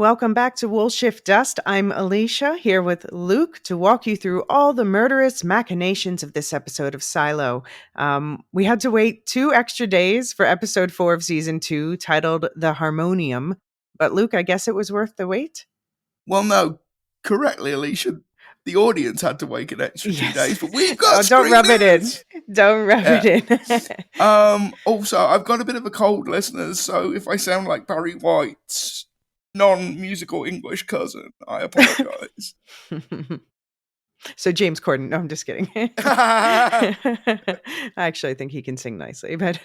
Welcome back to Wool Shift Dust. I'm Elysia, here with Luke to walk you through all the murderous machinations of this episode of Silo. We had to wait 2 extra days for episode 4 of season 2, titled The Harmonium. But Luke, I guess it was worth the wait? Well, no, correctly, Elysia. The audience had to wait an extra 2 days, but we've got don't rub it in. Don't rub it in. Also, I've got a bit of a cold, listeners, so if I sound like Barry White's non-musical English cousin, I apologize. So James Corden. No, I'm just kidding. Actually, I think he can sing nicely. But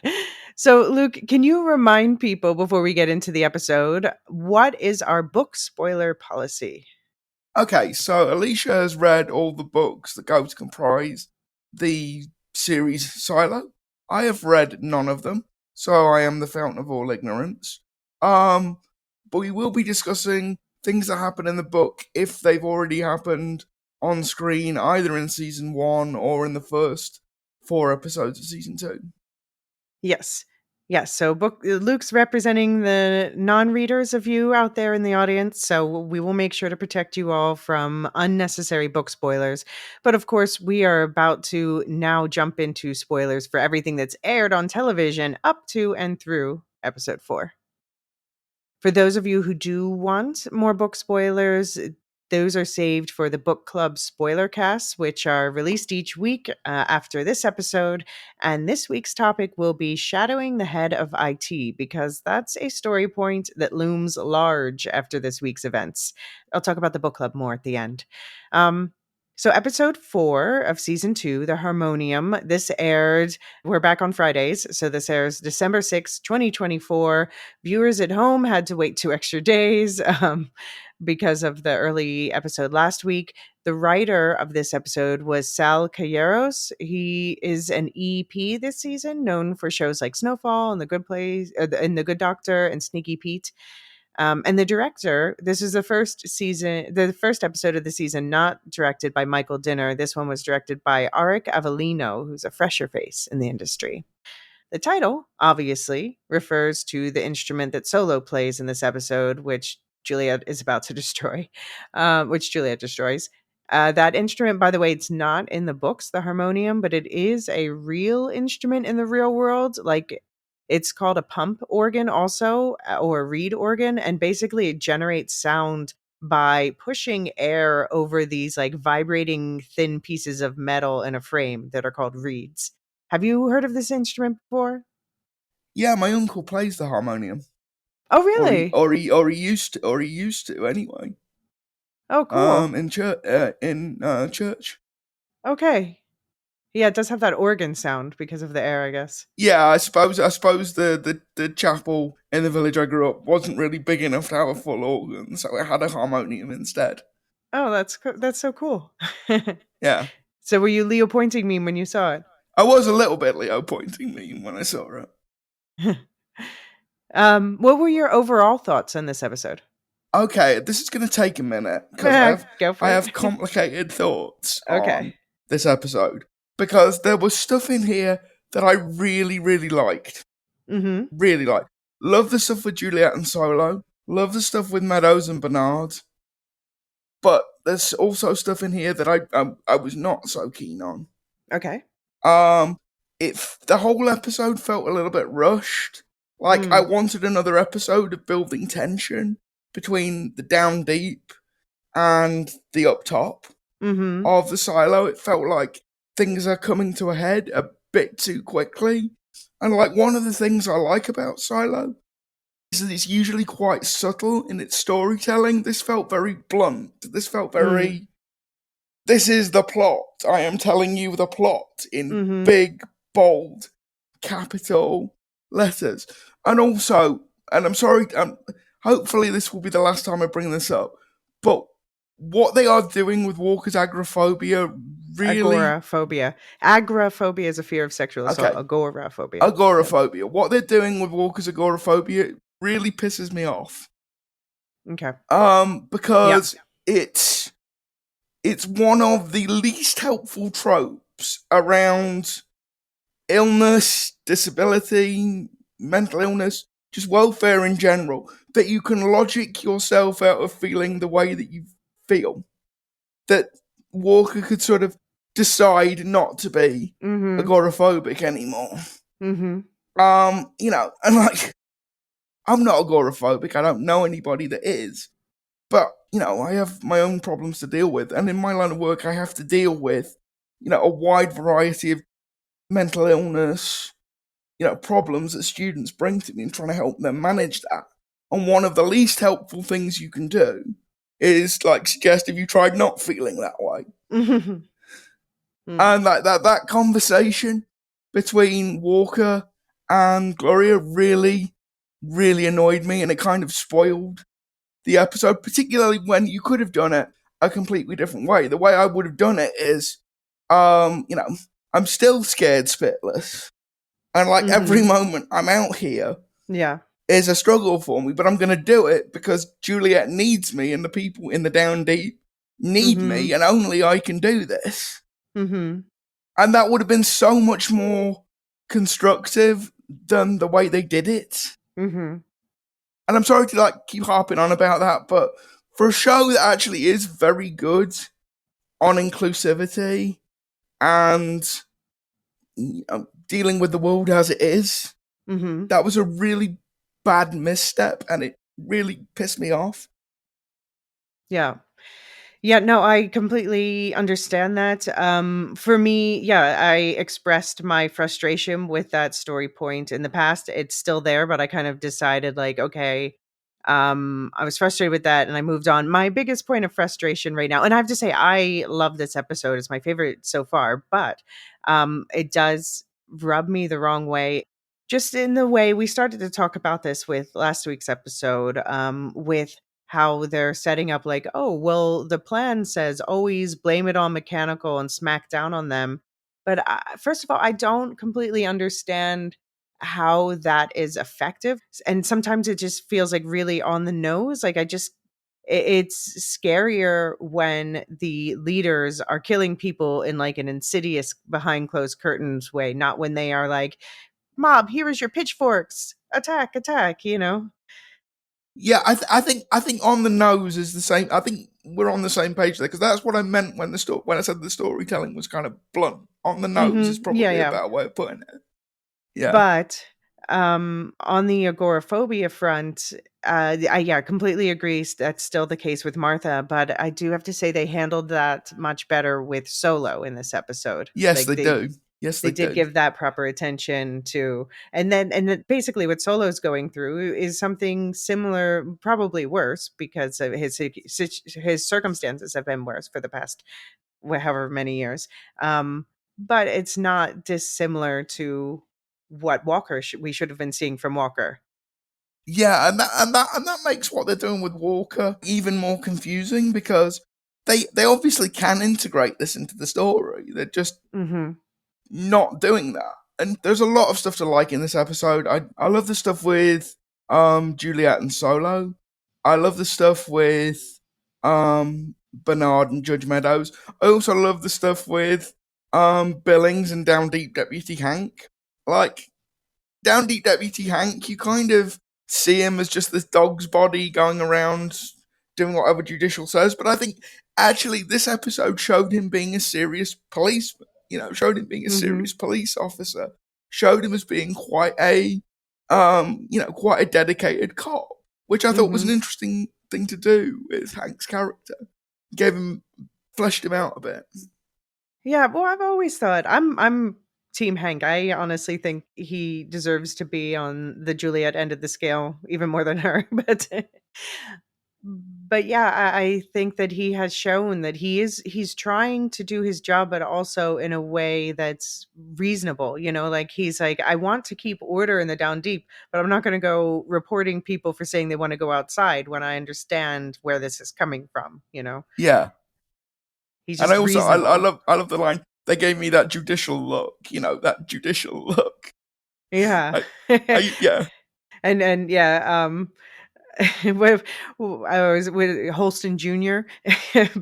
so, Luke, can you remind people before we get into the episode, what is our book spoiler policy? Okay, so Elysia has read all the books that go to comprise the series Silo. I have read none of them, so I am the fountain of all ignorance. But we will be discussing things that happen in the book if they've already happened on screen, either in season 1 or in the first 4 episodes of season 2. Yes. So Luke's representing the non-readers of you out there in the audience, so we will make sure to protect you all from unnecessary book spoilers. But of course, we are about to now jump into spoilers for everything that's aired on television up to and through episode 4. For those of you who do want more book spoilers, those are saved for the book club spoiler casts, which are released each week after this episode. And this week's topic will be shadowing the head of IT, because that's a story point that looms large after this week's events. I'll talk about the book club more at the end. So episode 4 of season 2, The Harmonium, this aired, we're back on Fridays, so this airs December 6th, 2024. Viewers at home had to wait 2 extra days because of the early episode last week. The writer of this episode was Sal Calleros. He is an EP this season, known for shows like Snowfall and The Good Place, and The Good Doctor and Sneaky Pete. And the director, this is the first episode of the season not directed by Michael Dinner. This one was directed by Arik Avellino, who's a fresher face in the industry. The title, obviously, refers to the instrument that Solo plays in this episode, which Juliet is about to destroy, which Juliet destroys. That instrument, by the way, it's not in the books, the harmonium, but it is a real instrument in the real world. Like, it's called a pump organ also, or a reed organ, and basically it generates sound by pushing air over these like vibrating thin pieces of metal in a frame that are called reeds. Have you heard of this instrument before? Yeah, my uncle plays the harmonium. Oh, really? Or he used to anyway. Oh, cool. In church. Okay. Yeah, it does have that organ sound because of the air, I guess. Yeah, I suppose the chapel in the village I grew up wasn't really big enough to have a full organ, so it had a harmonium instead. Oh, that's so cool. Yeah. So were you Leo pointing meme when you saw it? I was a little bit Leo pointing meme when I saw it. What were your overall thoughts on this episode? Okay, this is going to take a minute because I have complicated thoughts on this episode, because there was stuff in here that I really, really liked. Mm-hmm. Really liked. Love the stuff with Juliet and Solo. Love the stuff with Meadows and Bernard. But there's also stuff in here that I was not so keen on. Okay. The whole episode felt a little bit rushed. Like, I wanted another episode of building tension between the down deep and the up top of the silo. It felt like things are coming to a head a bit too quickly. And like, one of the things I like about Silo is that it's usually quite subtle in its storytelling. This felt very blunt. This felt very, this is the plot. I am telling you the plot in big, bold, capital letters. And also, and I'm sorry, hopefully this will be the last time I bring this up, but what they are doing with Walker's agoraphobia really... Agoraphobia is a fear of sexual assault. Okay. Agoraphobia. Yeah. What they're doing with Walker's agoraphobia really pisses me off. Okay. Because it's one of the least helpful tropes around illness, disability, mental illness, just welfare in general, that you can logic yourself out of feeling the way that you feel. That Walker could sort of decide not to be Mhm. agoraphobic anymore. Mhm. And like, I'm not agoraphobic. I don't know anybody that is. But, I have my own problems to deal with. And in my line of work, I have to deal with, a wide variety of mental illness, problems that students bring to me and trying to help them manage that. And one of the least helpful things you can do is like suggest if you tried not feeling that way. Mhm. Mm. And like that conversation between Walker and Gloria really, really annoyed me, and it kind of spoiled the episode, particularly when you could have done it a completely different way. The way I would have done it is, I'm still scared spitless, and like every Mhm. moment I'm out here Yeah. is a struggle for me, but I'm going to do it because Juliet needs me, and the people in the Down Deep need me, Mhm. and only I can do this. Mhm. And that would have been so much more constructive than the way they did it. Mhm. And I'm sorry to like keep harping on about that, but for a show that actually is very good on inclusivity and dealing with the world as it is, Mhm. that was a really bad misstep, and it really pissed me off. Yeah. Yeah, no, I completely understand that. For me, yeah, I expressed my frustration with that story point in the past. It's still there, but I kind of decided like, okay, I was frustrated with that and I moved on. My biggest point of frustration right now, and I have to say I love this episode. It's my favorite so far, but it does rub me the wrong way. Just in the way we started to talk about this with last week's episode, with how they're setting up like, oh, well, the plan says always blame it on mechanical and smack down on them. But first of all, I don't completely understand how that is effective. And sometimes it just feels like really on the nose. Like it's scarier when the leaders are killing people in like an insidious behind closed curtains way, not when they are like, mob, here is your pitchforks, attack, attack. Yeah, I think on the nose is the same. I think we're on the same page there because that's what I meant when when I said the storytelling was kind of blunt. On the nose is Yeah, probably a yeah. better way of putting it. Yeah. But, on the agoraphobia front, I yeah, completely agree, that's still the case with Martha, but I do have to say they handled that much better with Solo in this episode. Yes, Like, they do. Yes, they they did do. give that proper attention to, and then basically what Solo's going through is something similar, probably worse because of his circumstances have been worse for the past however many years. But it's not dissimilar to what we should have been seeing from Walker. Yeah, and that makes what they're doing with Walker even more confusing because they obviously can integrate this into the story. They're just Mhm. not doing that. And there's a lot of stuff to like in this episode. I love the stuff with Juliet and Solo. I love the stuff with Bernard and Judge Meadows. I also love the stuff with Billings and Down Deep Deputy Hank. Like Down Deep Deputy Hank, you kind of see him as just this dog's body going around doing whatever judicial says, but I think actually this episode showed him being a serious policeman, showed him being a serious Mhm. police officer, showed him as being quite a dedicated cop, which I thought was an Mhm. interesting thing to do with Hank's character. Gave him, fleshed him out a bit. Yeah, well, I've always thought I'm team Hank. I honestly think he deserves to be on the Juliet end of the scale even more than her, but yeah, I think that he has shown that he's trying to do his job, but also in a way that's reasonable. Like he's like, I want to keep order in the down deep, but I'm not going to go reporting people for saying they want to go outside when I understand where this is coming from. Yeah. He's And I just also I reasonable. love the line. They gave me that judicial look, that judicial look. Yeah. I, yeah, And yeah, with I was with Holston Jr.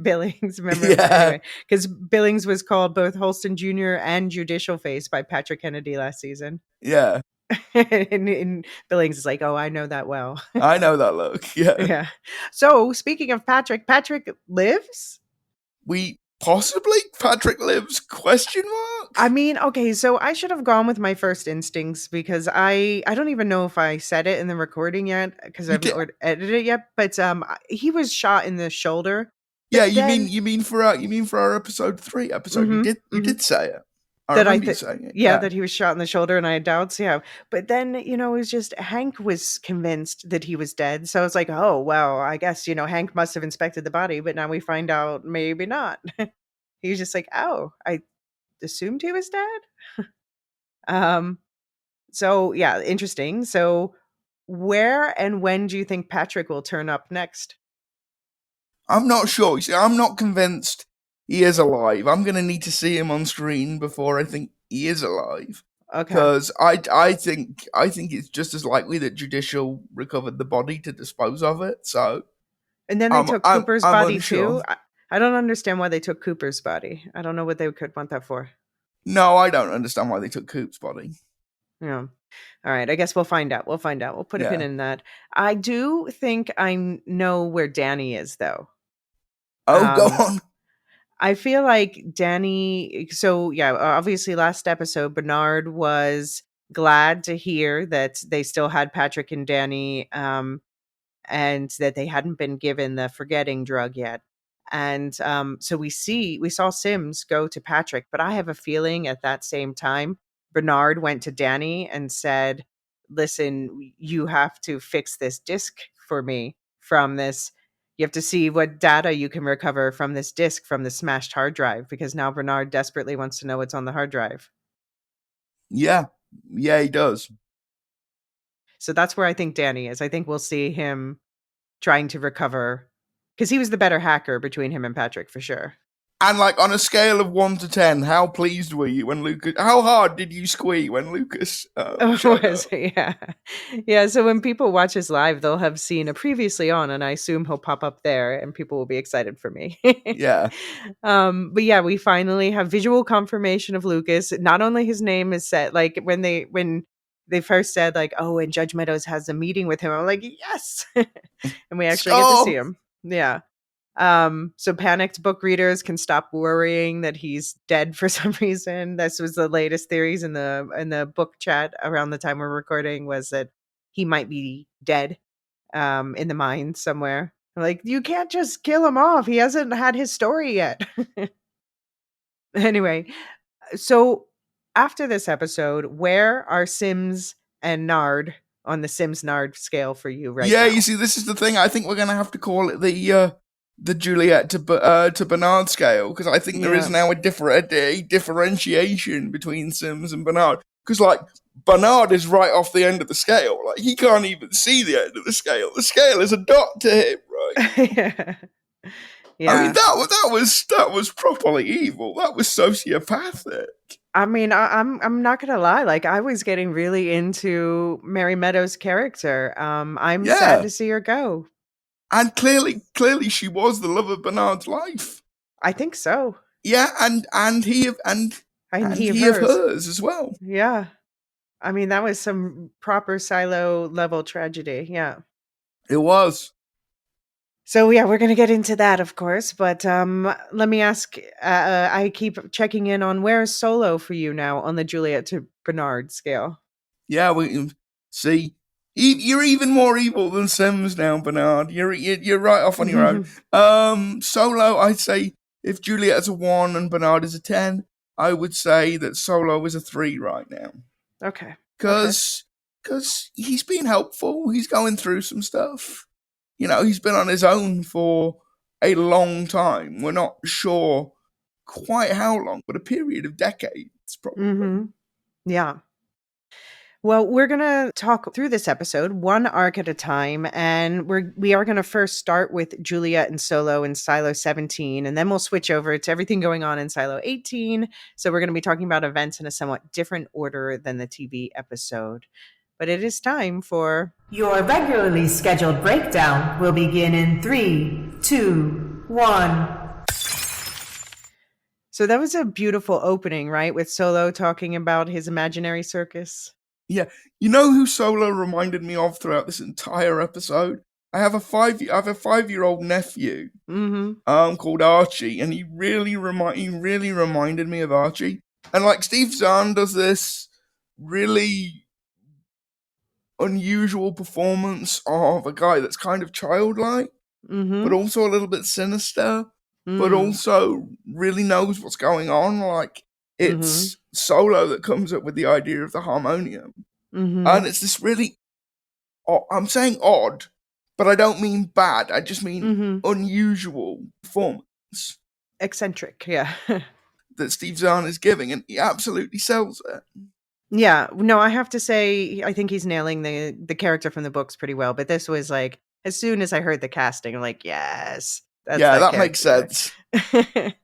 Billings, remember? yeah, Anyway, because Billings was called both Holston Jr. and Judicial Face by Patrick Kennedy last season. yeah. And Billings is like, "Oh, I know that well." I know that look. Yeah. Yeah. So, speaking of Patrick, Patrick lives? We possibly Patrick lives question I mark? mean, okay, so I should have gone with my first instincts because I don't even know if I said it in the recording yet because I You haven't did. edited it yet, but he was shot in the shoulder. Yeah, But then you mean for our episode 3 episode. mhm, You mhm. did say it. I That I remember you think saying it. yeah, Yeah. that he was shot in the shoulder and I had doubts, yeah. But then, it was just Hank was convinced that he was dead. So I was like, "Oh, well, I guess, Hank must have inspected the body, but now we find out maybe not." He was just like, "Oh, I assumed he was dead?" Um, so yeah, interesting. So where and when do you think Patrick will turn up next? I'm not sure. You see, I'm not convinced he is alive. I'm going to need to see him on screen before I think he is alive. Okay. Because I think it's just as likely that Judicial recovered the body to dispose of it. So And then they took Cooper's I'm body unsure. too. I don't understand why they took Cooper's body. I don't know what they could want that for. No, I don't understand why they took Coop's body. Yeah. All right. I guess we'll find out. We'll find out. We'll put a pin Yeah. in that. I do think I know where Danny is, though. Oh, go Um, on. I feel like Danny. So yeah, obviously, last episode, Bernard was glad to hear that they still had Patrick and Danny. And that they hadn't been given the forgetting drug yet. And so we saw Sims go to Patrick, but I have a feeling at that same time, Bernard went to Danny and said, "Listen, you have to fix this disk for me from this. You have to see what data you can recover from this disk from the smashed hard drive because now Bernard desperately wants to know what's on the hard drive." Yeah. Yeah, he does. So that's where I think Danny is. I think we'll see him trying to recover because he was the better hacker between him and Patrick for sure. And like on a scale of 1 to 10, how pleased were you when Lucas? How hard did you squeak when Lucas Oh, showed was up? yeah. Yeah, so when people watch us live, they'll have seen a previously on, and I assume he'll pop up there, and people will be excited for me. Yeah. But yeah, we finally have visual confirmation of Lucas. Not only his name is set, like when they first said like, "Oh, and Judge Meadows has a meeting with him," I'm like, "Yes," and we actually get to see So him. Yeah. So panicked book readers can stop worrying that he's dead for some reason. This was the latest theories in the book chat around the time we're recording was that he might be dead in the mine somewhere. Like, you can't just kill him off. He hasn't had his story yet. Anyway, so after this episode, where are Sims and Nard on the Sims Nard scale for you right yeah, you now? see, this is the thing. I think we're gonna have to call it the Juliet to Bernard scale because I think there is Yeah. now a differentiation between Sims and Bernard. Because like Bernard is right off the end of the scale. Like he can't even see the end of the scale. The scale is a dot to him, right? Yeah. I mean Yeah. that was properly evil. That was sociopathic. I mean, I'm not gonna lie, like, I was getting really into Mary Meadows' character. I'm sad Yeah, to see her go. and clearly she was the love of Bernard's life. I think so. Yeah, And and he of he of hers. hers as well. Yeah. I mean, that was some proper Silo level tragedy, yeah. It was. So, yeah, we're gonna get into that, of course, but, let me ask, I keep checking in on where's Solo for you now on the Juliet to Bernard scale? Yeah, we see. You're even more evil than Sims now, Bernard. You're right off on your own. Solo, I'd say if Juliet's a 1 and Bernard is a 10, I would say that Solo is a 3 right now. Okay, okay. Cause he's been helpful. He's going through some stuff. You know, he's been on his own for a long time. We're not sure quite how long, but a period of decades, probably. Mhm. Yeah. Well, we're going to talk through this episode one arc at a time, and we are going to first start with Juliet and Solo in Silo 17, and then we'll switch over to everything going on in Silo 18. So we're going to be talking about events in a somewhat different order than the TV episode. But it is time for Your regularly scheduled breakdown will begin in 3, 2, 1. So that was a beautiful opening, right? With Solo talking about his imaginary circus. Yeah, you know who Solo reminded me of throughout this entire episode? I have a 5-year-old nephew, called Archie, and he really reminded me of Archie. And like Steve Zahn does this really unusual performance of a guy that's kind of childlike, but also a little bit sinister, but also really knows what's going on. Like, it's Solo that comes up with the idea of the harmonium. And it's this really, I'm saying odd, but I don't mean bad. I just mean unusual performance Eccentric, yeah. that Steve Zahn is giving, and he absolutely sells it. Yeah, no, I have to say, I think he's nailing the character from the books pretty well. But this was like, as soon as I heard the casting, I'm like, yes, that's Yeah, that that makes character. sense.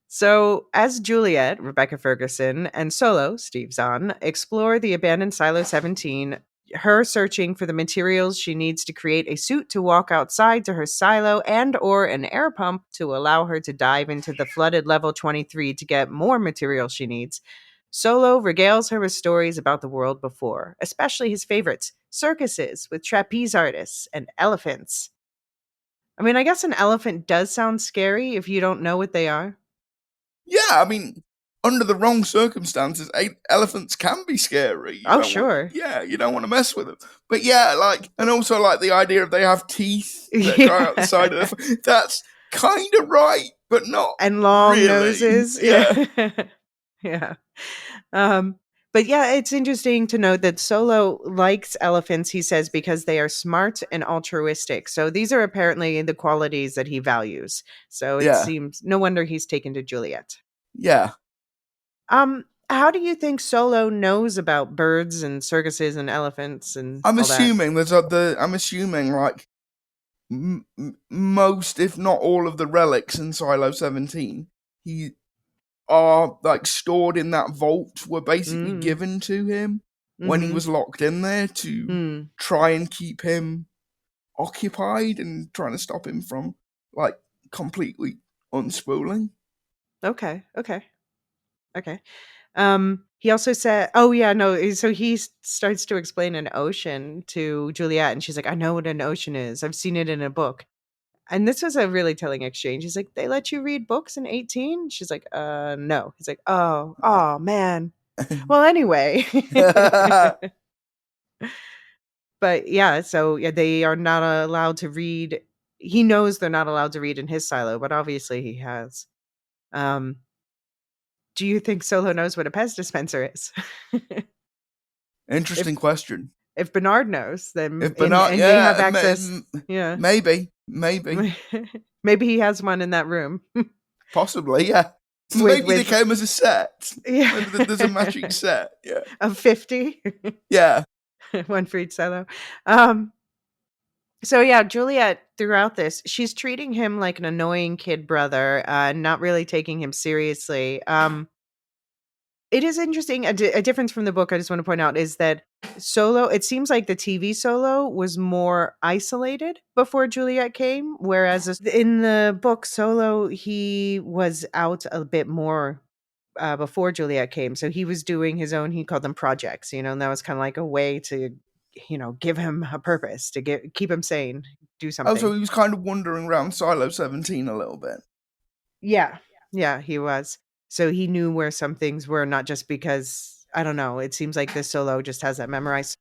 So, as Juliet, Rebecca Ferguson, and Solo, Steve Zahn, explore the abandoned Silo 17, her searching for the materials she needs to create a suit to walk outside to her silo and or an air pump to allow her to dive into the flooded level 23 to get more material she needs. Solo regales her with stories about the world before, especially his favorites, circuses with trapeze artists and elephants. I mean, I guess an elephant does sound scary if you don't know what they are. Yeah, I mean, under the wrong circumstances, elephants can be scary. Oh, sure. You don't want to mess with them. But yeah, like, and also like the idea of they have teeth that go out the Yeah. side of that's kind of right, but not And long really. noses. Yeah. Yeah. But yeah, it's interesting to note that Solo likes elephants, he says, because they are smart and altruistic. So these are apparently the qualities that he values. So it Yeah. seems no wonder he's taken to Juliet. Yeah. How do you think Solo knows about birds and circuses and elephants and I'm all that? assuming I'm assuming like most, if not all, of the relics in Silo 17 he are like stored in that vault were basically given to him when he was locked in there to try and keep him occupied and trying to stop him from like completely unspooling. Okay. He also said, oh yeah, no, so he starts to explain an ocean to Juliet, and she's like, I know what an ocean is. I've seen it in a book. And this was a really telling exchange. He's like, they let you read books in 18? She's like, no. He's like, oh man. Well, anyway. But yeah, so yeah, they are not allowed to read. He knows they're not allowed to read in his silo, but obviously he has. Do you think Solo knows what a Pez dispenser is? Interesting question. If Bernard knows, then If Bernard, and yeah, may have access. Yeah. maybe. Maybe he has one in that room. Possibly, yeah. Maybe they came as a set. Yeah. Maybe there's a matching set. Yeah. Of 50. Yeah. One for each silo. So yeah, Juliet throughout this, she's treating him like an annoying kid brother, not really taking him seriously. It is interesting. A difference from the book I just want to point out is that Solo, it seems like the TV Solo was more isolated before Juliet came, whereas in the book Solo, he was out a bit more before Juliet came. So he was doing his own, he called them projects, and that was kind of like a way to, give him a purpose, to keep him sane, do something. Oh, so he was kind of wandering around Silo 17 a little bit. Yeah, he was. So he knew where some things were, not just because, I don't know, it seems like this Solo just has that memorized.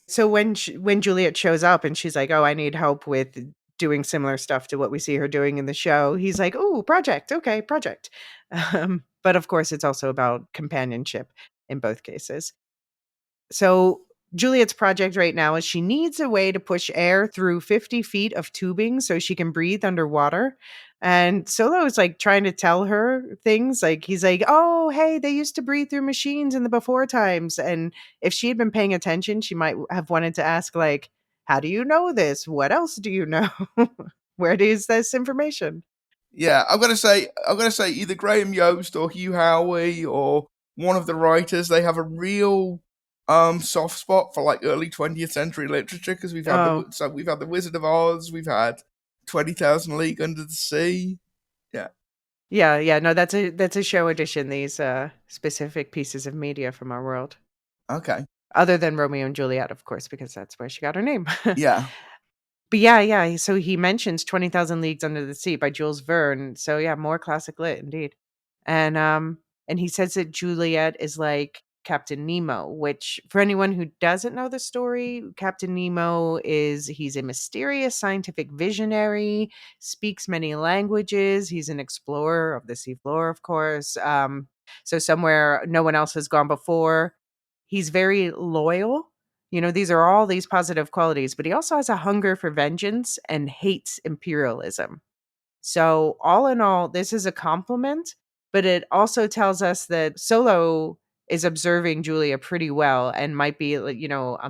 So when Juliet shows up and she's like, oh, I need help with doing similar stuff to what we see her doing in the show, he's like, oh, project. Okay, project. But of course, it's also about companionship in both cases. So Juliet's project right now is she needs a way to push air through 50 feet of tubing so she can breathe underwater. And Solo is like trying to tell her things. Like he's like, oh, hey, they used to breathe through machines in the before times. And if she had been paying attention, she might have wanted to ask, like, how do you know this? What else do you know? Where is this information? Yeah, I've got to say, either Graham Yost or Hugh Howey or one of the writers, they have a real soft spot for like early 20th century literature, because we've had the Wizard of Oz, we've had 20,000 League Under the Sea. Yeah. No, that's a show edition. These specific pieces of media from our world. Okay. other than Romeo and Juliet, of course, because that's where she got her name. Yeah. But yeah, so he mentions 20,000 Leagues Under the Sea by Jules Verne. So yeah, more classic lit indeed. And he says that Juliet is like Captain Nemo, which for anyone who doesn't know the story, Captain Nemo he's a mysterious scientific visionary, speaks many languages, he's an explorer of the seafloor, of course. So somewhere no one else has gone before. He's very loyal. These are all these positive qualities, but he also has a hunger for vengeance and hates imperialism. So, all in all, this is a compliment, but it also tells us that Solo is observing Julia pretty well and might be, a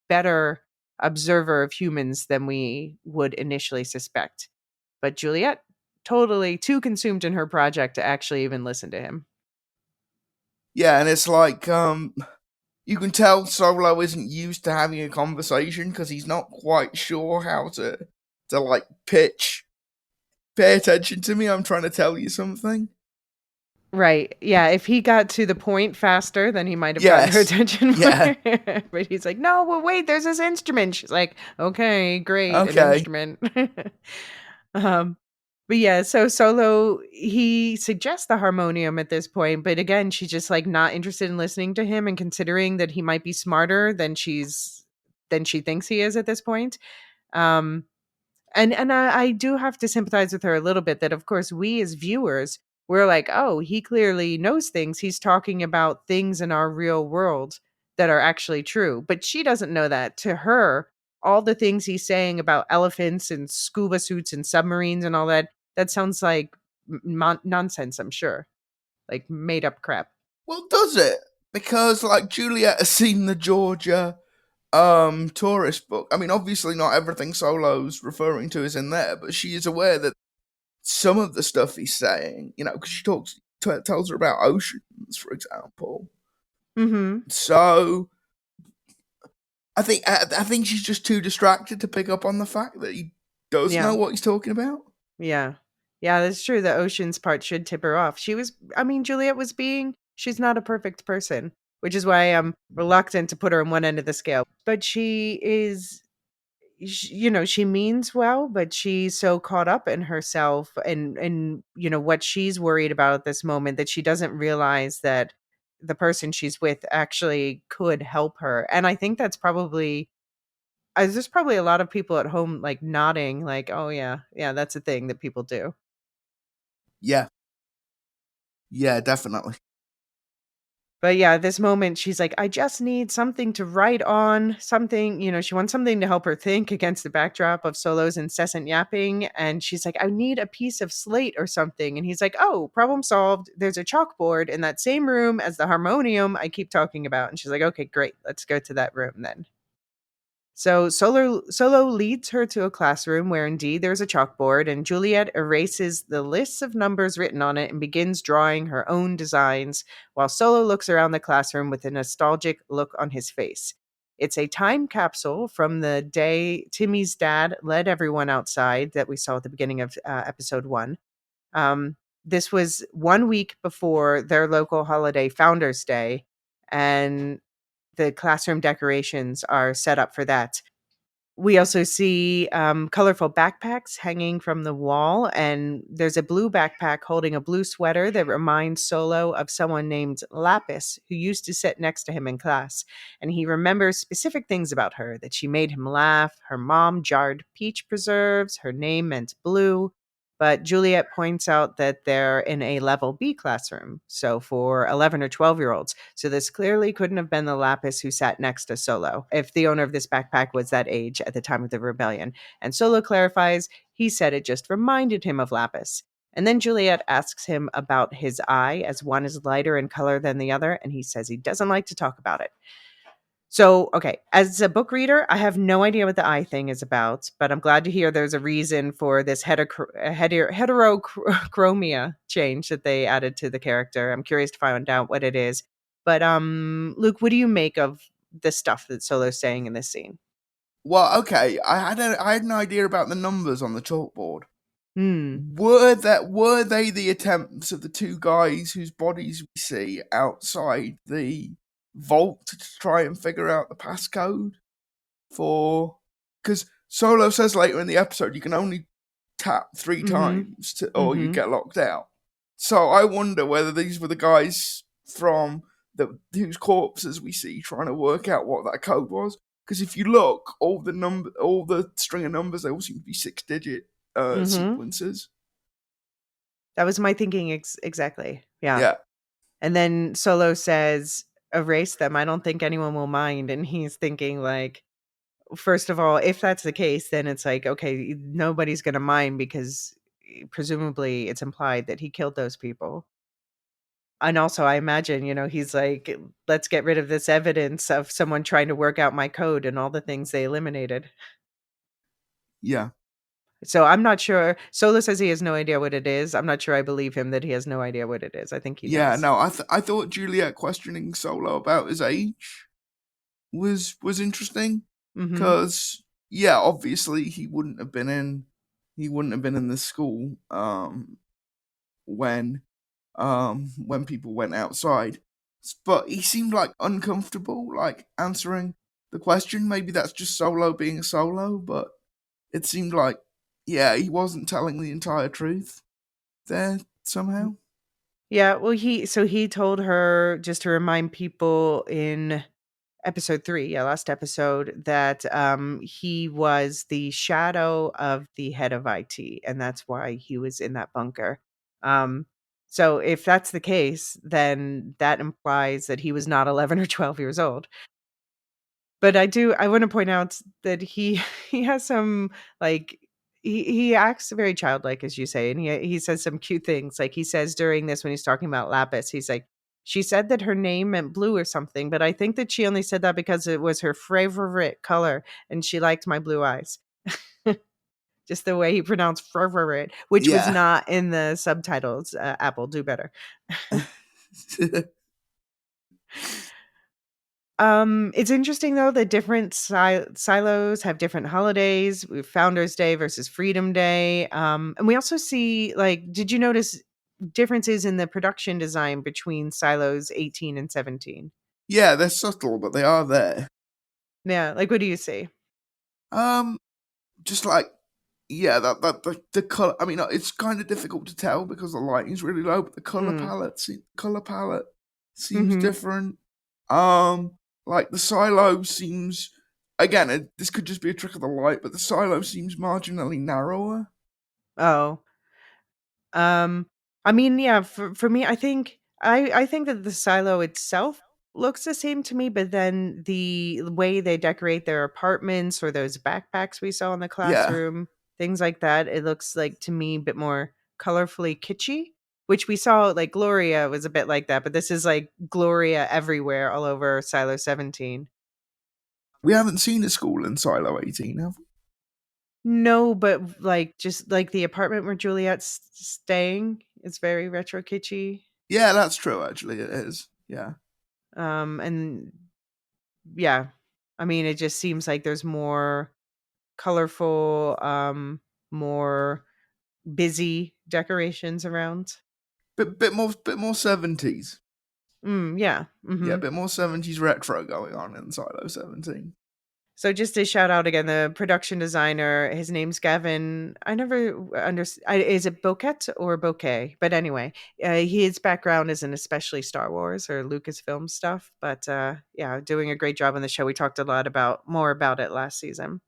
better observer of humans than we would initially suspect. But Juliet, totally too consumed in her project to actually even listen to him. Yeah, and it's like, you can tell Solo isn't used to having a conversation because he's not quite sure how to like pitch. Pay attention to me, I'm trying to tell you something. Right. Yeah. If he got to the point faster, then he might have gotten her Yes. attention Yeah. more. But he's like, no, well, wait, there's this instrument. She's like, okay, great, an Okay. instrument. um, but yeah, so Solo, he suggests the harmonium at this point, but again, she's just like not interested in listening to him and considering that he might be smarter than she thinks he is at this point. Um, and I do have to sympathize with her a little bit that, of course, we as viewers, we're like, oh, he clearly knows things. He's talking about things in our real world that are actually true. But she doesn't know that. To her, all the things he's saying about elephants and scuba suits and submarines and all that, that sounds like nonsense, I'm sure. Like made up crap. Well, does it? Because like Juliet has seen the Georgia tourist book. I mean, obviously not everything Solo's referring to is in there, but she is aware that some of the stuff he's saying, because she tells her about oceans, for example. Mm-hmm. So I think she's just too distracted to pick up on the fact that he does know Yeah. what he's talking about. Yeah. Yeah, that's true. The oceans part should tip her off. Juliet was she's not a perfect person, which is why I'm reluctant to put her on one end of the scale. But she means well, but she's so caught up in herself and what she's worried about at this moment that she doesn't realize that the person she's with actually could help her. And I think that's probably there's probably a lot of people at home like nodding like, oh yeah, that's a thing that people do. Yeah. Yeah, definitely. But yeah, at this moment, she's like, I just need something to write on, something, she wants something to help her think against the backdrop of Solo's incessant yapping. And she's like, I need a piece of slate or something. And he's like, oh, problem solved. There's a chalkboard in that same room as the harmonium I keep talking about. And she's like, okay, great. Let's go to that room then. So Solo leads her to a classroom where indeed there's a chalkboard, and Juliet erases the lists of numbers written on it and begins drawing her own designs, while Solo looks around the classroom with a nostalgic look on his face. It's a time capsule from the day Timmy's dad led everyone outside that we saw at the beginning of episode 1. Um, this was 1 week before their local holiday, Founders Day, and the classroom decorations are set up for that. We also see colorful backpacks hanging from the wall, and there's a blue backpack holding a blue sweater that reminds Solo of someone named Lapis who used to sit next to him in class. And he remembers specific things about her, that she made him laugh, her mom jarred peach preserves, her name meant blue. But Juliet points out that they're in a level B classroom, so for 11 or 12-year-olds. So this clearly couldn't have been the Lapis who sat next to Solo, if the owner of this backpack was that age at the time of the rebellion. And Solo clarifies he said it just reminded him of Lapis. And then Juliet asks him about his eye, as one is lighter in color than the other, and he says he doesn't like to talk about it. So, okay, as a book reader, I have no idea what the eye thing is about, but I'm glad to hear there's a reason for this heterochromia change that they added to the character. I'm curious to find out what it is. But Luke, what do you make of the stuff that Solo's saying in this scene? Well, okay, I had an idea about the numbers on the chalkboard. Hmm. Were they the attempts of the two guys whose bodies we see outside the vault to try and figure out the passcode for, because Solo says later in the episode you can only tap 3 times or you get locked out. So I wonder whether these were the guys from whose corpses we see trying to work out what that code was. Because if you look, all the string of numbers, they all seem to be 6-digit sequences. That was my thinking exactly. Yeah. Yeah. And then Solo says, erase them. I don't think anyone will mind. And he's thinking, like, first of all, if that's the case, then it's like, okay, nobody's going to mind because presumably it's implied that he killed those people. And also, I imagine, he's like, let's get rid of this evidence of someone trying to work out my code and all the things they eliminated. Yeah. So I'm not sure. Solo says he has no idea what it is. I'm not sure I believe him that he has no idea what it is. I think he Yeah, knows. no, I thought Juliet questioning Solo about his age was interesting. Because obviously he wouldn't have been in the school when people went outside. But he seemed like uncomfortable, like answering the question. Maybe that's just Solo being a Solo, but it seemed like, he wasn't telling the entire truth there somehow. Yeah, well, he told her, just to remind people, in episode 3, last episode, that he was the shadow of the head of IT, and that's why he was in that bunker. So if that's the case, then that implies that he was not 11 or 12 years old. But I want to point out that he he has some, like, he acts very childlike, as you say, and he says some cute things. Like, he says during this, when he's talking about Lapis, he's like, she said that her name meant blue or something, but I think that she only said that because it was her favorite color and she liked my blue eyes. Just the way he pronounced favorite, which was Yeah. not in the subtitles. Apple, do better. It's interesting though that different silos have different holidays. We have Founders Day versus Freedom Day. And we also see, like, did you notice differences in the production design between silos 18 and 17? Yeah, they're subtle, but they are there. Yeah, like, what do you see? Just like, that the color. I mean, it's kind of difficult to tell because the lighting's really low, but the color palette seems different. Like the silo seems, again, this could just be a trick of the light, but the silo seems marginally narrower. Oh, I mean, yeah, for me, I think that the silo itself looks the same to me, but then the way they decorate their apartments or those backpacks we saw in the Yeah. classroom, things like that, it looks like to me a bit more colorfully kitschy, which we saw, like, Gloria was a bit like that, but this is like Gloria everywhere all over Silo 17. We haven't seen a school in Silo 18, have we? No, but like, just like the apartment where Juliet's staying, it's very retro kitschy. Yeah, that's true, actually, it is. Yeah. And yeah, I mean, it just seems like there's more colorful, more busy decorations around. Bit more 70s. Yeah. Yeah, a bit more 70s retro going on in Silo 17. So just to shout out again, the production designer, his name's Gavin. I never understand. Is it Bouquet or Bouquet? But anyway, his background isn't especially Star Wars or Lucasfilm stuff. But yeah, doing a great job on the show. We talked a lot more about it last season.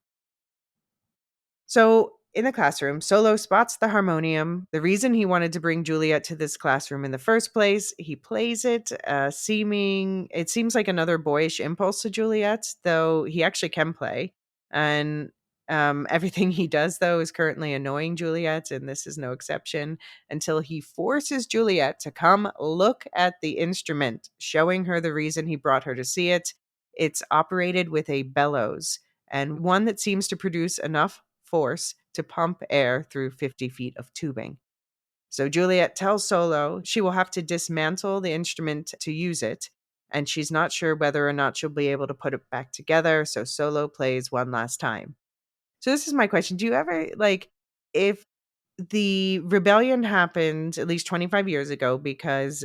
So in the classroom, Solo spots the harmonium. The reason he wanted to bring Juliet to this classroom in the first place, he plays it, it seems like another boyish impulse to Juliet, though he actually can play. And everything he does, though, is currently annoying Juliet, and this is no exception, until he forces Juliet to come look at the instrument, showing her the reason he brought her to see it. It's operated with a bellows, and one that seems to produce enough force to pump air through 50 feet of tubing. So Juliet tells Solo she will have to dismantle the instrument to use it, and she's not sure whether or not she'll be able to put it back together, so Solo plays one last time. So this is my question. Do you ever, like, if the rebellion happened at least 25 years ago because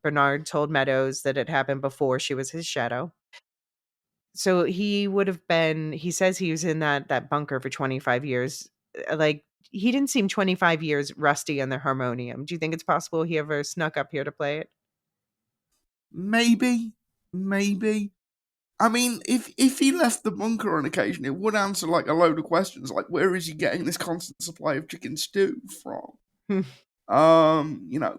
Bernard told Meadows that it happened before she was his shadow. So he would have been, he says he was in that bunker for 25 years. Like, he didn't seem 25 years rusty on the harmonium. Do you think it's possible he ever snuck up here to play it? Maybe, maybe. I mean, if he left the bunker on occasion, it would answer like a load of questions, like where is he getting this constant supply of chicken stew from? You know,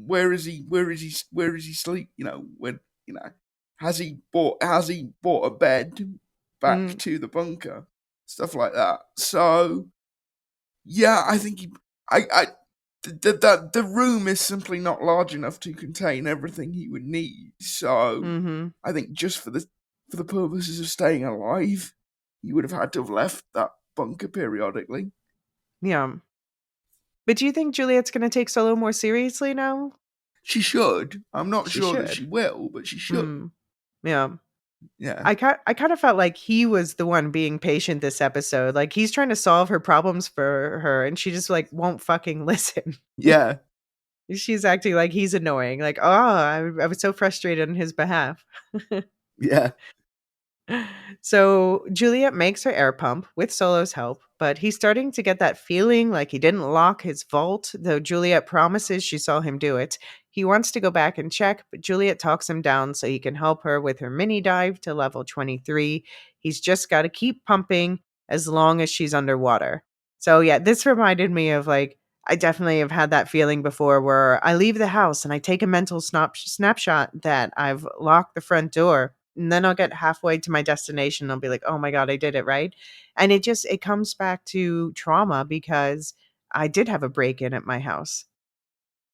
where is he sleep? You know, when you know, has he bought a bed back Mm, to the bunker? Stuff like that. So yeah, I think the room is simply not large enough to contain everything he would need. So mhm. I think just for the purposes of staying alive, he would have had to have left that bunker periodically. Yeah. But do you think Juliet's gonna take Solo more seriously now? She should. I'm not She sure that she should. will, but she should. Mm, yeah. Yeah. I kind of felt like he was the one being patient this episode. Like, he's trying to solve her problems for her, and she just, like, won't fucking listen. Yeah. She's acting like he's annoying. Like, "Oh, I was so frustrated on his behalf." Yeah. So Juliet makes her air pump with Solo's help, but he's starting to get that feeling like he didn't lock his vault, though Juliet promises she saw him do it. He wants to go back and check, but Juliet talks him down so he can help her with her mini dive to level 23. He's just got to keep pumping as long as she's underwater. So yeah, this reminded me of, like, I definitely have had that feeling before where I leave the house and I take a mental snapshot that I've locked the front door, and then I'll get halfway to my destination and I'll be like, "Oh my god, I did it," right? And it comes back to trauma because I did have a break-in at my house.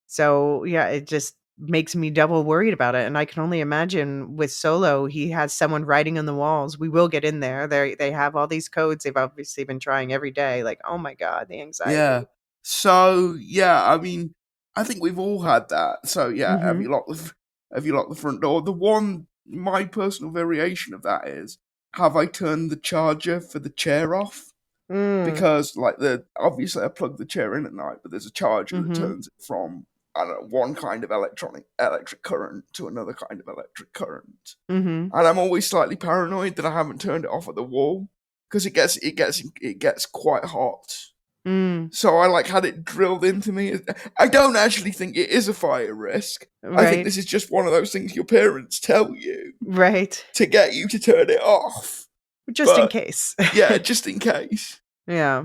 So, yeah, it just makes me double worried about it, and I can only imagine with Solo, he has someone writing on the walls, "We will get in there." They have all these codes they've obviously been trying every day, like, oh my god, the Yeah. anxiety. So yeah, I mean, I think we've all had that. So yeah, Mhm. have you locked the front door? The one my personal variation of that is, have I turned the charger for the chair off? Mm. Because like the obviously I plug the chair in at night, but there's a charger that Mhm. turns it from, I don't know, one kind of electric current to another kind of electric current. Mhm. And I'm always slightly paranoid that I haven't turned it off at the wall because it gets quite hot. Mm. So I like had it drilled into me. I don't actually think it is a fire risk. I think Right. this is just one of those things your parents tell you Right. to get you to turn it off. Just in But case. yeah, just in case. Yeah.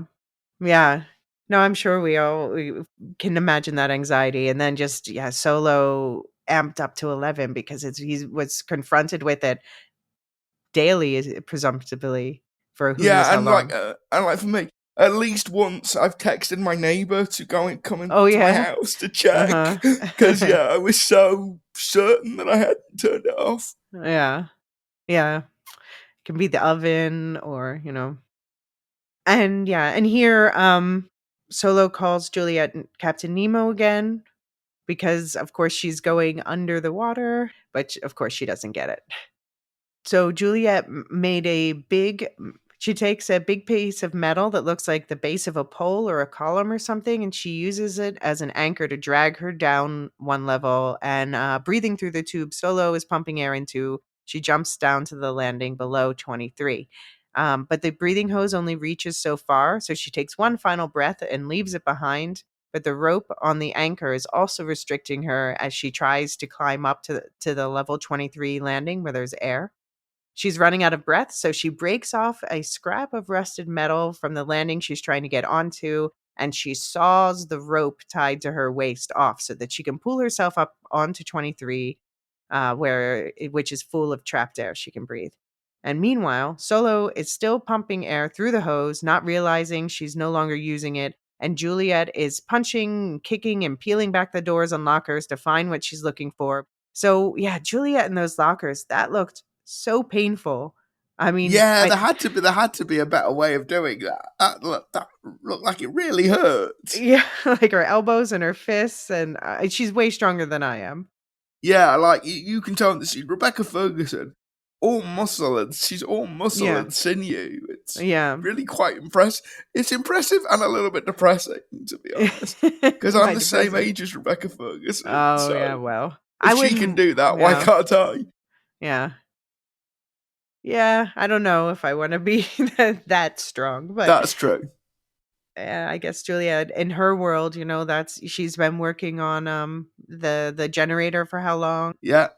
Yeah. No, I'm sure we can imagine that anxiety, and then just, yeah, Solo amped up to 11 because he was confronted with it daily, presumptively, for who knows Yeah, how long. and like for me, at least once I've texted my neighbour to come Oh, into my yeah? house to check because Uh-huh. yeah, I was so certain that I hadn't turned it off. Yeah. Yeah. It can be the oven or, and yeah, and here, Solo calls Juliet Captain Nemo again because, of course, she's going under the water, but, of course, she doesn't get it. So Juliet made she takes a big piece of metal that looks like the base of a pole or a column or something, and she uses it as an anchor to drag her down one level. And breathing through the tube, Solo is pumping air into. She jumps down to the landing below 23. But the breathing hose only reaches so far, so she takes one final breath and leaves it behind. But the rope on the anchor is also restricting her as she tries to climb up to the level 23 landing where there's air. She's running out of breath, so she breaks off a scrap of rusted metal from the landing she's trying to get onto, and she saws the rope tied to her waist off so that she can pull herself up onto 23, which is full of trapped air she can breathe. And meanwhile, Solo is still pumping air through the hose, not realizing she's no longer using it. And Juliet is punching, kicking, and peeling back the doors on lockers to find what she's looking for. So yeah, Juliet in those lockers, that looked so painful. I mean, Yeah, there had to be a better way of doing that. That looked like it really hurt. yeah, like her elbows and her fists, and she's way stronger than I am. Yeah, like you can tell this is Rebecca Ferguson. all muscle and she's all muscle Yeah. and sinew. It's Yeah. really quite impressive. It's impressive and a little bit depressing, to be honest. Because I'm By the same depressing. age as Rebecca Ferguson, Oh, yeah, so well, if I she can wouldn't do that, why yeah, can't I? yeah. Yeah, I don't know if I wanna be that strong, but, That's true. I guess Juliet, in her world, that's she's been working on, the generator for how long? Yeah,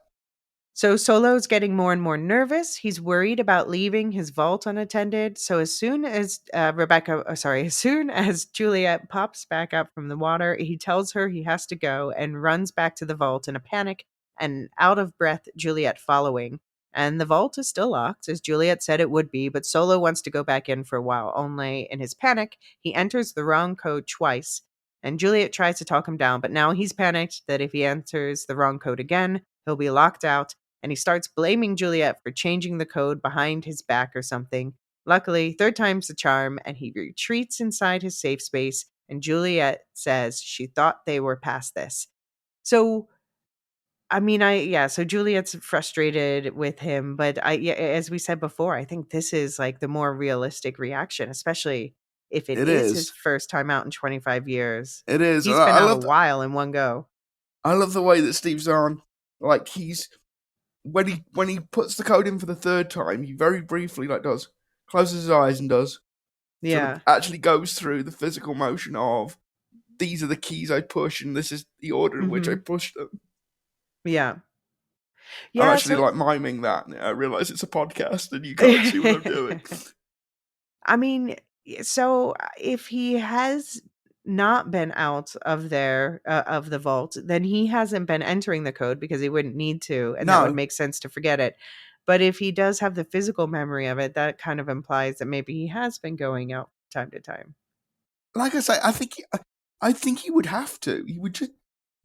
So Solo's getting more and more nervous. He's worried about leaving his vault unattended. So as soon as as soon as Juliet pops back up from the water, he tells her he has to go and runs back to the vault in a panic and out of breath, Juliet following. And the vault is still locked, as Juliet said it would be, but Solo wants to go back in for a while. Only in his panic, he enters the wrong code twice. And Juliet tries to talk him down, but now he's panicked that if he enters the wrong code again, he'll be locked out and he starts blaming Juliet for changing the code behind his back or something. Luckily, third time's the charm, and he retreats inside his safe space. And Juliet says she thought they were past this. So, I mean, so Juliet's frustrated with him, but yeah, as we said before, I think this is like the more realistic reaction, especially if it it is his is. first time out in 25 years. It is. He's been out a while in one go. I love the way that Steve Zahn, like he's when he puts the code in for the third time, he very briefly closes his eyes and does sort of Yeah. actually goes through the physical motion of these are the keys I push and this is the order in which I push them. Yeah. I'm Yeah. actually So like miming that. I realize it's a podcast and you can't see what I'm doing. I mean, so if he has not been out of of the vault, then he hasn't been entering the code because he wouldn't need to, and that would No, make sense to forget it. But if he does have the physical memory of it, that kind of implies that maybe he has been going out time to time. like I say, I think he would have to. He would just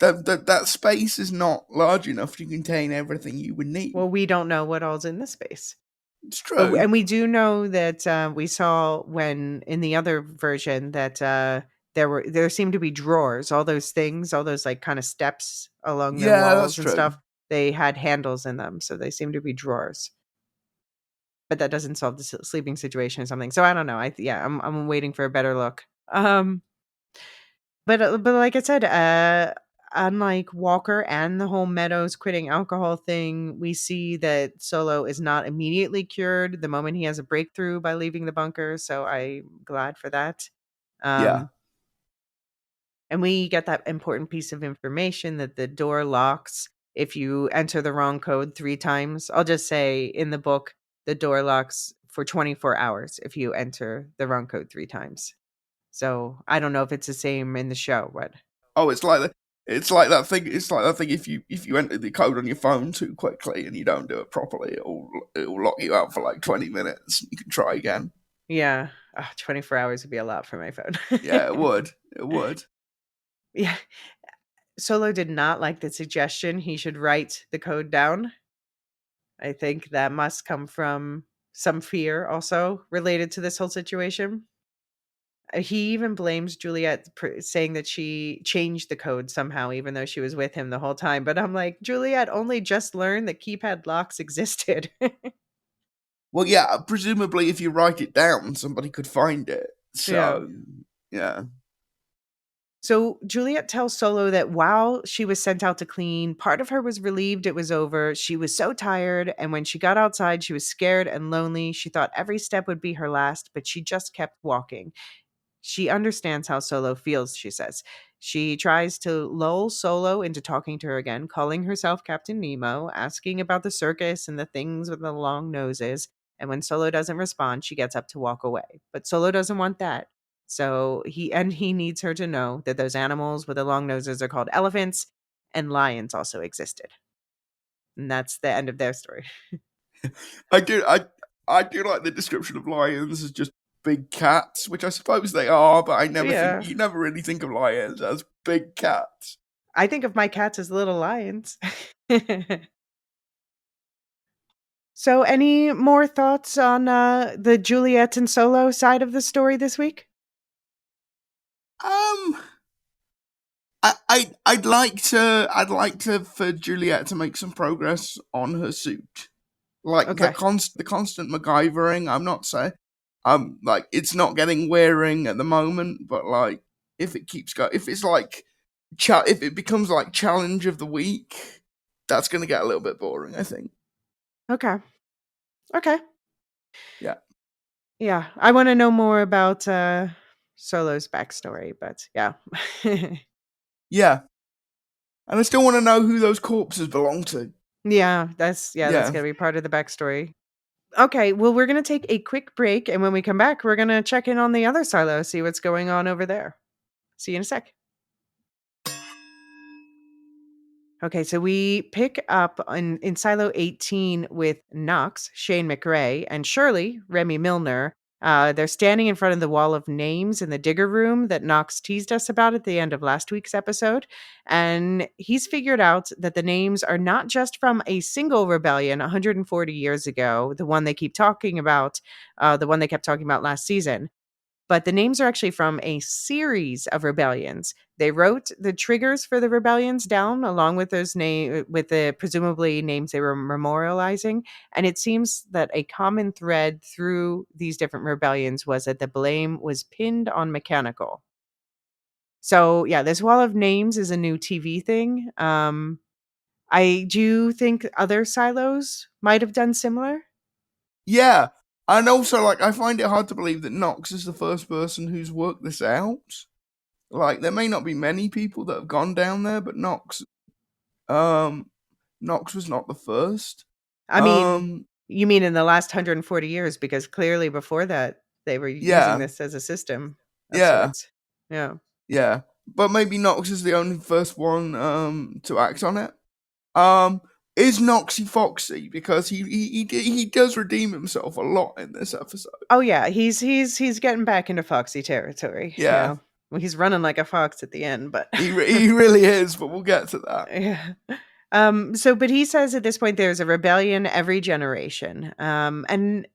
that space is not large enough to contain everything you would need. Well, we don't know what all's in the space. It's But true. and we do know that, we saw when in the other version that, there seemed to be drawers, all those things, all those, like, kinda steps along the Yeah, that's walls and true. stuff, they had handles in them, so they seem to be drawers. But that doesn't solve the sleeping situation or something, so I don't know, I'm waiting for a better look. But like I said, unlike Walker and the whole Meadows quitting alcohol thing, we see that Solo is not immediately cured the moment he has a breakthrough by leaving the bunker. So I'm glad for that. Yeah. Um, and we get that important piece of information that the door locks if you enter the wrong code 3 times. I'll just say in the book, the door locks for 24 hours if you enter the wrong code 3 times. So I don't know if it's the same in the show, but Oh, it's like that. It's like that thing. It's like that thing. If you enter the code on your phone too quickly and you don't do it properly, it'll lock you out for like 20 minutes. You can try again. yeah, 24 hours would be a lot for my phone. Yeah, it would. It would. Yeah. Solo did not like the suggestion he should write the code down. I think that must come from some fear also related to this whole situation. He even blames Juliet saying that she changed the code somehow, even though she was with him the whole time. But I'm like, Juliet only just learned that keypad locks existed. Well, yeah. Presumably, if you write it down, somebody could find it. Yeah. So, yeah. So Juliet tells Solo that while she was sent out to clean, part of her was relieved it was over. She was so tired, and when she got outside, she was scared and lonely. She thought every step would be her last, but she just kept walking. She understands how Solo feels, she says. She tries to lull Solo into talking to her again, calling herself Captain Nemo, asking about the circus and the things with the long noses. And when Solo doesn't respond, she gets up to walk away. But Solo doesn't want that. So he needs her to know that those animals with the long noses are called elephants and lions also existed. And that's the end of their story. I do. I do like the description of lions as just big cats, which I suppose they are, but I never think Yeah. you never really think of lions as big cats. I think of my cats as little lions. So, any more thoughts on the Juliet and Solo side of the story this week? Um, I'd like to for Juliet to make some progress on her suit. Like Okay. the constant MacGyvering. I'm not saying like it's not getting wearing at the moment, but like if it keeps going, if it's like if it becomes like challenge of the week, that's going to get a little bit boring, I think. Okay. Okay. Yeah. Yeah. I want to know more about Solo's backstory, but yeah. Yeah. And I still want to know who those corpses belong to. That's Yeah. gonna be part of the backstory. Okay, well, we're gonna take a quick break, and when we come back, we're gonna check in on the other silo, see what's going on over there. See you in a sec. Okay, so we pick up in Silo 18 with Knox, Shane McRae, and Shirley, Remy Milner. They're standing in front of the wall of names in the digger room that Knox teased us about at the end of last week's episode. And he's figured out that the names are not just from a single rebellion 140 years ago, the one they keep talking about, the one they kept talking about last season. But the names are actually from a series of rebellions. They wrote the triggers for the rebellions down along with those with the presumably names they were memorializing. And it seems that a common thread through these different rebellions was that the blame was pinned on mechanical. So yeah, this wall of names is a new TV thing. I do think other silos might have done similar. Yeah. And also, like, I find it hard to believe that Knox is the first person who's worked this out. Like, there may not be many people that have gone down there, but Knox was not the first. I mean, you mean in the last 140 years, because clearly before that, they were using Yeah. this as a system of Yeah. sorts. Yeah. Yeah. But maybe Knox is the only first one to act on it. Is Noxy Foxy, because he does redeem himself a lot in this episode. Oh yeah, he's getting back into foxy territory. Yeah. Well, he's running like a fox at the end, but He really is, but we'll get to that. yeah. But he says at this point there's a rebellion every generation. And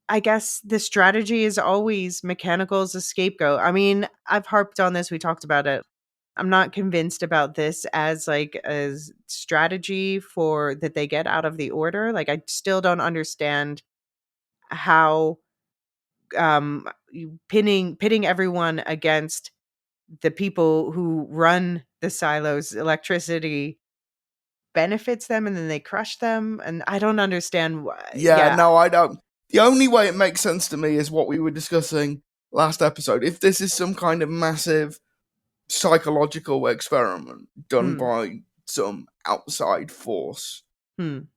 I guess the strategy is always mechanical as a scapegoat. I mean, I've harped on this. We talked about it. I'm not convinced about this as like a strategy for that they get out of the order. Like I still don't understand how pitting everyone against the people who run the silos electricity benefits them and then they crush them, and I don't understand why. Yeah, no, I don't. The only way it makes sense to me is what we were discussing last episode. If this is some kind of massive psychological experiment done by some outside force, then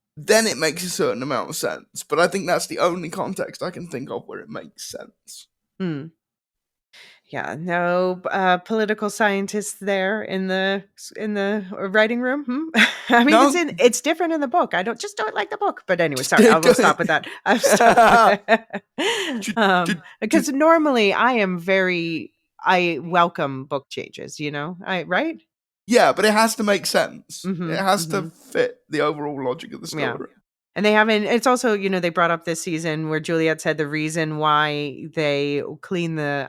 it makes a certain amount of sense. But I think that's the only context I can think of where it makes sense. Yeah, no political scientists there in the writing room. I mean, No. it's different in the book. I don't like the book. But anyway, sorry, I will stop with that. I've stopped because normally I welcome book changes. Right? Yeah, but it has to make sense. It has to fit the overall logic of the story. Yeah. And they haven't, it's also, they brought up this season where Juliet said the reason why they clean the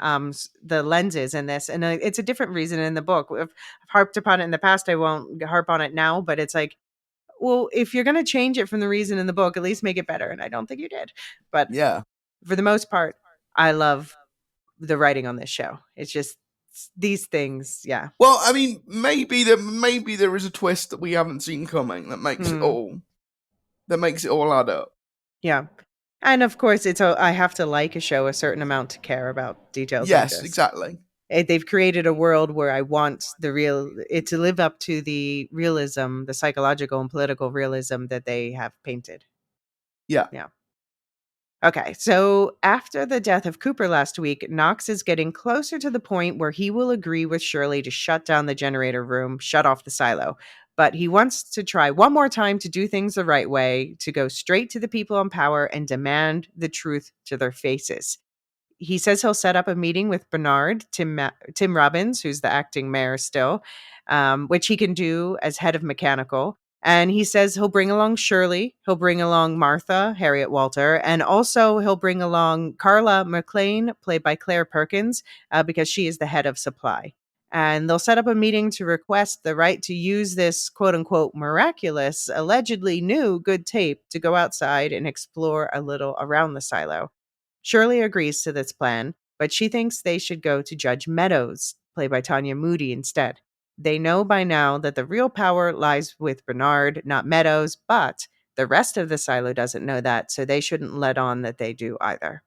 lenses in this, and it's a different reason in the book. I've harped upon it in the past. I won't harp on it now, but it's like, well, if you're going to change it from the reason in the book, at least make it better. And I don't think you did. But yeah, for the most part, I love the writing on this show. It's just these things. Yeah. Well, I mean, maybe there is a twist that we haven't seen coming that makes it all add up. Yeah. And of course, I have to like a show a certain amount to care about details like this. Yes, exactly. They've created a world where I want it to live up to the realism, the psychological and political realism that they have painted. Yeah. Yeah. Okay, so after the death of Cooper last week, Knox is getting closer to the point where he will agree with Shirley to shut down the generator room, shut off the silo. But he wants to try one more time to do things the right way, to go straight to the people in power and demand the truth to their faces. He says he'll set up a meeting with Bernard, Tim Robbins, who's the acting mayor still, which he can do as head of mechanical. And he says he'll bring along Shirley, he'll bring along Martha, Harriet Walter, and also he'll bring along Carla McLean, played by Claire Perkins, because she is the head of supply. And they'll set up a meeting to request the right to use this quote unquote miraculous, allegedly new good tape to go outside and explore a little around the silo. Shirley agrees to this plan, but she thinks they should go to Judge Meadows, played by Tanya Moody, instead. They know by now that the real power lies with Bernard, not Meadows, but the rest of the silo doesn't know that, so they shouldn't let on that they do either.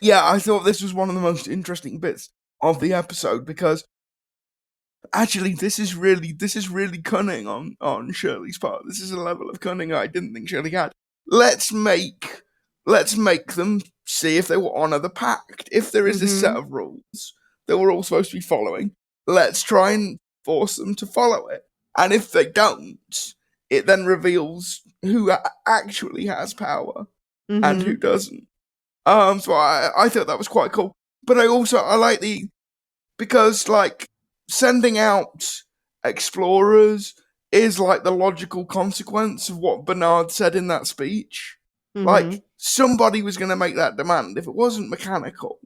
Yeah, I thought this was one of the most interesting bits of the episode because actually this is really cunning on Shirley's part. This is a level of cunning I didn't think Shirley had. Let's make them see if they will honor the pact. If there is this set of rules that we're all supposed to be following, let's try and force them to follow it. And if they don't, it then reveals who actually has power and who doesn't. So I thought that was quite cool. But I like because like sending out explorers is like the logical consequence of what Bernard said in that speech. Like somebody was going to make that demand. If it wasn't mechanical,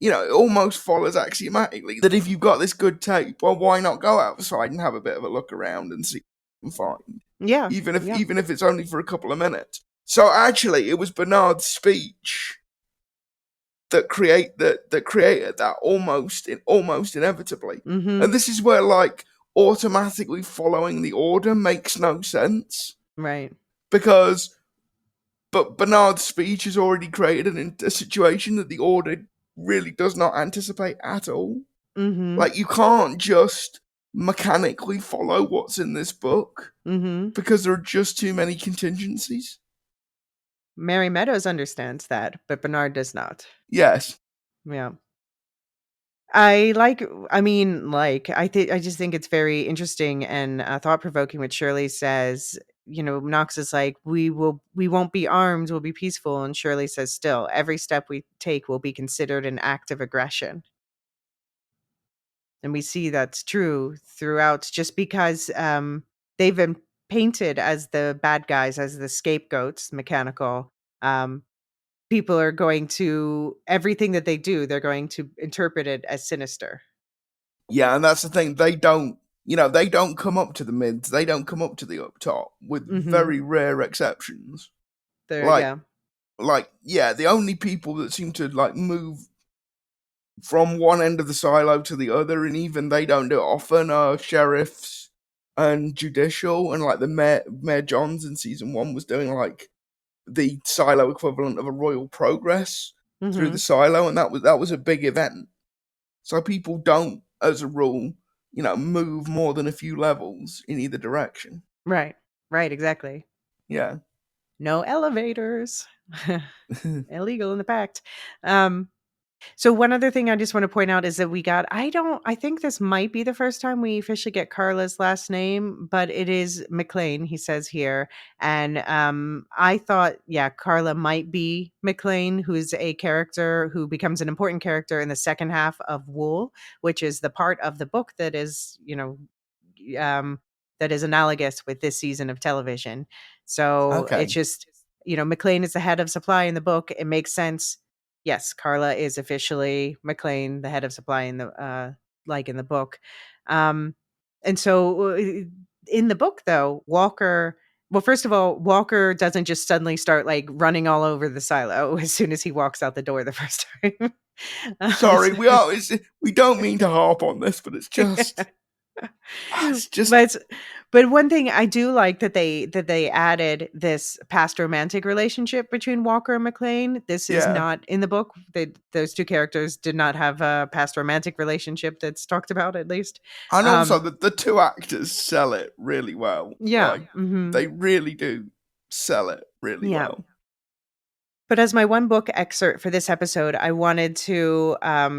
it almost follows axiomatically that if you've got this good tape, well, why not go outside and have a bit of a look around and see what you can find? Yeah. Even if it's only for a couple of minutes. So actually, it was Bernard's speech that created that almost inevitably. And this is where like automatically following the order makes no sense. Right. But Bernard's speech has already created a situation that the order really does not anticipate at all. Like you can't just mechanically follow what's in this book because there are just too many contingencies. Mary Meadows understands that, but Bernard does not. Yes. Yeah. I just think it's very interesting and thought-provoking what Shirley says. Knox is like, we won't be armed, we'll be peaceful. And Shirley says, still, every step we take will be considered an act of aggression. And we see that's true throughout, just because they've been painted as the bad guys, as the scapegoats, mechanical. People are going to, everything that they do, they're going to interpret it as sinister. Yeah, and that's the thing. They don't come up to the mids. They don't come up to the up top, with very rare exceptions. The only people that seem to like move from one end of the silo to the other, and even they don't do it often, are sheriffs and judicial, and like the Mayor Johns in season 1 was doing like the silo equivalent of a royal progress through the silo, and that was a big event. So people don't, as a rule, move more than a few levels in either direction. Right, exactly. Yeah. No elevators. Illegal in the pact. So one other thing I just want to point out is that I think this might be the first time we officially get Carla's last name, but it is McLean, he says here. And I thought, Carla might be McLean, who's a character who becomes an important character in the second half of Wool, which is the part of the book that is, that is analogous with this season of television. So It's just, McLean is the head of supply in the book. It makes sense. Yes, Carla is officially McLean, the head of supply in the in the book. And so in the book, though, Walker. Well, first of all, Walker doesn't just suddenly start like running all over the silo as soon as he walks out the door the first time. Sorry, we don't mean to harp on this, but it's just. But one thing I do like that they added this past romantic relationship between Walker and McLean. This is not in the book. Those two characters did not have a past romantic relationship that's talked about, at least. And also the two actors sell it really well. Yeah. They really do sell it really well. But as my one book excerpt for this episode, I wanted to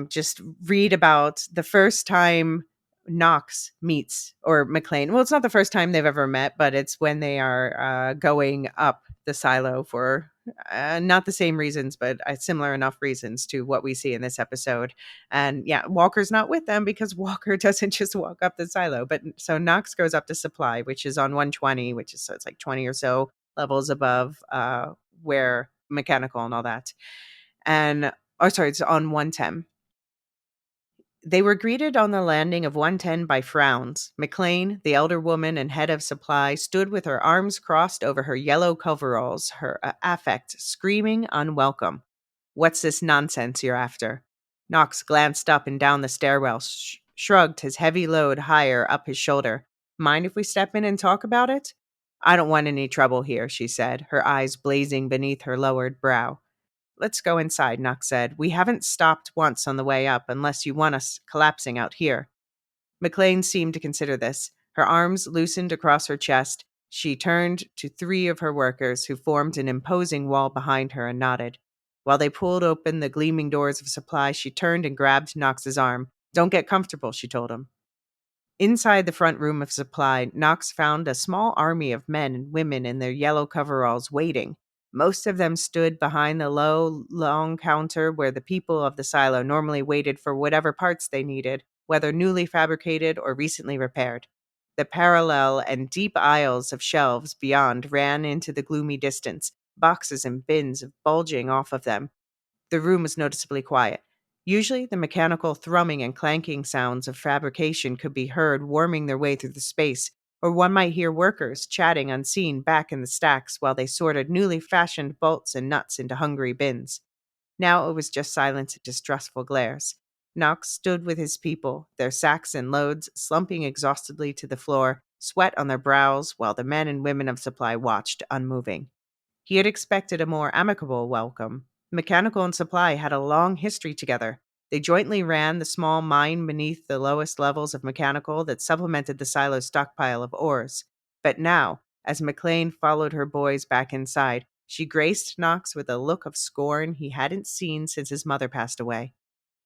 just read about the first time Knox meets, or McLean. Well, it's not the first time they've ever met, but it's when they are going up the silo for not the same reasons, but similar enough reasons to what we see in this episode. And Walker's not with them because Walker doesn't just walk up the silo. But so Knox goes up to supply, which is on 120, so it's like 20 or so levels above where mechanical and all that. And it's on 110. They were greeted on the landing of 110 by frowns. McLean, the elder woman and head of supply, stood with her arms crossed over her yellow coveralls, her affect screaming unwelcome. What's this nonsense you're after? Knox glanced up and down the stairwell, shrugged his heavy load higher up his shoulder. Mind if we step in and talk about it? I don't want any trouble here, she said, her eyes blazing beneath her lowered brow. Let's go inside, Knox said. We haven't stopped once on the way up unless you want us collapsing out here. McLean seemed to consider this. Her arms loosened across her chest. She turned to 3 of her workers who formed an imposing wall behind her and nodded. While they pulled open the gleaming doors of supply, she turned and grabbed Knox's arm. Don't get comfortable, she told him. Inside the front room of supply, Knox found a small army of men and women in their yellow coveralls waiting. Most of them stood behind the low, long counter where the people of the silo normally waited for whatever parts they needed, whether newly fabricated or recently repaired. The parallel and deep aisles of shelves beyond ran into the gloomy distance, boxes and bins bulging off of them. The room was noticeably quiet. Usually, the mechanical thrumming and clanking sounds of fabrication could be heard worming their way through the space, or one might hear workers chatting unseen back in the stacks while they sorted newly fashioned bolts and nuts into hungry bins. Now it was just silence and distrustful glares. Knox stood with his people, their sacks and loads slumping exhaustedly to the floor, sweat on their brows, while the men and women of supply watched, unmoving. He had expected a more amicable welcome. Mechanical and supply had a long history together. They jointly ran the small mine beneath the lowest levels of mechanical that supplemented the silo's stockpile of ores. But now, as McLean followed her boys back inside, she graced Knox with a look of scorn he hadn't seen since his mother passed away.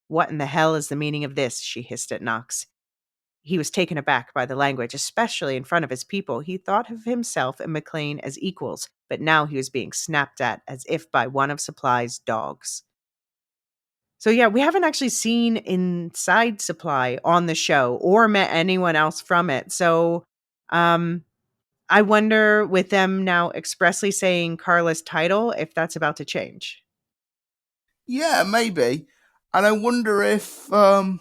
What in the hell is the meaning of this? She hissed at Knox. He was taken aback by the language, especially in front of his people. He thought of himself and McLean as equals, but now he was being snapped at as if by one of Supply's dogs. So yeah, we haven't actually seen inside Supply on the show or met anyone else from it. So I wonder, with them now expressly saying Carla's title, if that's about to change. Yeah, maybe. And I wonder if, like,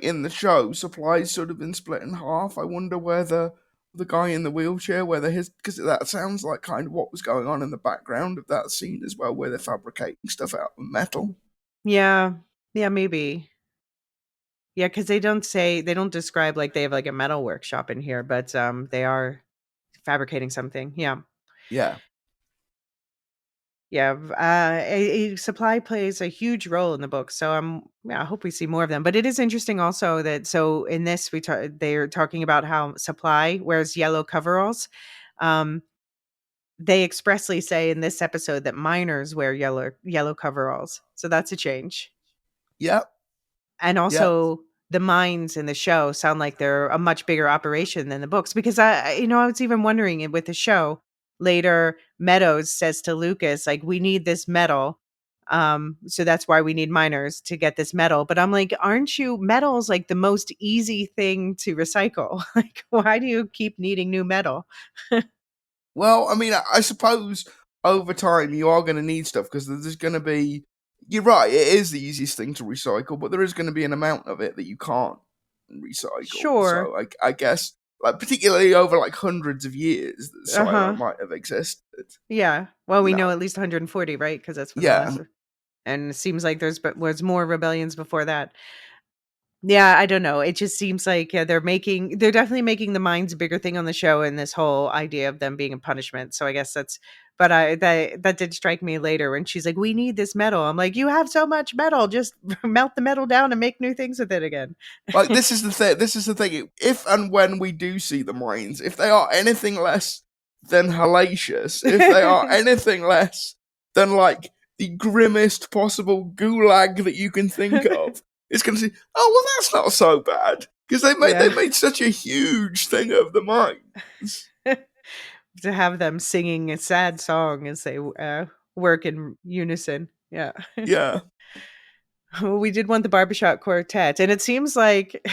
in the show, Supply's sort of been split in half. I wonder whether the guy in the wheelchair, whether his, because that sounds like kind of what was going on in the background of that scene as well, where they're fabricating stuff out of metal. Yeah, maybe. Yeah, because they don't describe like they have like a metal workshop in here, but they are fabricating something. Yeah. Yeah. Yeah, supply plays a huge role in the book, so I hope we see more of them. But it is interesting also that so in this they're talking about how supply wears yellow coveralls. Um, they expressly say in this episode that miners wear yellow coveralls, so that's a change. Yep. And Yep. also the mines in the show sound like they're a much bigger operation than the books, because I was even wondering with the show later, Meadows says to Lucas, like, we need this metal. So that's why we need miners to get this metal. But I'm like, aren't you metal's like the most easy thing to recycle? Like, why do you keep needing new metal? Well, I mean, I suppose over time you are going to need stuff because there's going to be. You're right, it is the easiest thing to recycle, but there is going to be an amount of it that you can't recycle. Sure. So I guess, like, particularly over like hundreds of years, that silo Uh-huh. might have existed. Yeah. Well, we You know know, at least 140, right? Because that's when the yeah. last, and it seems like was more rebellions before that. Yeah, I don't know. It just seems like they're definitely making the mines a bigger thing on the show, and this whole idea of them being a punishment. So I guess but that did strike me later when she's like, "We need this metal." I'm like, "You have so much metal, just melt the metal down and make new things with it again." Like, this is the thing. This is the thing. If and when we do see the mines, if they are anything less than hellacious, if they are anything less than like the grimmest possible gulag that you can think of, it's going to say, "Oh well, that's not so bad," because they Yeah. made such a huge thing of the mines. To have them singing a sad song as they work in unison. Yeah. Yeah. Well, we did want the barbershop quartet, and it seems like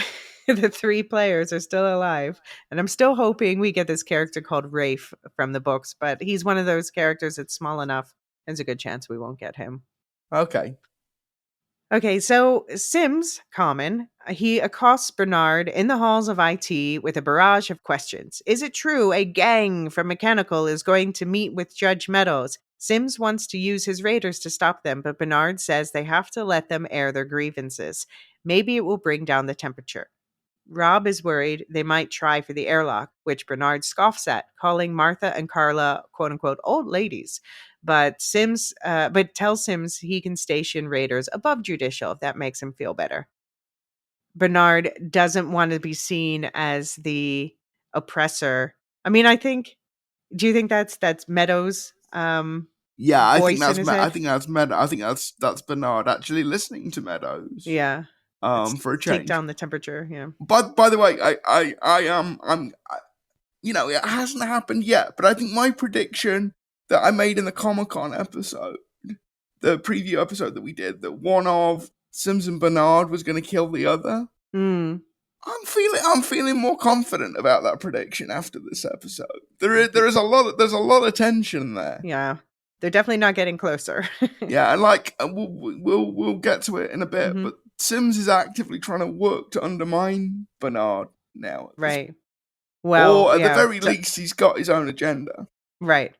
the 3 players are still alive. And I'm still hoping we get this character called Rafe from the books, but he's one of those characters that's small enough. There's a good chance we won't get him. Okay. Okay, so Sims, Common, he accosts Bernard in the halls of IT with a barrage of questions. Is it true a gang from Mechanical is going to meet with Judge Meadows? Sims wants to use his raiders to stop them, but Bernard says they have to let them air their grievances. Maybe it will bring down the temperature. Rob is worried they might try for the airlock, which Bernard scoffs at, calling Martha and Carla "quote unquote" old ladies. But tells Sims he can station raiders above judicial if that makes him feel better. Bernard doesn't want to be seen as the oppressor. I mean, I think. Do you think that's Meadows' Yeah, voice in his I head? think that's Meadows. I think that's Bernard actually listening to Meadows. Yeah, let's For a take change. down the temperature. Yeah. By the way, I am you know, it hasn't happened yet, but I think my prediction that I made in the Comic-Con episode, the preview episode that we did, that one of Sims and Bernard was going to kill the other. Mm. I'm feeling more confident about that prediction after this episode. There's a lot of tension there. Yeah, they're definitely not getting closer. Yeah, and like we'll get to it in a bit, Mhm. but Sims is actively trying to work to undermine Bernard now, Right. Well, or at the yeah. very least, he's got his own agenda. Right.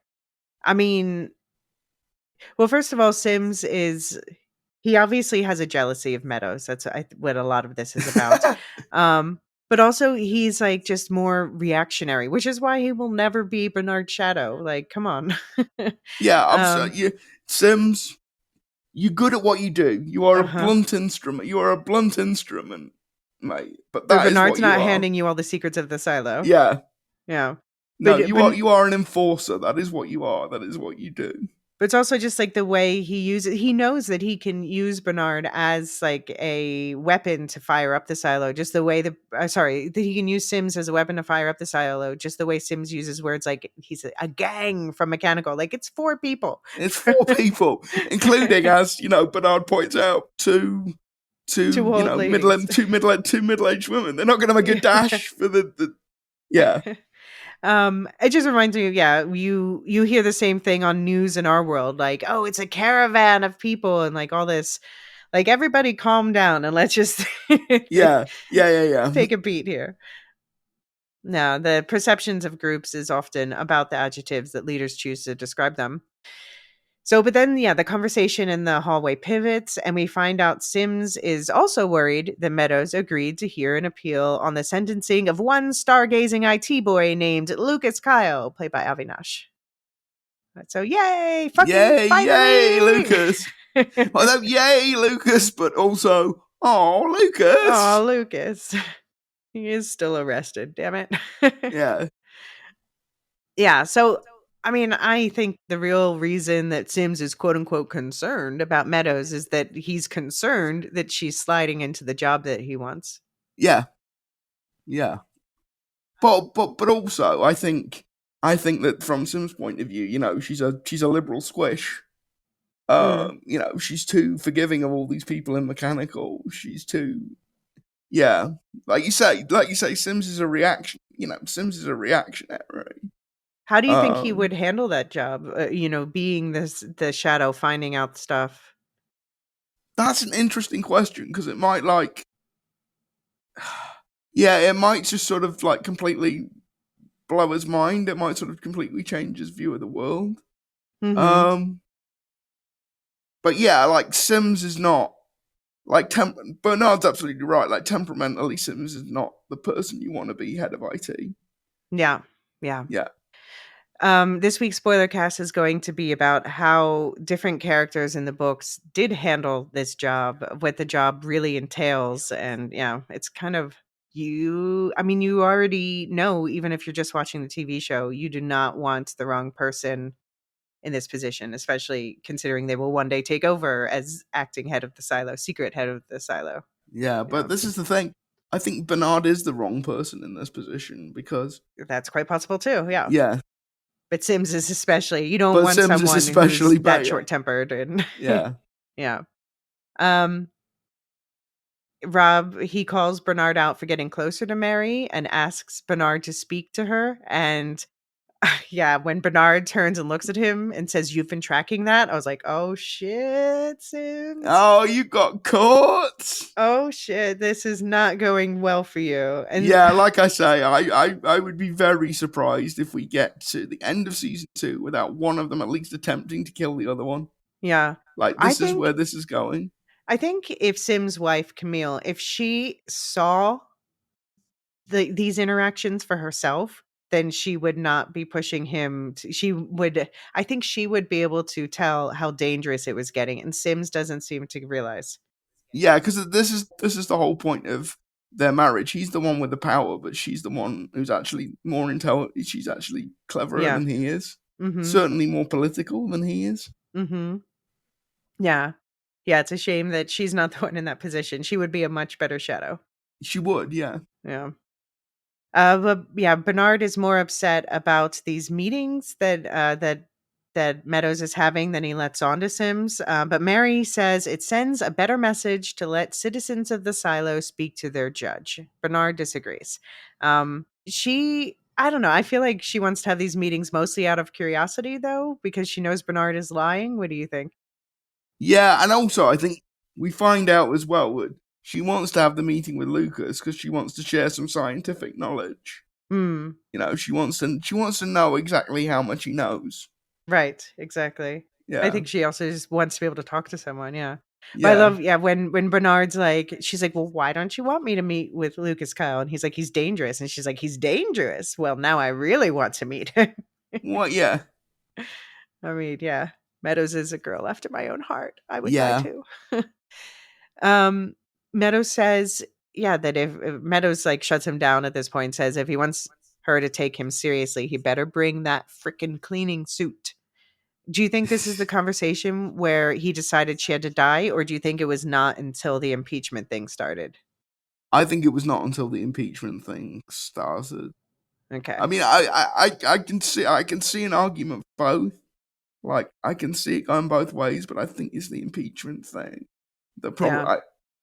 I mean, well, first of all, he obviously has a jealousy of Meadows. That's what a lot of this is about. Um, but also he's like just more reactionary, which is why he will never be Bernard Shadow. Like, come on. Yeah, um, Sims, you're good at what you do. You are a uh-huh. blunt instrument. You are a blunt instrument, mate. But But that is Bernard's what you not are. handing you all the secrets of the silo. Yeah. Yeah. No, But but you are an enforcer. That is what you are. That is what you do. But it's also just like the way he uses he knows that he can use Bernard as like a weapon to fire up the silo, just the way that he can use Sims as a weapon to fire up the silo, just the way Sims uses words like he's a gang from Mechanical. Like it's 4 people. It's 4 people, including, as you know, Bernard points out, two 2 old ladies. two middle aged women. They're not going to make a dash for the yeah. It just reminds me, yeah, you hear the same thing on news in our world, like, oh, it's a caravan of people and like all this. Like everybody calm down and let's just Yeah. take a beat here. No, the perceptions of groups is often about the adjectives that leaders choose to describe them. So, but then, yeah, the conversation in the hallway pivots, and we find out Sims is also worried that Meadows agreed to hear an appeal on the sentencing of one stargazing IT boy named Lucas Kyle, played by Avinash. So, yay, fucking Yay, finally! Lucas. Although, yay, Lucas, but also, oh, Lucas. Oh, Lucas. He is still arrested, damn it. Yeah. Yeah, so I mean, I think the real reason that Sims is quote unquote concerned about Meadows is that he's concerned that she's sliding into the job that he wants. Yeah. Yeah. But also, I think that from Sim's point of view, you know, she's a liberal squish. Mm. You know, she's too forgiving of all these people in Mechanical. She's too, yeah, like you say, Sims is a reaction. You know, Sims is a reactionary. How do you think he Um, would handle that job? Being the shadow, finding out stuff. that's an interesting question because it might like, yeah, it might just sort of like completely blow his mind. It might sort of completely change his view of the world. Mm-hmm. Um, but yeah, like Sims is not like Bernard's absolutely right. Like temperamentally, Sims is not the person you want to be head of IT. Yeah, yeah. Yeah, This week's spoiler cast is going to be about how different characters in the books did handle this job, what the job really entails. And yeah, it's kind of I mean, you already know, even if you're just watching the TV show, you do not want the wrong person in this position, especially considering they will one day take over as acting head of the silo, secret head of the silo. yeah. Yeah, But this is the thing. I think Bernard is the wrong person in this position because that's quite possible too. Yeah. yeah, But Sims is especially, you don't but want Sims is someone who's especially that bad. short tempered and Yeah, yeah. Um, Rob, he calls Bernard out for getting closer to Mary and asks Bernard to speak to her. And Yeah, when Bernard turns and looks at him and says, "You've been tracking that," I was like, "Oh shit, Sims. Oh, you got caught. Oh shit, this is not going well for you." And Yeah, like I say, I would be very surprised if we get to the end of season 2 without one of them at least attempting to kill the other one. yeah, Like, I this is think where this is going. I think if Sim's wife Camille, if she saw these interactions for herself, then she would not be pushing him. She would, I think, she would be able to tell how dangerous it was getting, and Sims doesn't seem to realize. Yeah, because this is the whole point of their marriage. He's the one with the power, but she's the one who's actually more intelligent. She's actually cleverer Yeah. than he is. Mm-hmm. Certainly more political than he is. Mm-hmm. Yeah. Yeah. It's a shame that she's not the one in that position. She would be a much better shadow. She would, yeah. Yeah. But yeah, Bernard is more upset about these meetings that Meadows is having than he lets on to Sims. But Mary says it sends a better message to let citizens of the silo speak to their judge. Bernard disagrees. I don't know. I feel like she wants to have these meetings mostly out of curiosity, though, because she knows Bernard is lying. What do you think? Yeah, and also I think we find out as well that she wants to have the meeting with Lucas because she wants to share some scientific knowledge. Hmm. You know, she wants to know exactly how much he knows. Right, exactly. I Yeah, think she also just wants to be able to talk to someone, yeah. But I yeah. love, yeah, when Bernard's like, she's like, "Well, why don't you want me to meet with Lucas Kyle?" And he's like, "He's dangerous." And she's like, "He's dangerous. Well, now I really want to meet him." What? Yeah, I mean, yeah, Meadows is a girl after my own heart. I would die yeah. too. um, Meadows says, yeah, that if Meadows like shuts him down at this point, says if he wants her to take him seriously, he better bring that freaking cleaning suit. Do you think this is the conversation where he decided she had to die, or do you think it was not until the impeachment thing started? I think it was not until the impeachment thing started. Okay. I mean, I can see an argument for both. Like, I can see it going both ways, but I think it's the impeachment thing. Yeah.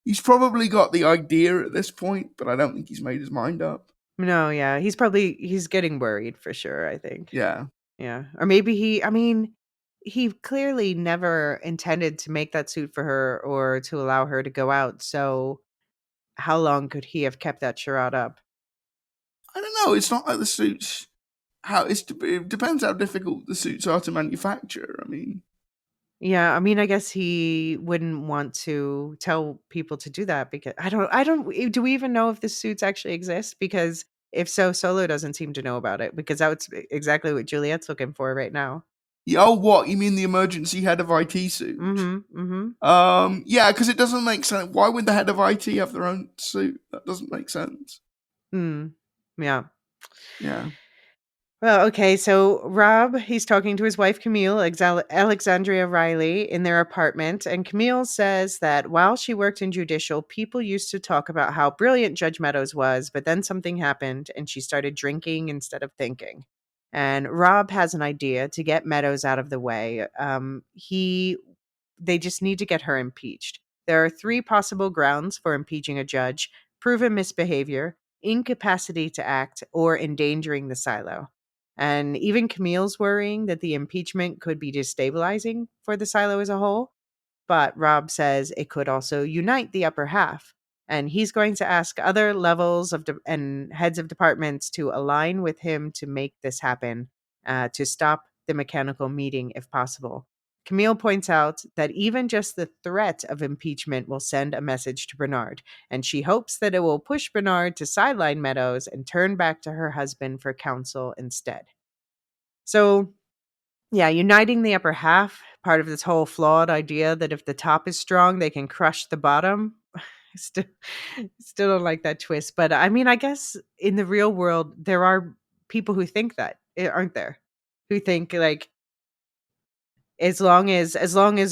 He's probably got the idea at this point, but I don't think he's made his mind up. No, yeah. He's getting worried for sure, I think. Yeah. Yeah. Or maybe I mean, he clearly never intended to make that suit for her or to allow her to go out. So how long could he have kept that charade up? I don't know. It's not like the suits. It depends how difficult the suits are to manufacture. I mean, Yeah, I mean, I guess he wouldn't want to tell people to do that because I don't do we even know if the suits actually exist? Because if so, Solo doesn't seem to know about it because that's exactly what Juliet's looking for right now. oh, what you mean the emergency head of IT suit? Mhm. Mhm. Yeah, because it doesn't make sense. Why would the head of IT have their own suit? That doesn't make sense. Mm. Yeah. Yeah. Well, okay, so Rob, he's talking to his wife Camille, Alexandria Riley, in their apartment, and Camille says that while she worked in judicial, people used to talk about how brilliant Judge Meadows was, but then something happened and she started drinking instead of thinking. And Rob has an idea to get Meadows out of the way. They just need to get her impeached. There are three possible grounds for impeaching a judge: proven misbehavior, incapacity to act, or endangering the silo. And even Camille's worrying that the impeachment could be destabilizing for the silo as a whole. But Rob says it could also unite the upper half. And he's going to ask other levels and heads of departments to align with him to make this happen, to stop the mechanical meeting if possible. Camille points out that even just the threat of impeachment will send a message to Bernard, and she hopes that it will push Bernard to sideline Meadows and turn back to her husband for counsel instead. So, yeah, uniting the upper half, part of this whole flawed idea that if the top is strong, they can crush the bottom. Still, still don't like that twist. But I mean, I guess in the real world, there are people who think that, aren't there? Who think like as long as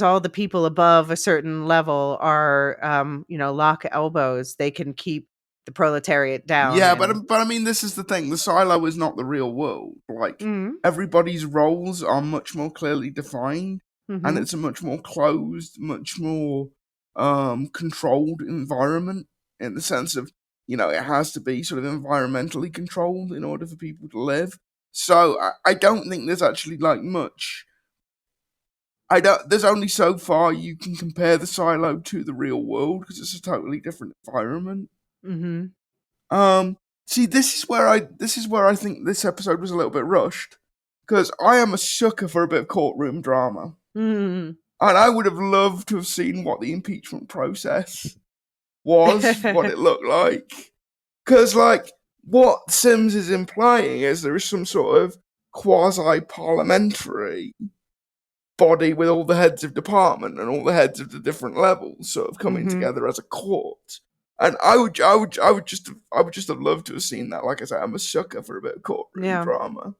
all the people above a certain level are lock elbows, they can keep the proletariat down Yeah, and but I mean, this is the thing. The silo is not the real world. Like, mm, everybody's roles are much more clearly defined, and mhm, it's a much more closed, much more controlled environment in the sense of, it has to be sort of environmentally controlled in order for people to live. So I don't think there's actually like much. I don't. There's only so far you can compare the silo to the real world because it's a totally different environment. Mhm. See, this is where I think this episode was a little bit rushed because I am a sucker for a bit of courtroom drama, Mm. and I would have loved to have seen what the impeachment process was, what it looked like, because like what Sims is implying is there is some sort of quasi-parliamentary body with all the heads of department and all the heads of the different levels sort of coming Mhm. together as a court. And I would just have loved to have seen that. Like I said, I'm a sucker for a bit of courtroom Yeah. drama.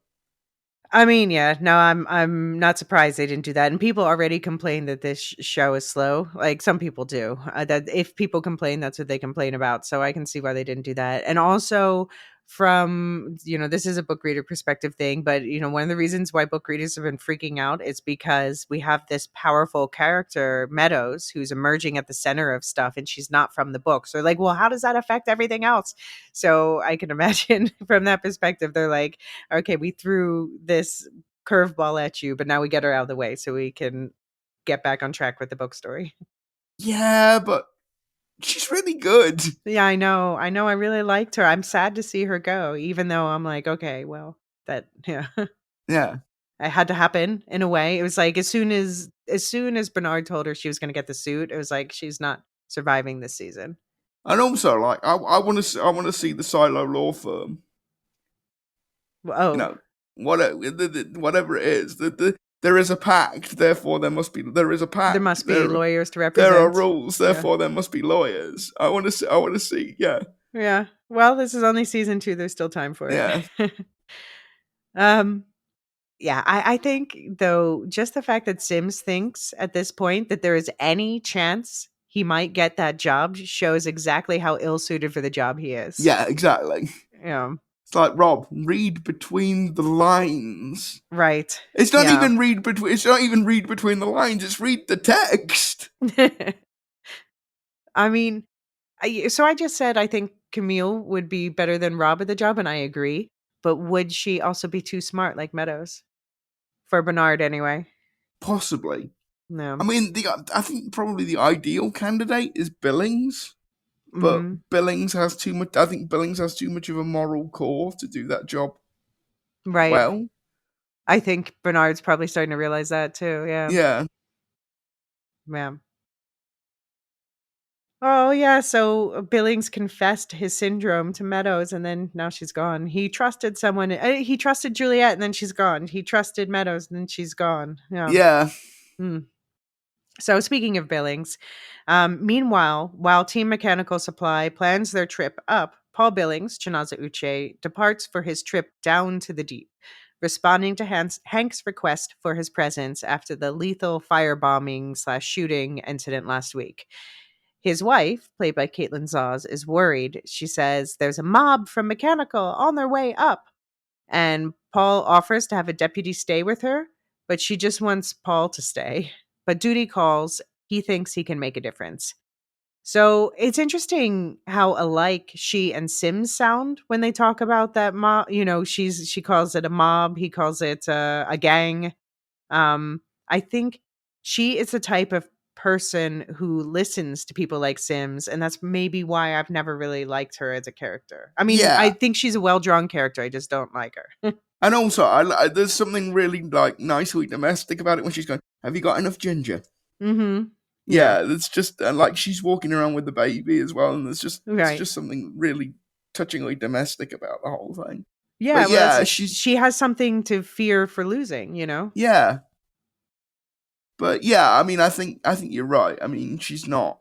I mean, yeah, no, I'm not surprised they didn't do that. And people already complain that this show is slow. Like some people do. That if people complain, that's what they complain about. So I can see why they didn't do that. And also from, this is a book reader perspective thing, but one of the reasons why book readers have been freaking out is because we have this powerful character, Meadows, who's emerging at the center of stuff and she's not from the book. So they're like, well, how does that affect everything else? So I can imagine from that perspective, they're like, okay, we threw this curveball at you, but now we get her out of the way so we can get back on track with the book story. Yeah, but she's really good. Yeah, I know. I really liked her. I'm sad to see her go, even though I'm like, okay, well, yeah. Yeah. It had to happen in a way. It was like as soon as Bernard told her she was going to get the suit, it was like she's not surviving this season. And also, like, I want to see the Silo law firm. You Oh, know, whatever it is, there is a pact. Therefore, there is a there pact. must be lawyers to There are represent. rules. Yeah. Therefore, there must be lawyers. I want to see. Yeah, Yeah. Well, this is only season 2. There's still time for yeah, it. um Yeah, I think though, just the fact that Sims thinks at this point that there is any chance he might get that job shows exactly how ill suited for the job he is. yeah. Exactly. Yeah, It's like Rob, read between the lines. right. It's not Yeah. even read between. It's not even read between the lines. It's read the text. I mean, so I just said I think Camille would be better than Rob at the job, and I agree. But would she also be too smart like Meadows? For Bernard, anyway. Possibly. I No. mean, I think probably the ideal candidate is Billings, but Hmm. Billings has too much. I think Billings has too much of a moral core to do that job Right. well. I think Bernard's probably starting to realize that too. Yeah. Yeah, Yeah. Oh, yeah, so Billings confessed his syndrome to Meadows, and then now she's gone. He trusted someone he trusted Juliet, and then she's gone. He trusted Meadows, and then she's gone. Yeah. yeah, Hmm. So speaking of Billings, meanwhile, while Team Mechanical Supply plans their trip up, Paul Billings, Chinaza Uche, departs for his trip down to the deep, responding to Hank's request for his presence after the lethal firebombing/shooting incident last week. His wife, played by Caitlin Zawes, is worried. She says there's a mob from Mechanical on their way up. And Paul offers to have a deputy stay with her, but she just wants Paul to stay. But duty calls. He thinks he can make a difference. So it's interesting how alike she and Sims sound when they talk about that mob. She calls it a mob. He calls it a gang. I think she is the type of person who listens to people like Sims, and that's maybe why I've never really liked her as a character. I mean, I yeah. think she's a well-drawn character. I just don't like her. And also, there's something really like nicely domestic about it when she's going, "Have you got enough ginger?" Mhm. Yeah. Yeah, it's just like she's walking around with the baby as well, and it's Right. just something really touchingly domestic about the whole thing. Yeah, But well, yeah, she has something to fear for losing. yeah, but yeah, I mean, I think you're right. I mean, she's not.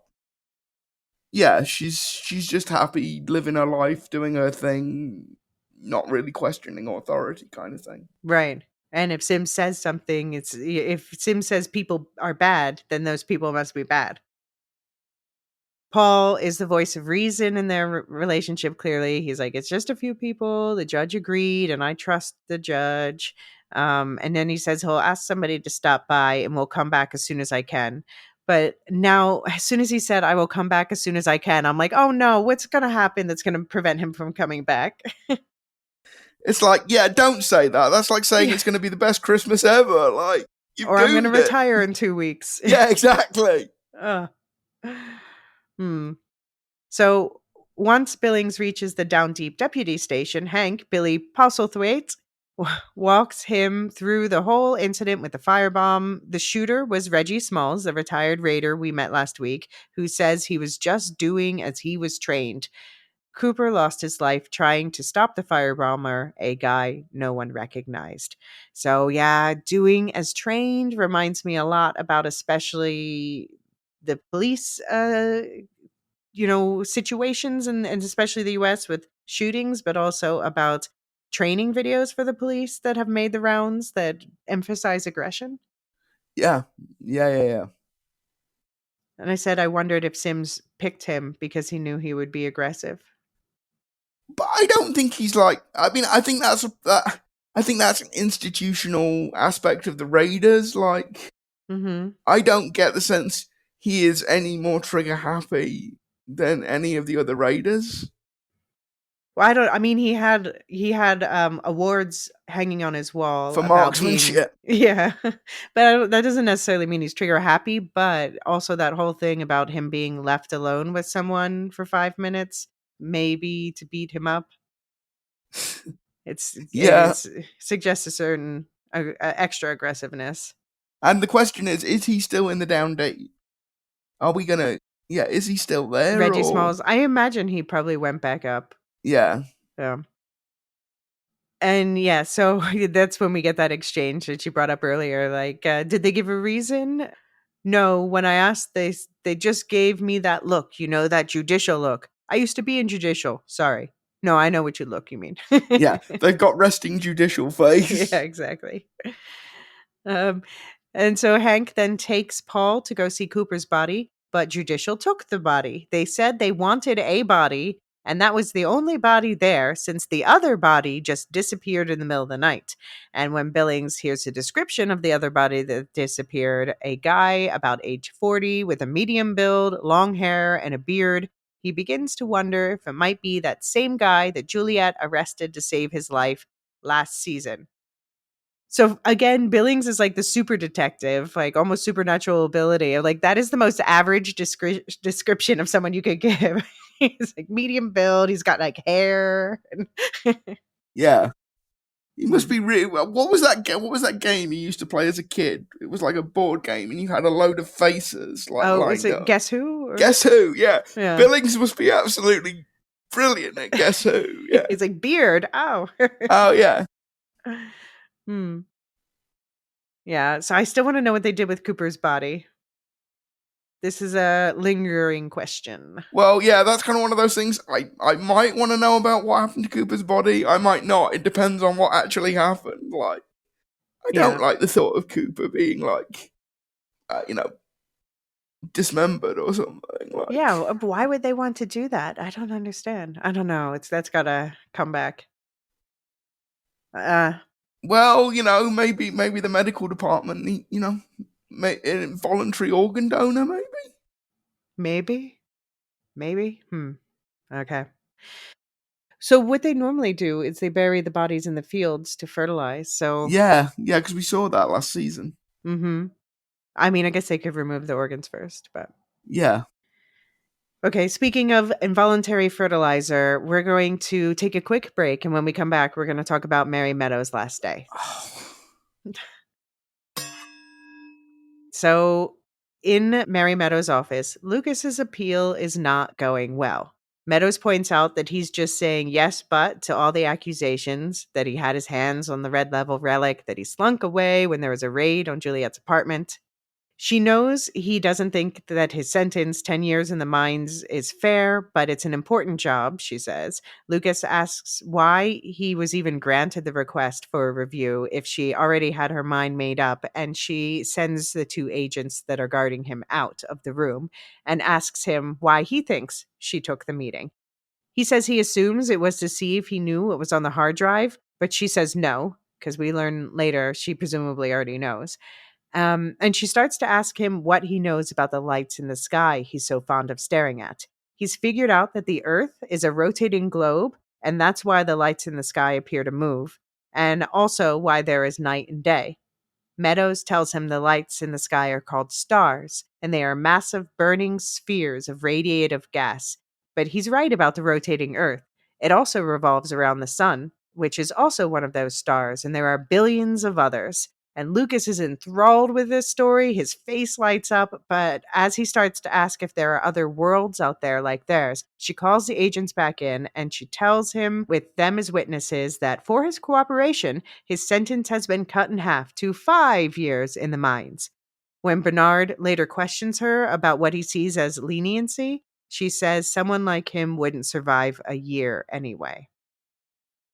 Yeah, she's just happy living her life, doing her thing, not really questioning authority, kind of thing. Right. And if Sims says something, if Sims says people are bad, then those people must be bad. Paul is the voice of reason in their relationship, clearly. He's like, it's just a few people. The judge agreed, and I trust the judge. And then he says he'll ask somebody to stop by and we'll come back as soon as I can. But now, as soon as he said, I will come back as soon as I can, I'm like, oh no, what's going to happen that's going to prevent him from coming back? It's like, yeah, don't say that. That's like saying it's going to be the best Christmas ever. Like, you've Or I'm going to doomed it. retire in 2 weeks. Yeah, exactly. So once Billings reaches the Down Deep deputy station, Hank, Billy Postlethwaite, walks him through the whole incident with the firebomb. The shooter was Reggie Smalls, the retired raider we met last week, who says he was just doing as he was trained. Cooper lost his life trying to stop the firebomber, a guy no one recognized. So, yeah, doing as trained reminds me a lot about especially the police, situations and especially the US with shootings, but also about training videos for the police that have made the rounds that emphasize aggression. Yeah. Yeah. And I said I wondered if Sims picked him because he knew he would be aggressive. But I don't think he's like. I mean, I think that's an institutional aspect of the Raiders. Like, I don't get the sense he is any more trigger happy than any of the other Raiders. Well, he had awards hanging on his wall For about being marksmanship. yeah, but that doesn't necessarily mean he's trigger happy. But also that whole thing about him being left alone with someone for 5 minutes, maybe to beat him up. Yeah. It suggests a certain extra aggressiveness. And the question is he still in the Down Deep? Are we gonna? Yeah, is he still there? Reggie Smalls, I imagine he probably went back up. Yeah. Yeah. And yeah, so that's when we get that exchange that you brought up earlier. Like, did they give a reason? No, when I asked, they just gave me that look, that judicial look. I used to be in judicial. Sorry. No, I know what you mean. Yeah, they've got resting judicial face. Yeah, exactly. And so Hank then takes Paul to go see Cooper's body, but Judicial took the body. They said they wanted a body, and that was the only body there since the other body just disappeared in the middle of the night. And when Billings hears a description of the other body that disappeared, a guy about age 40 with a medium build, long hair, and a beard, he begins to wonder if it might be that same guy that Juliet arrested to save his life last season. So again, Billings is like the super detective, like almost supernatural ability. Like that is the most average description of someone you could give. He's like medium build. He's got like hair. Yeah, he must be really. What was that? What was that game you used to play as a kid? It was like a board game, and you had a load of faces. Like, is it Guess Who? Guess Who? Yeah. Yeah. Billings must be absolutely brilliant at Guess Who. Yeah. He's like beard. Oh. Oh yeah. Yeah, so I still want to know what they did with Cooper's body. This is a lingering question. Well, yeah, that's kind of one of those things. I might want to know about what happened to Cooper's body. I might not. It depends on what actually happened. Like, I don't like the thought of Cooper being like, dismembered or something. Like, yeah, why would they want to do that? I don't understand. I don't know. That's gotta come back. Well, maybe the medical department, involuntary organ donor, maybe. Okay. So what they normally do is they bury the bodies in the fields to fertilize. So yeah, because we saw that last season. I mean, I guess they could remove the organs first, but yeah. Okay, speaking of involuntary fertilizer, we're going to take a quick break, and when we come back, we're going to talk about Mary Meadows' last day. So, in Mary Meadows' office, Lucas's appeal is not going well. Meadows points out that he's just saying yes, but to all the accusations, that he had his hands on the red level relic, that he slunk away when there was a raid on Juliet's apartment. She knows he doesn't think that his sentence, 10 years in the mines, is fair, but it's an important job, she says. Lucas asks why he was even granted the request for a review if she already had her mind made up, and she sends the 2 agents that are guarding him out of the room and asks him why he thinks she took the meeting. He says he assumes it was to see if he knew what was on the hard drive, but she says no, because we learn later she presumably already knows. And she starts to ask him what he knows about the lights in the sky he's so fond of staring at. He's figured out that the Earth is a rotating globe, And that's why the lights in the sky appear to move, and also why there is night and day. Meadows tells him the lights in the sky are called stars, and they are massive burning spheres of radiative gas. But he's right about the rotating Earth. It also revolves around the sun, which is also one of those stars, and there are billions of others. And Lucas is enthralled with this story. His face lights up, but as he starts to ask if there are other worlds out there like theirs, she calls the agents back in and she tells him, with them as witnesses, that for his cooperation, his sentence has been cut in half to 5 years in the mines. When Bernard later questions her about what he sees as leniency, she says someone like him wouldn't survive a year anyway.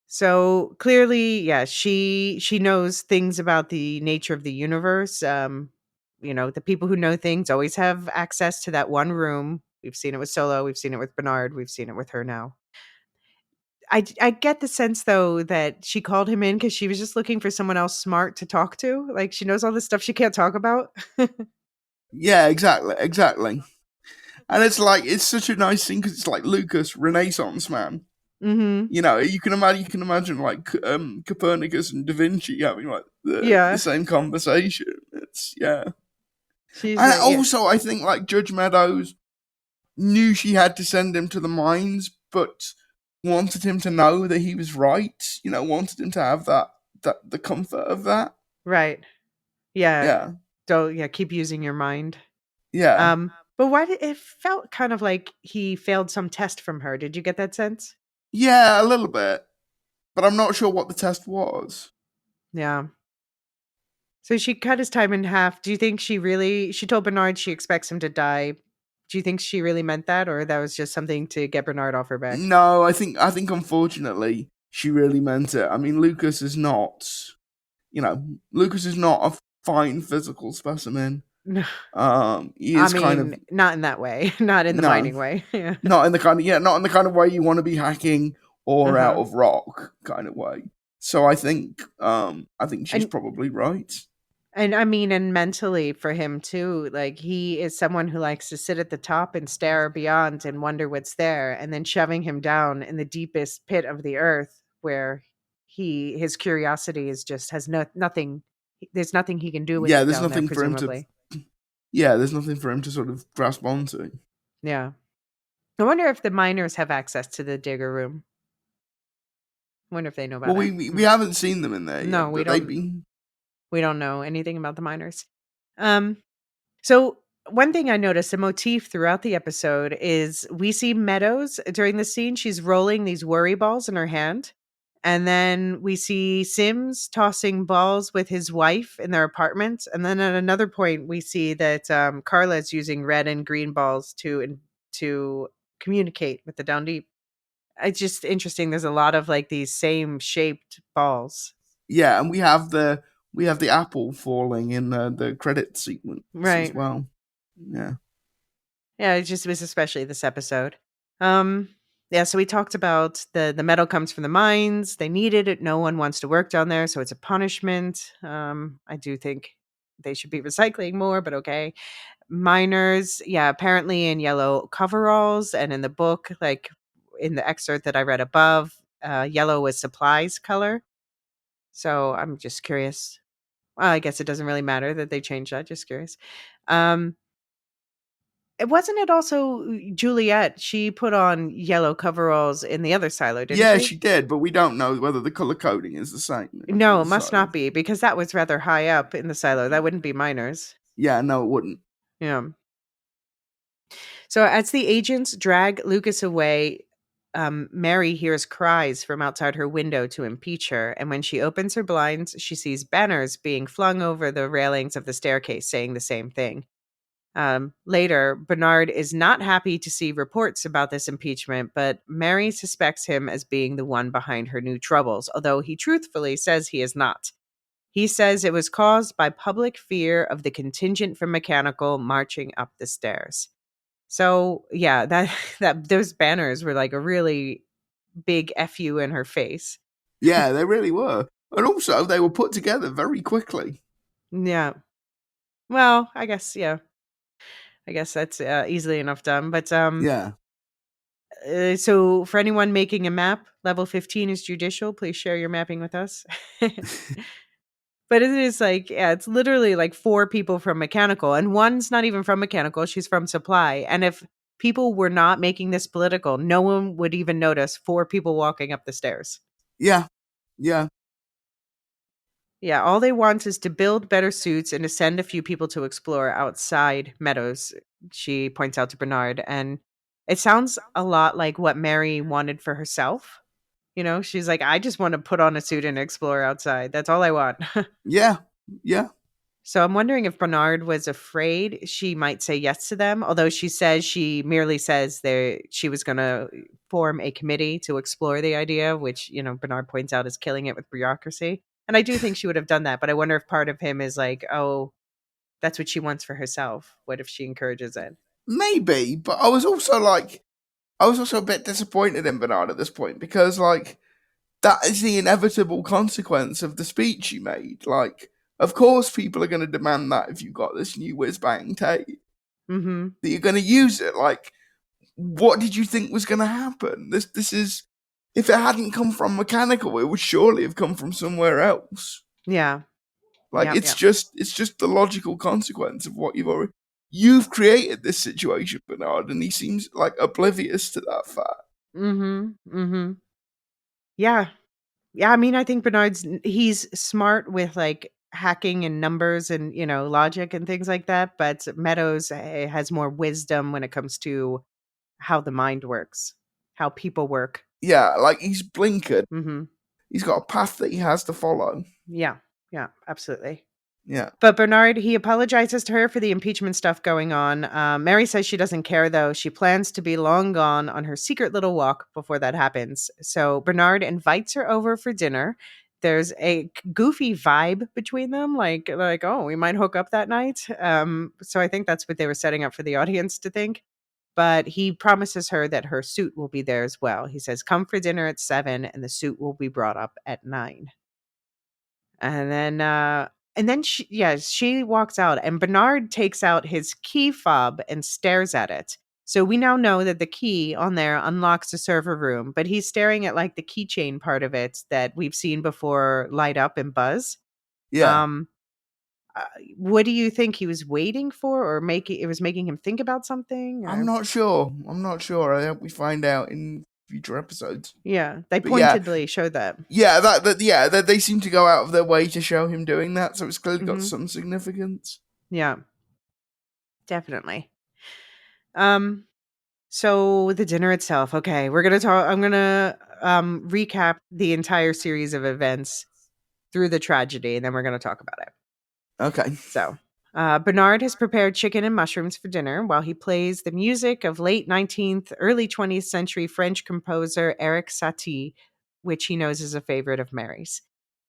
So clearly, yeah, she knows things about the nature of the universe. The people who know things always have access to that one room. We've seen it with Solo, we've seen it with Bernard, we've seen it with her now. I get the sense though that she called him in because she was just looking for someone else smart to talk to. Like she knows all this stuff she can't talk about. Yeah, exactly. And it's like, it's such a nice thing because it's like Lucas, Renaissance man. Mm-hmm. You can imagine like Copernicus and Da Vinci having like the Yeah. same conversation. It's She's and like, yeah. also I think like Judge Meadows knew she had to send him to the mines, but wanted him to know that he was right. Wanted him to have that the comfort of that. Right. Yeah. Yeah, Keep using your mind. yeah, But why did it felt kind of like he failed some test from her? Did you get that sense? yeah, a little bit, but I'm not sure what the test was. Yeah. So she cut his time in half. Do you think she told Bernard she expects him to die? Do you think she really meant that, or that was just something to get Bernard off her back? No, I think unfortunately she really meant it. I mean, Lucas is not, Lucas is not a fine physical specimen. No, He I is kind mean, of not in that way, not in the no, mining way. Yeah. not in the kind of way you want to be hacking or out Uh-huh. of rock kind of way. So I think she's And probably right. I mean, and mentally for him too, like he is someone who likes to sit at the top and stare beyond and wonder what's there, and then shoving him down in the deepest pit of the earth where his curiosity is just has nothing. There's nothing he can do with Yeah, it down there, presumably. there's nothing for him to sort of grasp onto. Yeah. I wonder if the miners have access to the digger room. I wonder if they know Well, about it. we haven't seen them in there No, yet, we but they've don't. been. We don't know anything about the miners. Um, So one thing I noticed, a motif throughout the episode, is we see Meadows during the scene. She's rolling these worry balls in her hand. And then we see Sims tossing balls with his wife in their apartment. And then at another point, we see that Carla is using red and green balls to communicate with the Down Deep. It's just interesting. There's a lot of like these same shaped balls. Yeah, and we have the apple falling in the credit sequence as Right. well. Yeah. Yeah, it was especially this episode. Yeah, so we talked about the metal comes from the mines. They needed it. No one wants to work down there, so it's a punishment. I do think they should be recycling more, but okay. Miners, yeah, apparently in yellow coveralls, and in the book, like in the excerpt that I read above, yellow was supplies color. So I'm just curious. Well, I guess it doesn't really matter that they changed that. Just curious. Um, It wasn't it also Juliet, she put on yellow coveralls in the other silo, didn't Yeah, she? she did, but we don't know whether the color coding is the same in No, the it must silo. not be because that was rather high up in the silo. That wouldn't be miners. Yeah, no, it wouldn't. Yeah. So as the agents drag Lucas away, Mary hears cries from outside her window to impeach her. And when she opens her blinds, she sees banners being flung over the railings of the staircase saying the same thing. Later, Bernard is not happy to see reports about this impeachment, but Mary suspects him as being the one behind her new troubles, although he truthfully says he is not. He says it was caused by public fear of the contingent from Mechanical marching up the stairs. So, yeah, that that those banners were like a really big fu in her face. Yeah, they really were. And also, they were put together very quickly. Yeah. Well, I guess that's easily enough done, but Yeah. So for anyone making a map, level 15 is judicial. Please share your mapping with us. But it is like, yeah, it's literally like 4 people from mechanical, and one's not even from mechanical, she's from supply. And if people were not making this political, no one would even notice 4 people walking up the stairs. Yeah. Yeah. Yeah, all they want is to build better suits and to send a few people to explore outside Meadows, she points out to Bernard. And it sounds a lot like what Mary wanted for herself. You know, she's like, I just want to put on a suit and explore outside. That's all I want. Yeah. Yeah. So I'm wondering if Bernard was afraid she might say yes to them, although she merely says she was going to form a committee to explore the idea, which, Bernard points out is killing it with bureaucracy. And I do think she would have done that, but I wonder if part of him is like, oh, that's what she wants for herself. What if she encourages it? Maybe, but I was also a bit disappointed in Bernard at this point because, like, that is the inevitable consequence of the speech he made. Like, of course, people are going to demand that if you got this new whiz bang tape, Mm-hmm. that you're going to use it. Like, what did you think was going to happen? This is, if it hadn't come from mechanical, it would surely have come from somewhere else. Yeah. Like, Yeah. it's just the logical consequence of what you've created this situation, Bernard, and he seems like oblivious to that fact. Mm-hmm. Mm-hmm. Yeah. Yeah, I mean, I think he's smart with like hacking and numbers and, logic and things like that, but Meadows has more wisdom when it comes to how the mind works, how people work. Yeah, like he's blinkered. Mhm. He's got a path that he has to follow. Yeah. Yeah, absolutely. Yeah. But Bernard, he apologizes to her for the impeachment stuff going on. Mary says she doesn't care, though. She plans to be long gone on her secret little walk before that happens. So Bernard invites her over for dinner. There's a goofy vibe between them, like oh, we might hook up that night. So I think that's what they were setting up for the audience to think. But he promises her that her suit will be there as well. He says, "Come for dinner at 7, and the suit will be brought up at 9." And then she walks out, and Bernard takes out his key fob and stares at it. So we now know that the key on there unlocks the server room, but he's staring at like the keychain part of it that we've seen before light up and buzz. Yeah. Um, uh, what do you think he was waiting for, or making him think about something? I'm Or not sure. I hope we find out in future episodes. yeah, they But yeah, pointedly show that. yeah, that they seem to go out of their way to show him doing that, so it's clearly got Mhm. some significance. Yeah, definitely. So the dinner itself. Okay, we're gonna talk. I'm gonna recap the entire series of events through the tragedy, and then we're gonna talk about it. Okay. So, Bernard has prepared chicken and mushrooms for dinner while he plays the music of late 19th, early 20th century French composer Eric Satie, which he knows is a favorite of Mary's.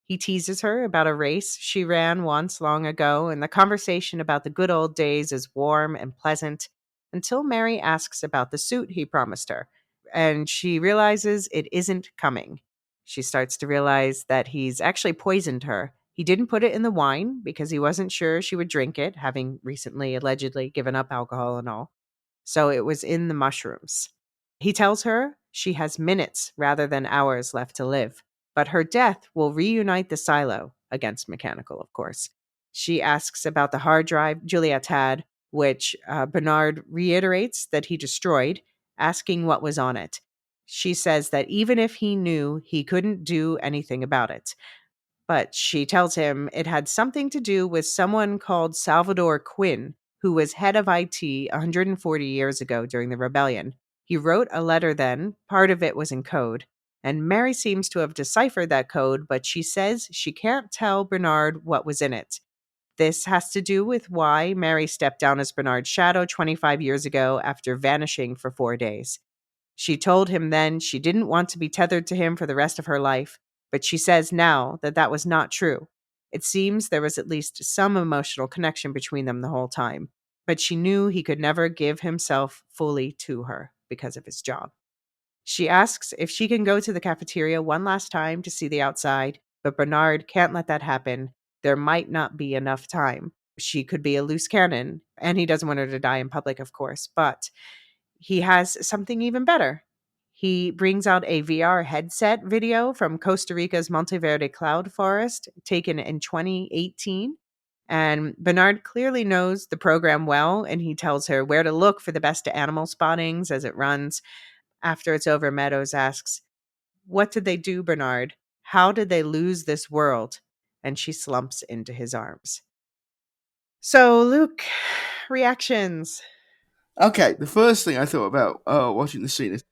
He teases her about a race she ran once long ago, and the conversation about the good old days is warm and pleasant until Mary asks about the suit he promised her, and she realizes it isn't coming. She starts to realize that he's actually poisoned her. He didn't put it in the wine because he wasn't sure she would drink it, having recently allegedly given up alcohol and all. So it was in the mushrooms. He tells her she has minutes rather than hours left to live, but her death will reunite the silo against Mechanical, of course. She asks about the hard drive Juliet had, which Bernard reiterates that he destroyed, asking what was on it. She says that even if he knew, he couldn't do anything about it. But she tells him it had something to do with someone called Salvador Quinn, who was head of IT 140 years ago during the rebellion. He wrote a letter then, part of it was in code, and Mary seems to have deciphered that code, but she says she can't tell Bernard what was in it. This has to do with why Mary stepped down as Bernard's shadow 25 years ago after vanishing for 4 days. She told him then she didn't want to be tethered to him for the rest of her life, but she says now that that was not true. It seems there was at least some emotional connection between them the whole time, but she knew he could never give himself fully to her because of his job. She asks if she can go to the cafeteria one last time to see the outside, but Bernard can't let that happen. There might not be enough time. She could be a loose cannon, and he doesn't want her to die in public, of course, but he has something even better. He brings out a VR headset video from Costa Rica's Monteverde cloud forest taken in 2018. And Bernard clearly knows the program well, and he tells her where to look for the best animal spottings as it runs. After it's over, Meadows asks, "What did they do, Bernard? How did they lose this world?" And she slumps into his arms. So, Luke, reactions. Okay, the first thing I thought about watching the scene is,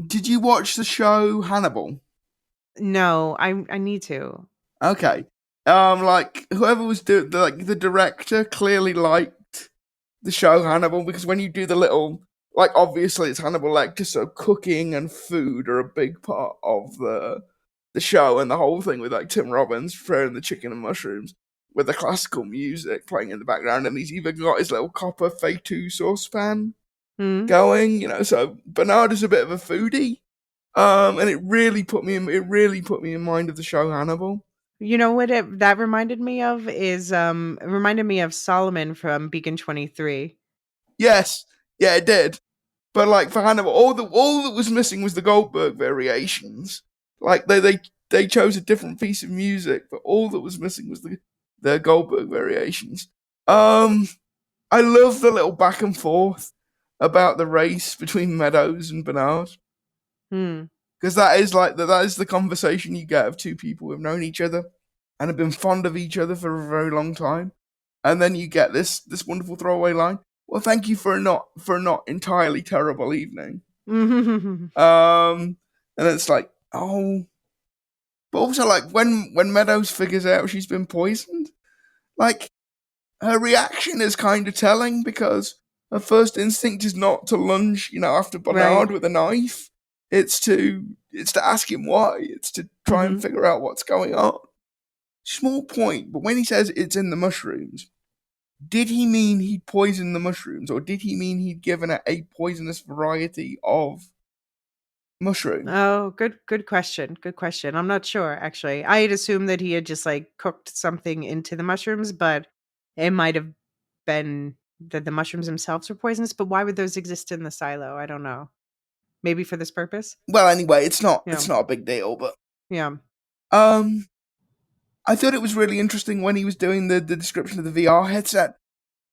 did you watch the show Hannibal? No, I need to. Okay. Like whoever was the director clearly liked the show Hannibal, because when you do the little, like, obviously it's Hannibal Lecter, so cooking and food are a big part of the show, and the whole thing with like Tim Robbins preparing the chicken and mushrooms with the classical music playing in the background, and he's even got his little copper Fatu saucepan Hmm? going, so Bernard is a bit of a foodie. And it really put me in mind of the show Hannibal. You know what that reminded me of is it reminded me of Solomon from Beacon 23. Yes, yeah, it did. But like for Hannibal, all that was missing was the Goldberg variations. Like they chose a different piece of music, but all that was missing was the Goldberg variations. I love the little back and forth about the race between Meadows and Bernard. Hmm. Because that is the conversation you get of two people who've known each other and have been fond of each other for a very long time, and then you get this wonderful throwaway line. Well, thank you for a not entirely terrible evening. And it's like, oh, but also like when Meadows figures out she's been poisoned, like her reaction is kind of telling, because her first instinct is not to lunge, after Bernard Right. with a knife. It's to ask him why. It's to try and figure out what's going on. Small point, but when he says it's in the mushrooms, did he mean he'd poisoned the mushrooms, or did he mean he'd given it a poisonous variety of mushroom? Oh, good question. Good question. I'm not sure actually. I had assumed that he had just like cooked something into the mushrooms, but it might have been that the mushrooms themselves were poisonous, but why would those exist in the silo? I don't know. Maybe for this purpose? Well, anyway, it's not Yeah. a big deal, but Yeah. I thought it was really interesting when he was doing the description of the VR headset.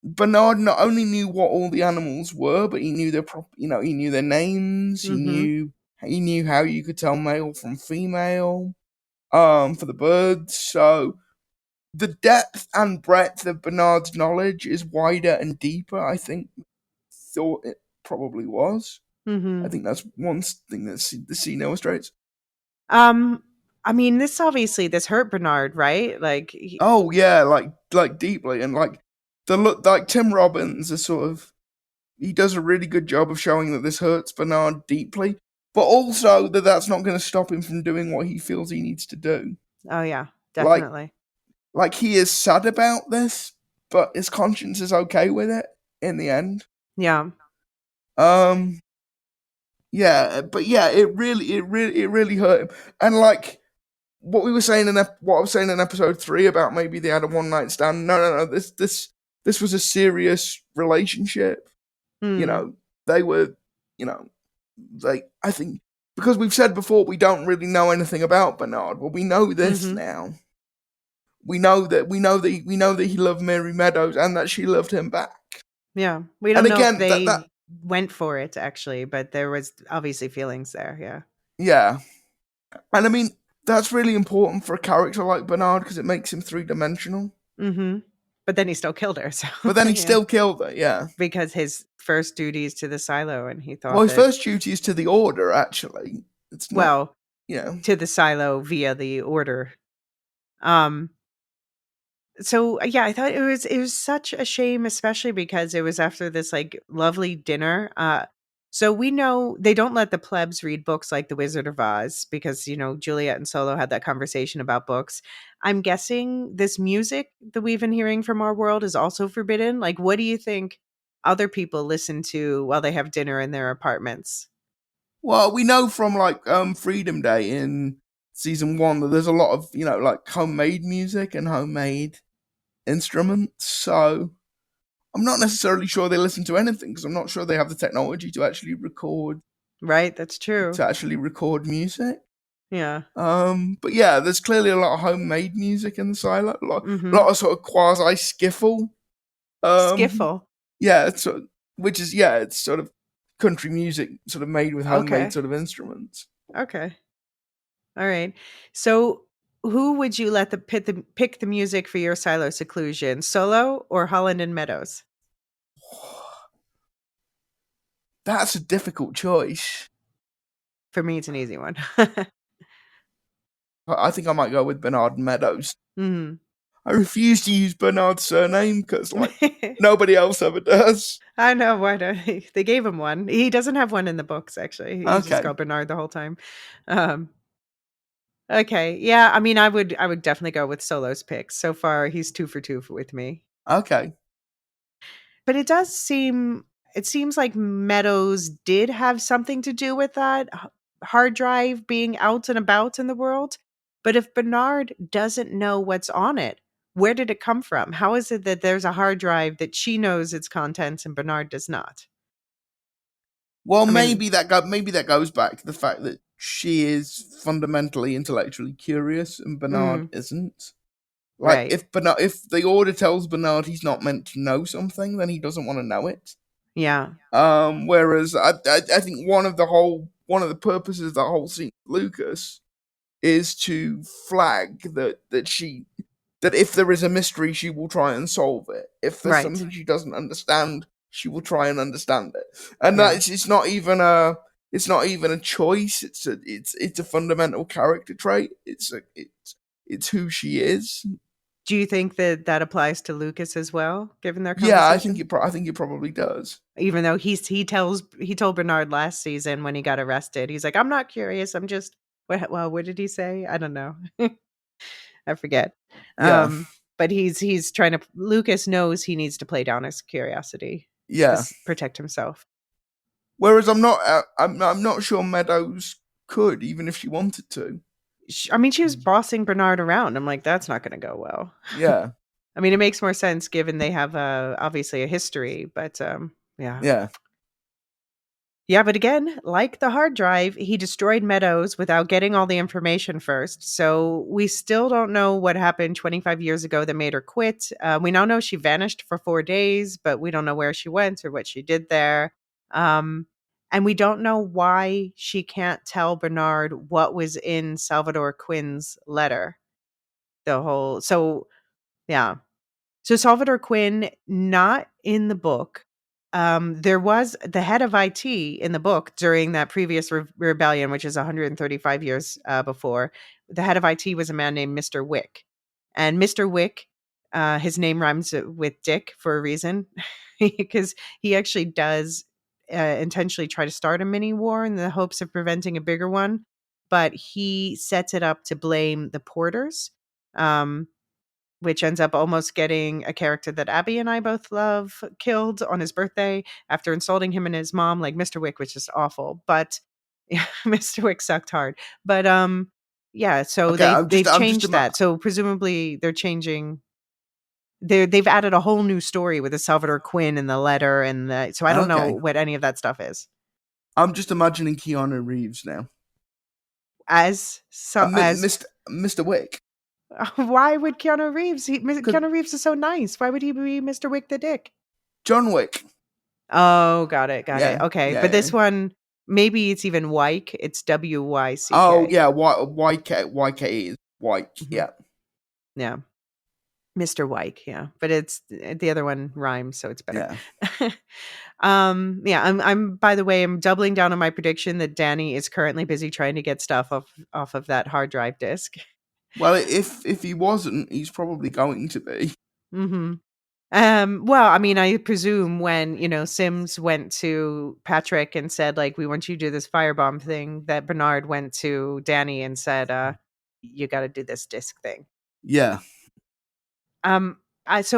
Bernard not only knew what all the animals were, but he knew he knew their names. He knew how you could tell male from female. For the birds, so the depth and breadth of Bernard's knowledge is wider and deeper. I think thought it probably was. I think that's one thing that the scene illustrates. I mean, this hurt Bernard, right? Like Oh yeah, like deeply, and like the look, like Tim Robbins is sort of, he does a really good job of showing that this hurts Bernard deeply, but also that that's not going to stop him from doing what he feels he needs to do. oh yeah, Like definitely. he is sad about this, but his conscience is okay with it in the end. Yeah. Yeah, but yeah, it really hurt him, and like what we were saying what I was saying in episode 3 about maybe they had a one night stand. No. This was a serious relationship. Hmm. They were, I think, because we've said before we don't really know anything about Bernard. Well, we know this now. We know that he loved Mary Meadows and that she loved him back. Yeah. We don't know if they went for it actually, but there was obviously feelings there. Yeah. Yeah. And I mean, that's really important for a character like Bernard because it makes him 3-dimensional. But then he still killed her. So But then he still killed her, yeah. Because his first duty is to the silo, and he thought Well, his first duty is to the Order, actually. It's not, to the silo via the Order. So yeah, I thought it was such a shame, especially because it was after this like lovely dinner. So we know they don't let the plebs read books like The Wizard of Oz because Juliet and Solo had that conversation about books. I'm guessing this music that we've been hearing from our world is also forbidden. Like, what do you think other people listen to while they have dinner in their apartments? Well, we know from like Freedom Day in season 1 that there's a lot of like homemade music and homemade instruments. So I'm not necessarily sure they listen to anything because I'm not sure they have the technology to actually record Right, that's true. to actually record music. Yeah. But yeah, there's clearly a lot of homemade music in the silo, a Mhm. lot of sort of quasi skiffle. Skiffle. Yeah, which is it's sort of country music, sort of made with homemade Okay. sort of instruments. Okay. All right. So, who would you let pick the music for your silo seclusion? Solo or Holland and Meadows? That's a difficult choice. For me, it's an easy one. I think I might go with Bernard Meadows. Mhm. I refuse to use Bernard's surname because, like, nobody else ever does. I know, why don't they? They gave him one. He doesn't have one in the books, actually. He's just Okay. called Bernard the whole time. Um, okay. Yeah, I mean, I would definitely go with Solo's picks. So far, he's 2 for 2 with me. Okay. But it seems like Meadows did have something to do with that hard drive being out and about in the world. But if Bernard doesn't know what's on it, where did it come from? How is it that there's a hard drive that she knows its contents and Bernard does not? Well, I mean, maybe that goes back to the fact that she is fundamentally intellectually curious and Bernard mm, isn't. Like, right. if the order tells Bernard he's not meant to know something, then he doesn't want to know it. Yeah. Whereas I think one of the purposes of the whole scene with Lucas is to flag that if there is a mystery, she will try and solve it. If there's Right. something she doesn't understand, she will try and understand it. And Yeah. it's not even a choice. It's a fundamental character trait. It's who she is. Do you think that that applies to Lucas as well, given their Yeah, conversation? I think it probably does. Even though he told Bernard last season when he got arrested, he's like, "I'm not curious. I'm just." What did he say? I don't know. I forget. Yeah, But he's trying to. Lucas knows he needs to play down his curiosity to yeah. protect himself. Whereas I'm not sure Meadows could, even if she wanted to. I mean, she was bossing Bernard around. I'm like, that's not going to go well. Yeah, I mean, it makes more sense given they have obviously a history, but yeah. yeah. Yeah, but again, like the hard drive, he destroyed Meadows without getting all the information first. So we still don't know what happened 25 years ago that made her quit. We now know she vanished for 4 days, but we don't know where she went or what she did there. And we don't know why she can't tell Bernard what was in Salvador Quinn's letter. Yeah. So Salvador Quinn, not in the book. There was the head of IT in the book during that previous rebellion, which is 135 years before. The head of IT was a man named Mr. Wick. And Mr. Wick, his name rhymes with Dick for a reason, because he actually does intentionally try to start a mini war in the hopes of preventing a bigger one. But he sets it up to blame the porters. Um, which ends up almost getting a character that Abby and I both love killed on his birthday after insulting him and his mom. Like Mr. Wick was just awful, but yeah, Mr. Wick sucked hard. But yeah, so Okay, they've I'm just changed that. So presumably they're changing. They've added a whole new story with the Salvador Quinn and the letter and the. So I don't know okay. what any of that stuff is. I'm just imagining Keanu Reeves now. As Mr. Wick. why would Keanu Reeves? Keanu Reeves is so nice. Why would he be Mr. Wick the Dick? John Wick. Oh, got it, Yeah, okay, but yeah. this one, maybe it's even Wyke, it's Oh WYCK. yeah, YK is Wyke. Mhm. Yeah, Yeah, Mr. Wyke, yeah, but it's the other one rhymes, so it's better. yeah. Yeah, I'm by the way, I'm doubling down on my prediction that Danny is currently busy trying to get stuff off of that hard drive disk. Well, if he wasn't, he's probably going to be. Mhm. Well, I mean, I presume when, Sims went to Patrick and said, like, we want you to do this firebomb thing, that Bernard went to Danny and said, you got to do this disc thing. Yeah. I was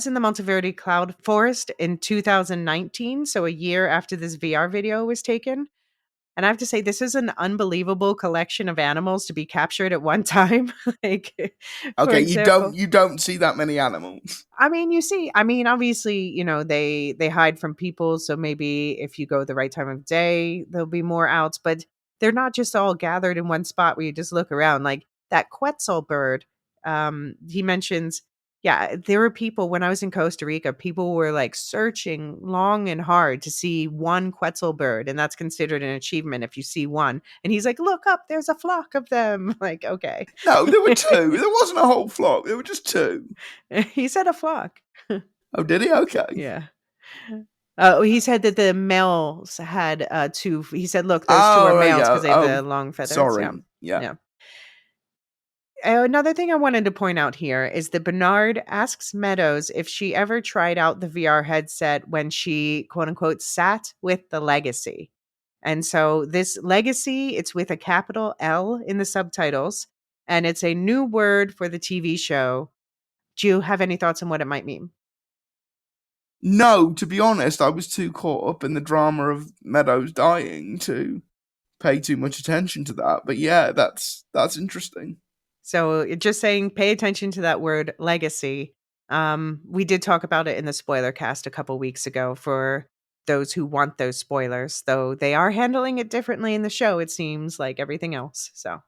in the Monteverde Cloud Forest in 2019, so a year after this VR video was taken. And I have to say, this is an unbelievable collection of animals to be captured at one time. Like, for Okay, example, you don't see that many animals. obviously, they hide from people, so maybe if you go the right time of day, there'll be more outs, but they're not just all gathered in one spot where you just look around. Like that Quetzal bird, he mentions, yeah, there were people when I was in Costa Rica, people were like searching long and hard to see one Quetzal bird, and that's considered an achievement if you see one. And he's like, "Look up, there's a flock of them." Like, okay. No, there were two. There wasn't a whole flock. There were just two. He said a flock. Oh, did he? Okay. Yeah. He said that the males had, 2 he said, "Look, those 2 are Oh, males yeah. because they have Oh, the long feathers." Yeah, sorry. Yeah. yeah. Another thing I wanted to point out here is that Bernard asks Meadows if she ever tried out the VR headset when she, quote, unquote, "sat with the legacy." And so this legacy, it's with a capital L in the subtitles, and it's a new word for the TV show. Do you have any thoughts on what it might mean? No, to be honest, I was too caught up in the drama of Meadows dying to pay too much attention to that. But yeah, that's interesting. So just saying, pay attention to that word legacy. We did talk about it in the spoiler cast a couple weeks ago for those who want those spoilers, though they are handling it differently in the show, it seems like everything else. So,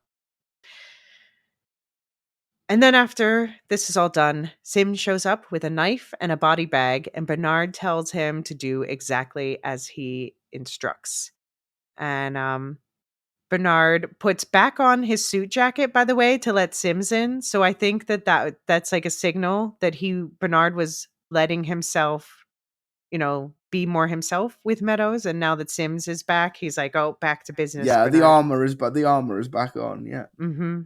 and then after this is all done, Sim shows up with a knife and a body bag, and Bernard tells him to do exactly as he instructs. And Bernard puts back on his suit jacket, by the way, to let Sims in. So I think that's like a signal that Bernard was letting himself, be more himself with Meadows. And now that Sims is back, he's like, "Oh, back to business, Yeah, Bernard." the armor is back on. Yeah. Hmm.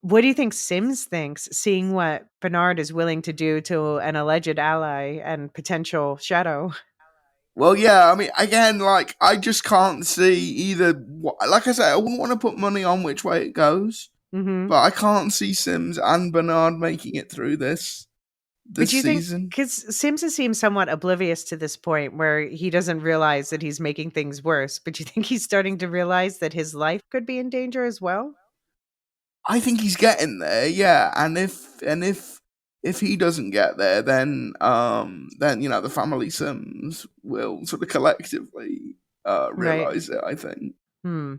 What do you think Sims thinks, seeing what Bernard is willing to do to an alleged ally and potential shadow? Well, yeah. I mean, again, like I just can't see either. Like I said, I wouldn't want to put money on which way it goes, Hmm. but I can't see Sims and Bernard making it through But this do you think, season. because Sims has seemed somewhat oblivious to this point where he doesn't realize that he's making things worse, but do you think he's starting to realize that his life could be in danger as well? I think he's getting there, yeah. And if he doesn't get there, then the family Sims will sort of collectively Right. realize it. I think. Hmm.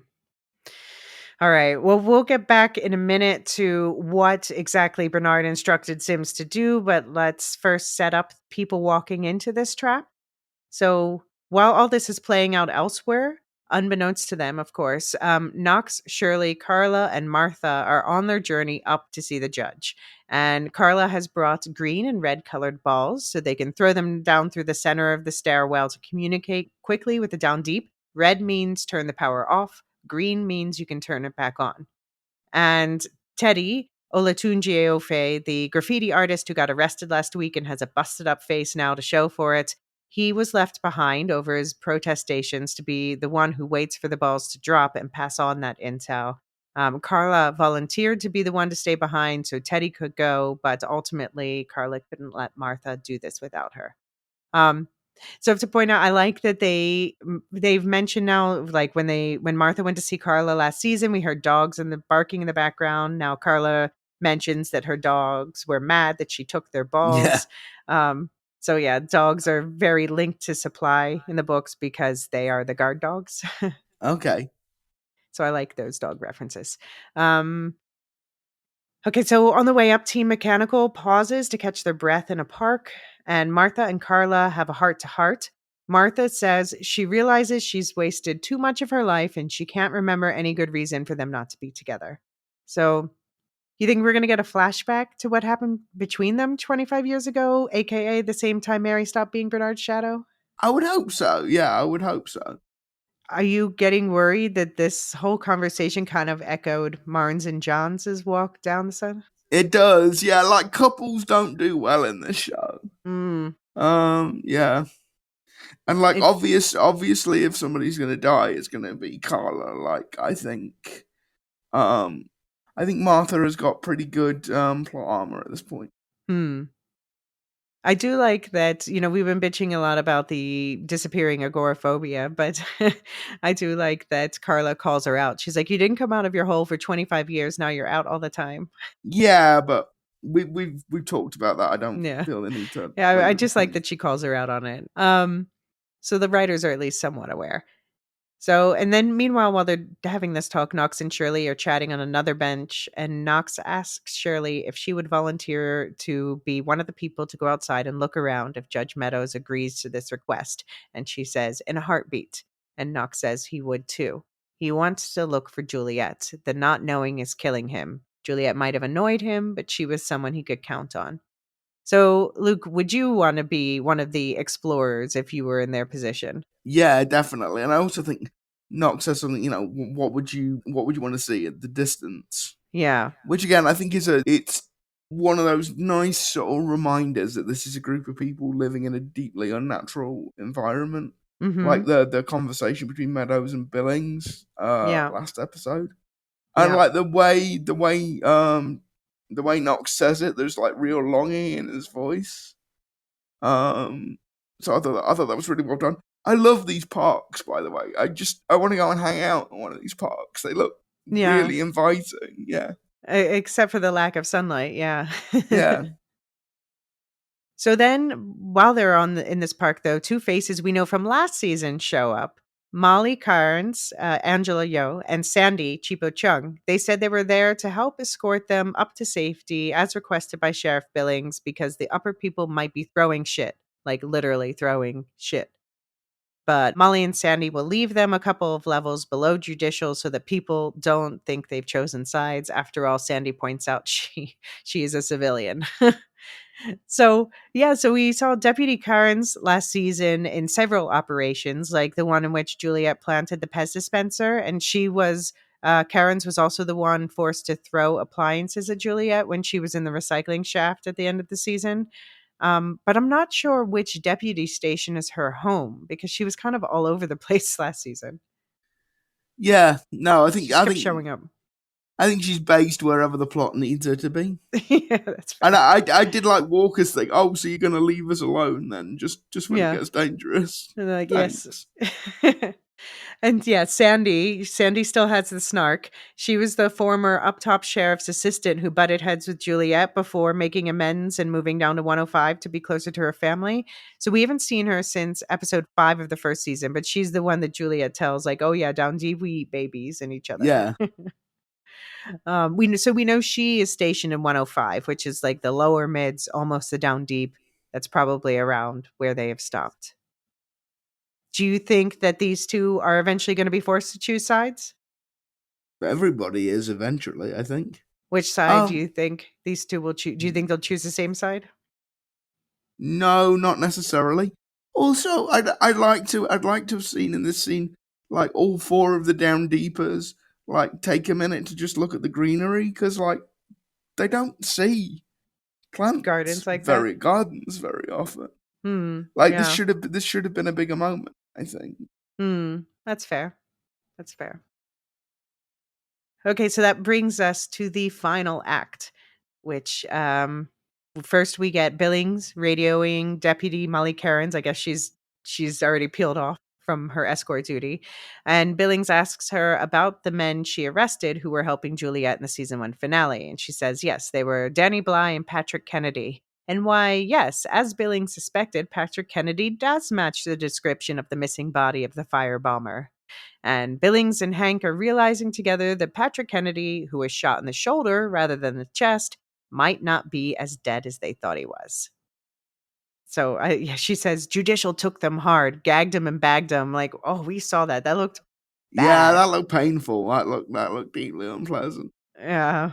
All right. Well, we'll get back in a minute to what exactly Bernard instructed Sims to do, but let's first set up people walking into this trap. So while all this is playing out elsewhere, unbeknownst to them, of course, Knox, Shirley, Carla, and Martha are on their journey up to see the judge. And Carla has brought green and red colored balls so they can throw them down through the center of the stairwell to communicate quickly with the down deep. Red means turn the power off. Green means you can turn it back on. And Teddy Olatunji Ofe, the graffiti artist who got arrested last week and has a busted up face now to show for it, he was left behind over his protestations to be the one who waits for the balls to drop and pass on that intel. Carla volunteered to be the one to stay behind so Teddy could go, but ultimately Carla couldn't let Martha do this without her. Um, so I have to point out, I like that they've mentioned now, like when Martha went to see Carla last season, we heard dogs and the barking in the background. Now Carla mentions that her dogs were mad that she took their Yeah. balls. Um, so yeah, dogs are very linked to Supply in the books because they are the guard dogs. Okay. So I like those dog references. Um, Okay, so on the way up, Team Mechanical pauses to catch their breath in a park, and Martha and Carla have a heart to heart. Martha says she realizes she's wasted too much of her life and she can't remember any good reason for them not to be together. So, you think we're going to get a flashback to what happened between them 25 years ago, aka the same time Mary stopped being Bernard's shadow? I would hope so. Yeah, I would hope so. Are you getting worried that this whole conversation kind of echoed Marnes and Johns' walk down the sun? It does. Yeah, like couples don't do well in this show. Mm. Yeah. And like It, obviously if somebody's gonna die, it's gonna be Carla. Like um I think Martha has got pretty good plot armor at this point. hmm. I do like that, we've been bitching a lot about the disappearing agoraphobia, but I do like that Carla calls her out. She's like, "You didn't come out of your hole for 25 years. Now you're out all the time." Yeah, but we've talked about that. I don't Yeah. feel the need to Yeah, I labour the just like point. that she calls her out on it. So the writers are at least somewhat aware. So, and then meanwhile, while they're having this talk, Knox and Shirley are chatting on another bench, and Knox asks Shirley if she would volunteer to be one of the people to go outside and look around if Judge Meadows agrees to this request. And she says, in a heartbeat. And Knox says he would too. He wants to look for Juliet. The not knowing is killing him. Juliet might have annoyed him, but she was someone he could count on. So, Luke, would you want to be one of the explorers if you were in their position? Yeah, definitely. And I also think Knox says something. What would you want to see at the distance? Yeah. Which again, I think it's one of those nice sort of reminders that this is a group of people living in a deeply unnatural environment. Like Mm-hmm. the conversation between Meadows and Billings Yeah. last episode. And Yeah. like the way Knox says it, there's like real longing in his voice. So I thought that was really well done. I love these parks, by the way. I want to go and hang out in one of these parks. They look Yeah. really inviting. Yeah. Except for the lack of sunlight. Yeah. Yeah. So then, while they're in this park, though, two faces we know from last season show up. Molly Carnes, Angela Yo, and Sandy Chipo Chung. They said they were there to help escort them up to safety as requested by Sheriff Billings because the upper people might be throwing shit, like literally throwing shit. But Molly and Sandy will leave them a couple of levels below judicial so that people don't think they've chosen sides. After all, Sandy points out she is a civilian. So, yeah, so we saw Deputy Carnes last season in several operations, like the one in which Juliet planted the Pez dispenser. And Carnes was also the one forced to throw appliances at Juliet when she was in the recycling shaft at the end of the season. But I'm not sure which deputy station is her home because she was kind of all over the place last season. Yeah. No, She just kept showing up. I think she's based wherever the plot needs her to be. Yeah, that's fair. And I did like Walker's thing. Oh, so you're gonna leave us alone then, just when it Yeah. gets dangerous. And they're like, Thanks. yes. And yeah, Sandy still has the snark. She was the former up top sheriff's assistant who butted heads with Juliet before making amends and moving down to 105 to be closer to her family. So we haven't seen her since episode 5 of the first season, but she's the one that Juliet tells, like, "Oh yeah, down deep we eat babies and each other." Yeah. We know she is stationed in 105, which is like the lower mids, almost the down deep. That's probably around where they have stopped. Do you think that these two are eventually going to be forced to choose sides? Everybody is eventually, I think. Which side do you think these two will choose? Do you think they'll choose the same side? No, not necessarily. Also, I'd like to have seen in this scene like all four of the down deepers like take a minute to just look at the greenery because like they don't see Gardens like that? gardens very often. Like Yeah. this should have been a bigger moment, I think. That's fair. That's fair. Okay, so that brings us to the final act, which first we get Billings radioing Deputy Molly Cairns. I guess she's already peeled off from her escort duty. And Billings asks her about the men she arrested who were helping Juliet in the season 1 finale. And she says, yes, they were Danny Bly and Patrick Kennedy. And why, yes, as Billings suspected, Patrick Kennedy does match the description of the missing body of the firebomber. And Billings and Hank are realizing together that Patrick Kennedy, who was shot in the shoulder rather than the chest, might not be as dead as they thought he was. So she says, judicial took them hard, gagged him and bagged him. Like, oh, we saw that. That looked bad. Yeah, that looked painful. That looked deeply unpleasant. Yeah.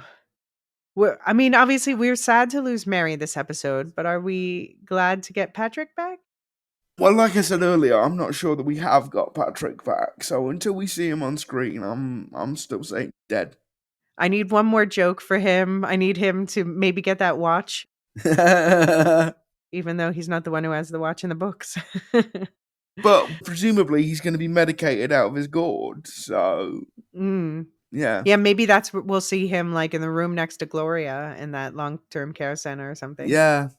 I mean, obviously, we're sad to lose Mary this episode, but are we glad to get Patrick back? Well, like I said earlier, I'm not sure that we have got Patrick back. So until we see him on screen, I'm still saying dead. I need one more joke for him. I need him to maybe get that watch. Even though he's not the one who has the watch in the books. But presumably he's going to be medicated out of his gourd, so... Yeah. Yeah, maybe that's what we'll see him like in the room next to Gloria in that long-term care center or something. Yeah.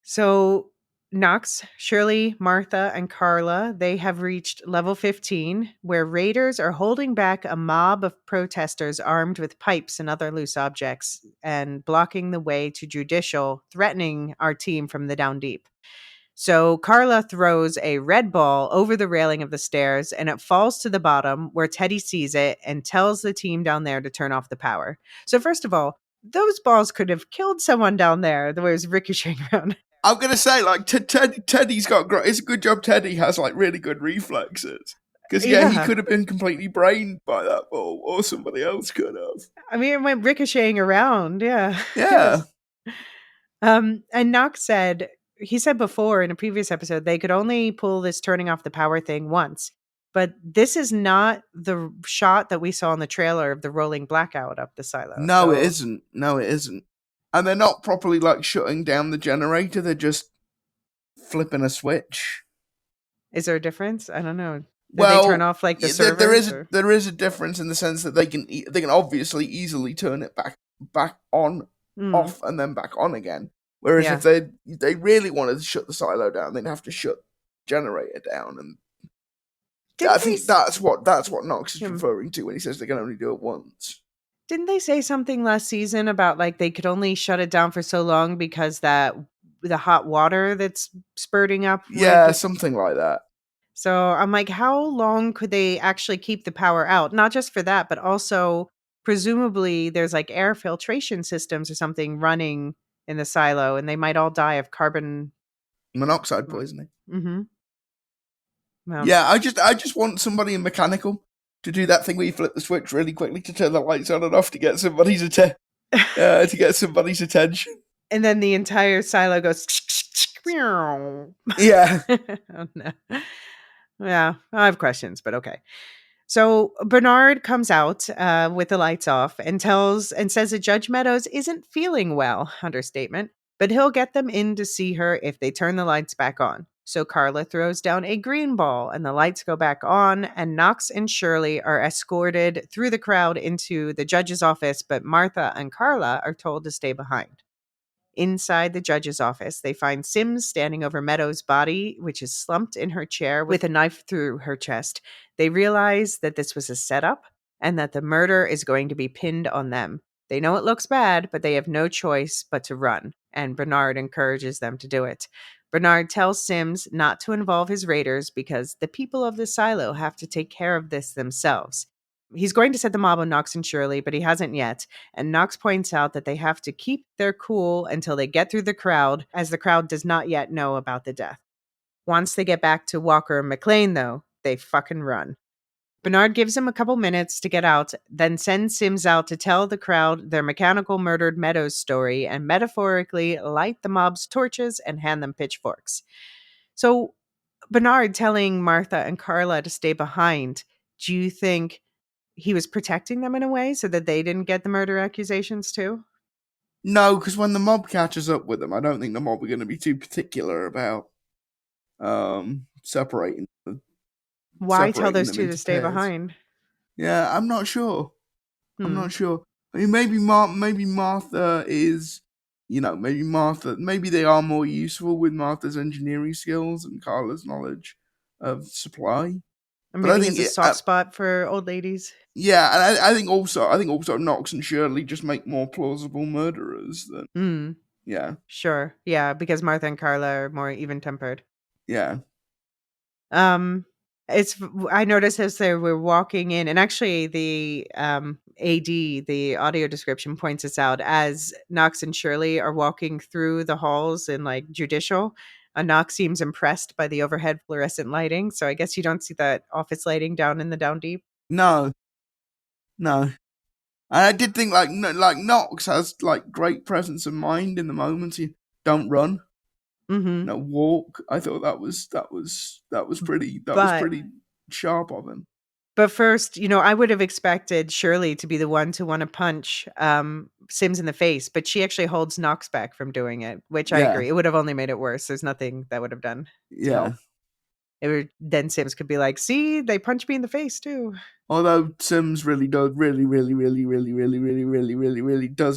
So Knox, Shirley, Martha, and Carla, they have reached level 15, where raiders are holding back a mob of protesters armed with pipes and other loose objects and blocking the way to Judicial, threatening our team from the down deep. So Carla throws a red ball over the railing of the stairs and it falls to the bottom where Teddy sees it and tells the team down there to turn off the power. So first of all, those balls could have killed someone down there the way it was ricocheting around. I'm gonna say, like, Teddy's got great. It's a good job. Teddy has like really good reflexes. Because he Yeah. could have been completely brained by that ball, or somebody else could have. I mean, it went ricocheting around. Yeah. Yeah. And Knox said, he said before in a previous episode, they could only pull this turning off the power thing once. But this is not the shot that we saw in the trailer of the rolling blackout up the silo. No, it isn't. No, it isn't. And they're not properly like shutting down the generator. They're just flipping a switch. Is there a difference? I don't know. Did Well, they turn off like the servers? There is a difference in the sense that they can obviously easily turn it back on, off, and then back on again. Whereas if they really wanted to shut the silo down, they'd have to shut the generator down, and I think that's what Knox is referring to when he says they can only do it once. Didn't they say something last season about like they could only shut it down for so long because that the hot water that's spurting up? Yeah, something like that. So I'm like, how long could they actually keep the power out? Not just for that, but also presumably there's like air filtration systems or something running in the silo, and they might all die of carbon monoxide poisoning. Mm-hmm. Well, yeah, I just want somebody in mechanical to do that thing where you flip the switch really quickly to turn the lights on and off to get somebody's attention. And then the entire silo goes. Yeah. Oh, no. Yeah, I have questions, but okay. So Bernard comes out with the lights off and says that Judge Meadows isn't feeling well, understatement, but he'll get them in to see her if they turn the lights back on. So Carla throws down a green ball and the lights go back on, and Knox and Shirley are escorted through the crowd into the judge's office, but Martha and Carla are told to stay behind. Inside the judge's office, they find Sims standing over Meadows' body, which is slumped in her chair with a knife through her chest. They realize that this was a setup and that the murder is going to be pinned on them. They know it looks bad, but they have no choice but to run, and Bernard encourages them to do it. Bernard tells Sims not to involve his raiders because the people of the silo have to take care of this themselves. He's going to set the mob on Knox and Shirley, but he hasn't yet. And Knox points out that they have to keep their cool until they get through the crowd, as the crowd does not yet know about the death. Once they get back to Walker and McLean, though, they fucking run. Bernard gives him a couple minutes to get out, then sends Sims out to tell the crowd their mechanical murdered Meadows story and metaphorically light the mob's torches and hand them pitchforks. So Bernard telling Martha and Carla to stay behind, do you think he was protecting them in a way so that they didn't get the murder accusations too? No, because when the mob catches up with them, I don't think the mob are going to be too particular about separating. Why tell those two to stay behind? Yeah, I'm not sure. I'm not sure. I mean, maybe Martha is, maybe they are more useful with Martha's engineering skills and Carla's knowledge of supply. And maybe it's a soft spot for old ladies. Yeah, and I think also Knox and Shirley just make more plausible murderers than. Yeah. Sure. Yeah, because Martha and Carla are more even-tempered. Yeah. I noticed as they were walking in, and actually the AD, the audio description points us out as Knox and Shirley are walking through the halls in like Judicial. Knox seems impressed by the overhead fluorescent lighting, so I guess you don't see that office lighting down in the down deep. No. And I did think like Knox has like great presence of mind in the moment. He don't run. Mm-hmm. No, walk. I thought that was pretty sharp of him. But first, I would have expected Shirley to be the one to want to punch Sims in the face, but she actually holds Knox back from doing it, which I agree. It would have only made it worse. There's nothing that would have done. Yeah. Then Sims could be like, see, they punched me in the face too. Although Sims really does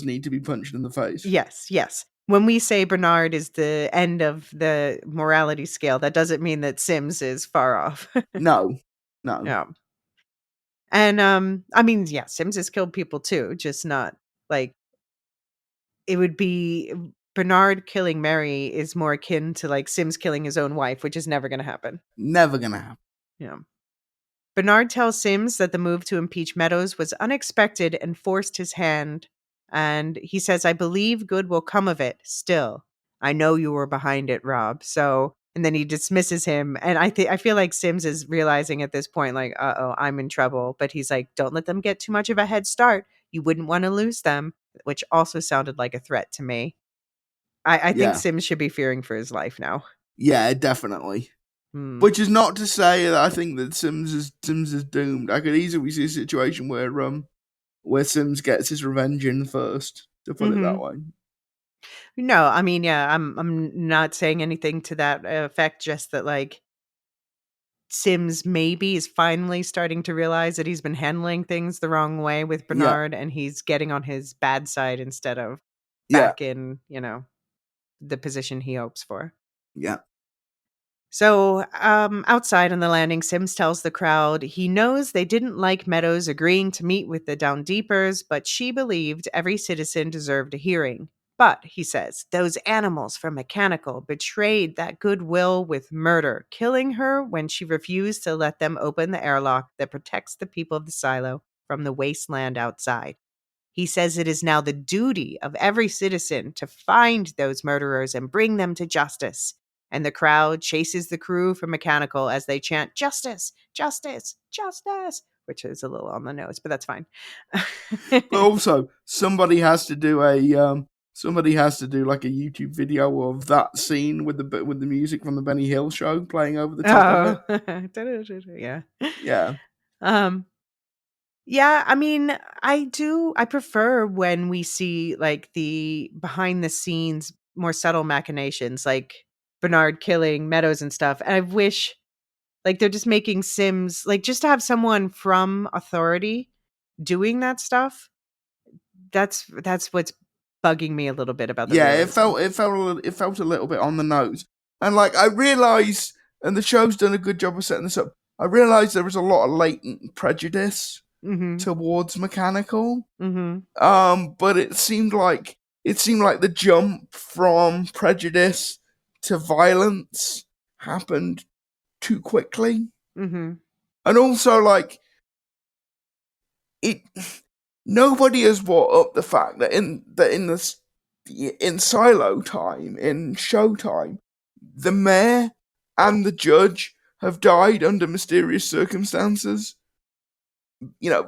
need to be punched in the face. Yes. when we say Bernard is the end of the morality scale, that doesn't mean that Sims is far off. No. Yeah. And, I mean, yeah, Sims has killed people too, just not like it would be Bernard killing Mary is more akin to like Sims killing his own wife, which is never gonna happen. Never gonna happen. Yeah. Bernard tells Sims that the move to impeach Meadows was unexpected and forced his hand. And he says, I believe good will come of it still. I know you were behind it, Rob. So, and then he dismisses him. And I feel like Sims is realizing at this point, like, uh-oh, I'm in trouble. But he's like, don't let them get too much of a head start. You wouldn't want to lose them, which also sounded like a threat to me. I think Yeah. Sims should be fearing for his life now. Yeah, definitely. Which is not to say that I think that Sims is doomed. I could easily see a situation where Sims gets his revenge in first, to put it that way. No, I mean, yeah, I'm not saying anything to that effect, just that like Sims maybe is finally starting to realize that he's been handling things the wrong way with Yeah. Bernard and he's getting on his bad side instead of Yeah. back in, the position he hopes for. Yeah. So, outside on the landing, Sims tells the crowd he knows they didn't like Meadows agreeing to meet with the Down Deepers, but she believed every citizen deserved a hearing. But, he says, those animals from Mechanical betrayed that goodwill with murder, killing her when she refused to let them open the airlock that protects the people of the silo from the wasteland outside. He says it is now the duty of every citizen to find those murderers and bring them to justice. And the crowd chases the crew from Mechanical as they chant, justice, justice, justice, which is a little on the nose, but that's fine. But also, somebody has to do like a YouTube video of that scene with the music from the Benny Hill show playing over the top of it. Yeah. Yeah. Yeah, I mean, I prefer when we see like the behind the scenes more subtle machinations like Bernard killing Meadows and stuff. And I wish like they're just making Sims like just to have someone from authority doing that stuff. That's what's bugging me a little bit about the Yeah, realism. it felt a little bit on the nose. And like I realized, and the show's done a good job of setting this up, I realized there was a lot of latent prejudice towards Mechanical. But it seemed like the jump from prejudice to violence happened too quickly. And also, like, it nobody has brought up the fact that in Silo time, in Showtime, the mayor and the judge have died under mysterious circumstances.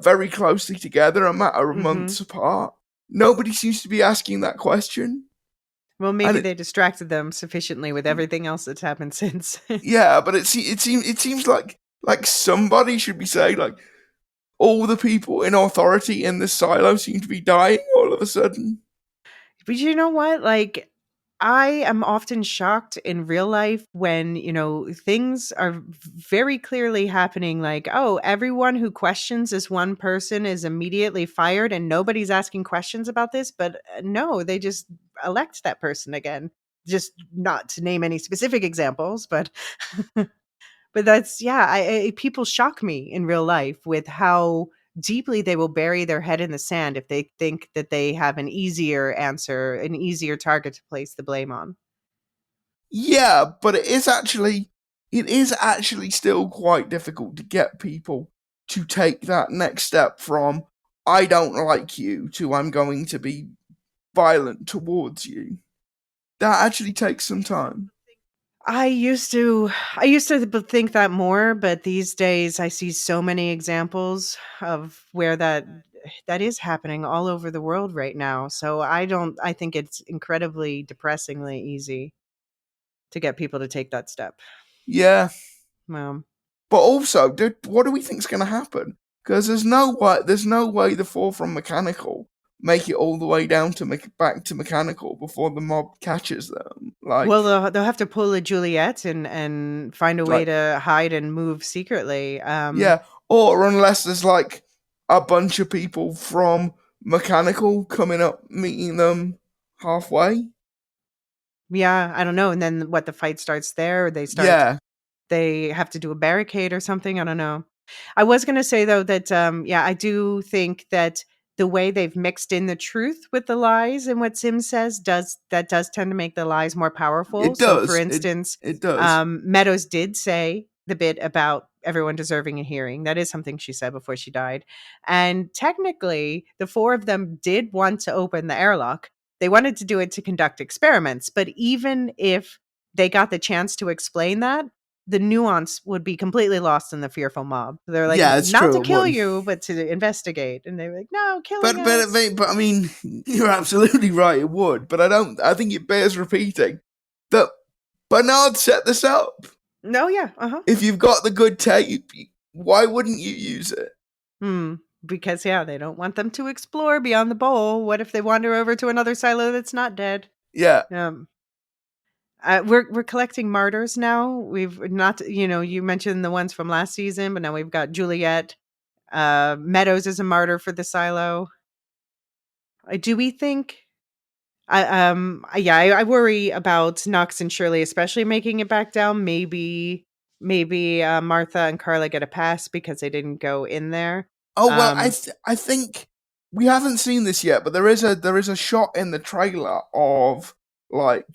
Very closely together, a matter of months apart. Nobody seems to be asking that question. Well, maybe they distracted them sufficiently with everything else that's happened since. Yeah, but it seems like somebody should be saying, like, all the people in authority in this silo seem to be dying all of a sudden. But you know what? Like, I am often shocked in real life when, things are very clearly happening. Like, oh, everyone who questions this one person is immediately fired and nobody's asking questions about this. But no, they just elect that person again. Just not to name any specific examples, but. But that's people shock me in real life with how deeply they will bury their head in the sand if they think that they have an easier answer, an easier target to place the blame on. Yeah, but it is actually still quite difficult to get people to take that next step from I don't like you to I'm going to be violent towards you. That actually takes some time. I used to think that more, but these days I see so many examples of where that is happening all over the world right now. So I think it's incredibly depressingly easy to get people to take that step. Yeah. Well, but also, what do we think's going to happen? Because there's no way the four from Mechanical make it all the way down to back to Mechanical before the mob catches them. Like, well, they'll have to pull a Juliet and find a way to hide and move secretly. Yeah, or unless there's like a bunch of people from Mechanical coming up, meeting them halfway. Yeah, I don't know. And then what, the fight starts there, or Yeah, they have to do a barricade or something? I don't know. I was gonna say though that yeah, I do think that the way they've mixed in the truth with the lies and what Sim says does tend to make the lies more powerful. it So for does. It instance, it does. Meadows did say the bit about everyone deserving a hearing. That is something she said before she died. And technically, the four of them did want to open the airlock. They wanted to do it to conduct experiments, but even if they got the chance to explain that, the nuance would be completely lost in the fearful mob. They're like, Yeah, it's not true. to It kill would. you, but to investigate. And they were like, no, killing But us. I mean, you're absolutely right. It would. But I don't. I think it bears repeating that Bernard set this up. No, yeah, uh-huh. If you've got the good tape, why wouldn't you use it? Because yeah, they don't want them to explore beyond the bowl. What if they wander over to another silo that's not dead? Yeah. Um, we're collecting martyrs now. We've not, you mentioned the ones from last season, but now we've got Juliet. Meadows is a martyr for the silo. Do we think? I worry about Knox and Shirley, especially making it back down. Maybe Martha and Carla get a pass because they didn't go in there. Oh well, Um, I think we haven't seen this yet, but there is a shot in the trailer of like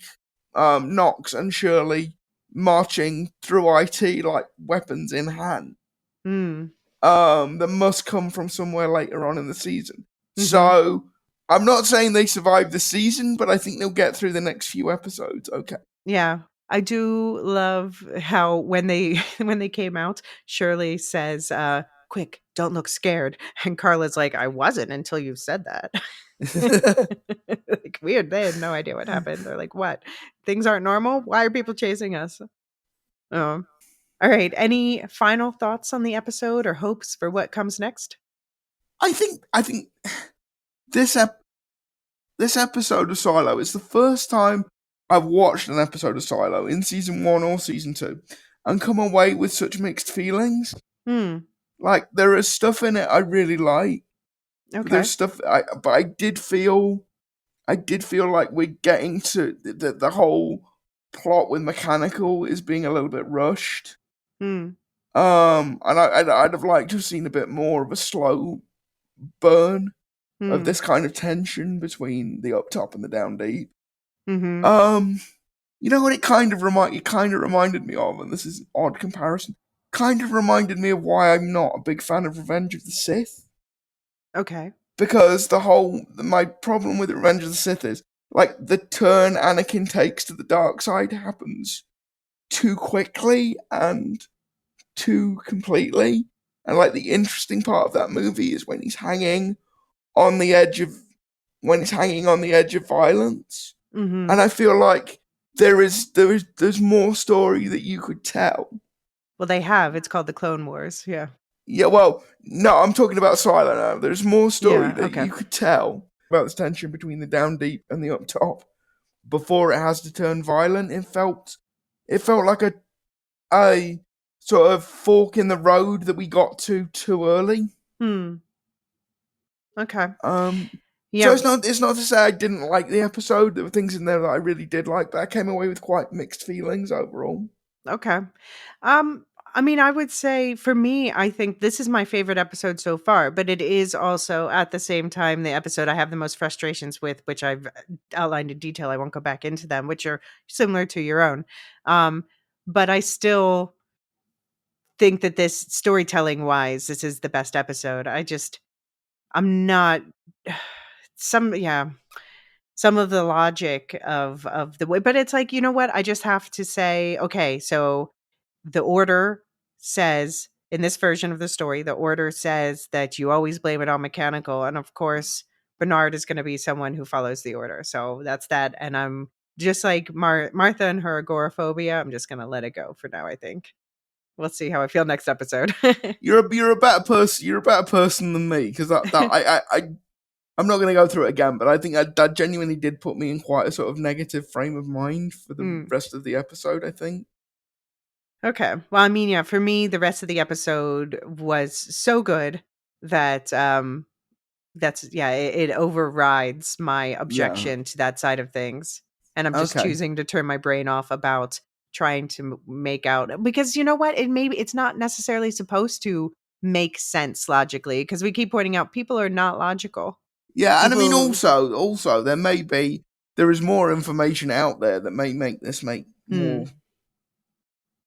Knox and Shirley marching through IT like weapons in hand. hmm, That must come from somewhere later on in the season. mm-hmm. So I'm not saying they survive the season, but I think they'll get through the next few episodes. Okay. Yeah, I do love how when they when they came out, Shirley says, "Quick, don't look scared," and Carla's like, "I wasn't until you said that." Like weird. They had no idea what happened. They're like, "What? Things aren't normal? Why are people chasing us?" Oh, all right. Any final thoughts on the episode or hopes for what comes next? I think this this episode of Silo is the first time I've watched an episode of Silo in season 1 or season 2 and come away with such mixed feelings. Hmm. Like there is stuff in it I really like. Okay. There's stuff but I did feel like we're getting to the whole plot with Mechanical is being a little bit rushed. Hmm. And I'd have liked to have seen a bit more of a slow burn of Hmm. this kind of tension between the up top and the down deep. Mm-hmm. Um, you know what it kind of reminded me of, and this is an odd comparison. Kind of reminded me of why I'm not a big fan of Revenge of the Sith. Okay. Because my problem with Revenge of the Sith is like the turn Anakin takes to the dark side happens too quickly and too completely. And like the interesting part of that movie is when he's hanging on the edge of violence. Mm-hmm. And I feel like there's more story that you could tell. Well, they have. It's called the Clone Wars. Yeah. Yeah, well, no, I'm talking about Silo now. There's more story Yeah. that Okay. you could tell about this tension between the down deep and the up top before it has to turn violent. It felt like a sort of fork in the road that we got to too early. Okay. So Yeah. it's not to say I didn't like the episode. There were things in there that I really did like, but I came away with quite mixed feelings overall. Okay. I mean, I would say for me, I think this is my favorite episode so far, but it is also at the same time the episode I have the most frustrations with, which I've outlined in detail. I won't go back into them, which are similar to your own. Um, but I still think that this storytelling wise, this is the best episode. I'm not some yeah, some of the logic of the way, but it's like, you know what? I just have to say, okay, so the order says in this version of the story, the order says that you always blame it on Mechanical, and of course, Bernard is going to be someone who follows the order. So that's that, and I'm just like Martha and her agoraphobia. I'm just going to let it go for now. I think we'll see how I feel next episode. You're a better person. You're a better person than me because I'm not going to go through it again, but I think that genuinely did put me in quite a sort of negative frame of mind for the Mm. rest of the episode. I think. Okay. Well, I mean, yeah, for me, the rest of the episode was so good that that's yeah, it overrides my Yeah. objection to that side of things. and I'm just Okay. choosing to turn my brain off about trying to make out, because you know what? It's not necessarily supposed to make sense logically, because we keep pointing out people are not logical. Yeah, and I mean, People. also, there is more information out there that may make this make Hmm.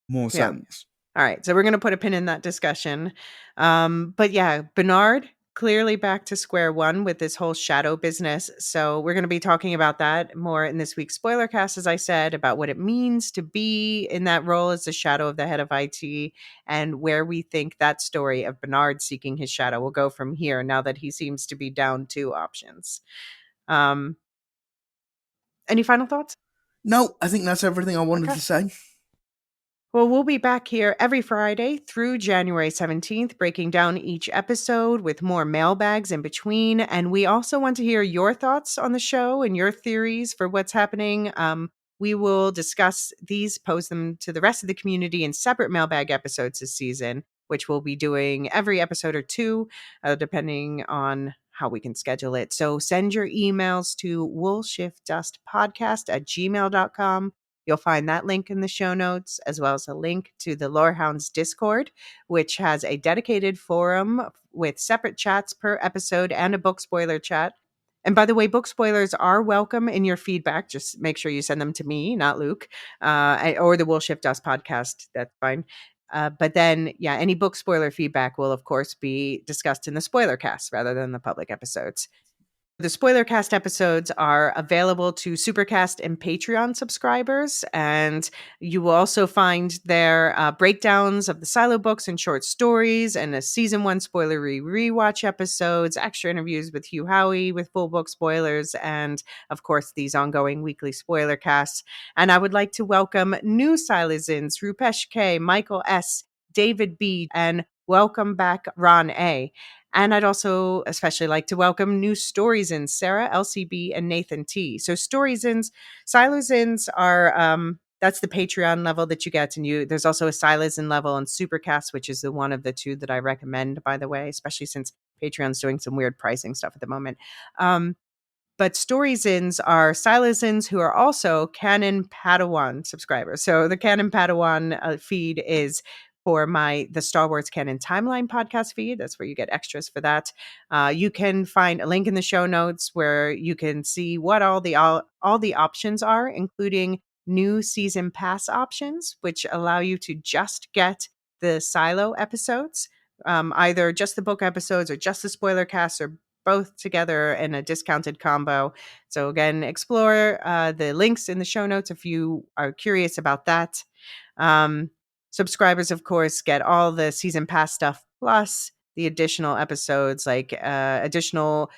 more Yeah. sense. All right, so we're going to put a pin in that discussion. But yeah, Bernard clearly back to square one with this whole shadow business. So we're going to be talking about that more in this week's spoiler cast, as I said, about what it means to be in that role as the shadow of the head of IT, and where we think that story of Bernard seeking his shadow will go from here, now that he seems to be down two options. Um, any final thoughts? No, I think that's everything I wanted Okay. to say. Well, we'll be back here every Friday through January 17th, breaking down each episode with more mailbags in between. And we also want to hear your thoughts on the show and your theories for what's happening. We will discuss these, pose them to the rest of the community in separate mailbag episodes this season, which we'll be doing every episode or two, depending on how we can schedule it. So send your emails to woolshiftdustpodcast@gmail.com. You'll find that link in the show notes, as well as a link to the Lorehounds Discord, which has a dedicated forum with separate chats per episode and a book spoiler chat. And by the way, book spoilers are welcome in your feedback. Just make sure you send them to me, not Luke, or the Will Shift Us podcast. That's fine. But then, yeah, any book spoiler feedback will, of course, be discussed in the spoiler cast rather than the public episodes. The Spoilercast episodes are available to Supercast and Patreon subscribers, and you will also find their breakdowns of the Silo books and short stories, and a season one spoilery rewatch episodes, extra interviews with Hugh Howey with full book spoilers, and of course these ongoing weekly spoiler casts. And I would like to welcome new Silazins, Rupesh K, Michael S, David B, and welcome back Ron A. And I'd also especially like to welcome new stories in Sarah, LCB, and Nathan T. So stories ins, silos ins are that's the Patreon level that you get, and there's also a silos in level and Supercast, which is the one of the two that I recommend, by the way, especially since Patreon's doing some weird pricing stuff at the moment. But Stories Ins are Silazins who are also Canon Padawan subscribers. So the Canon Padawan feed is for the Star Wars Canon Timeline podcast feed. That's where you get extras for that. You can find a link in the show notes where you can see what all the options are, including new season pass options, which allow you to just get the Silo episodes, either just the book episodes or just the spoiler cast, or both together in a discounted combo. So again, explore the links in the show notes if you are curious about that. Subscribers, of course, get all the season pass stuff plus the additional episodes, like additional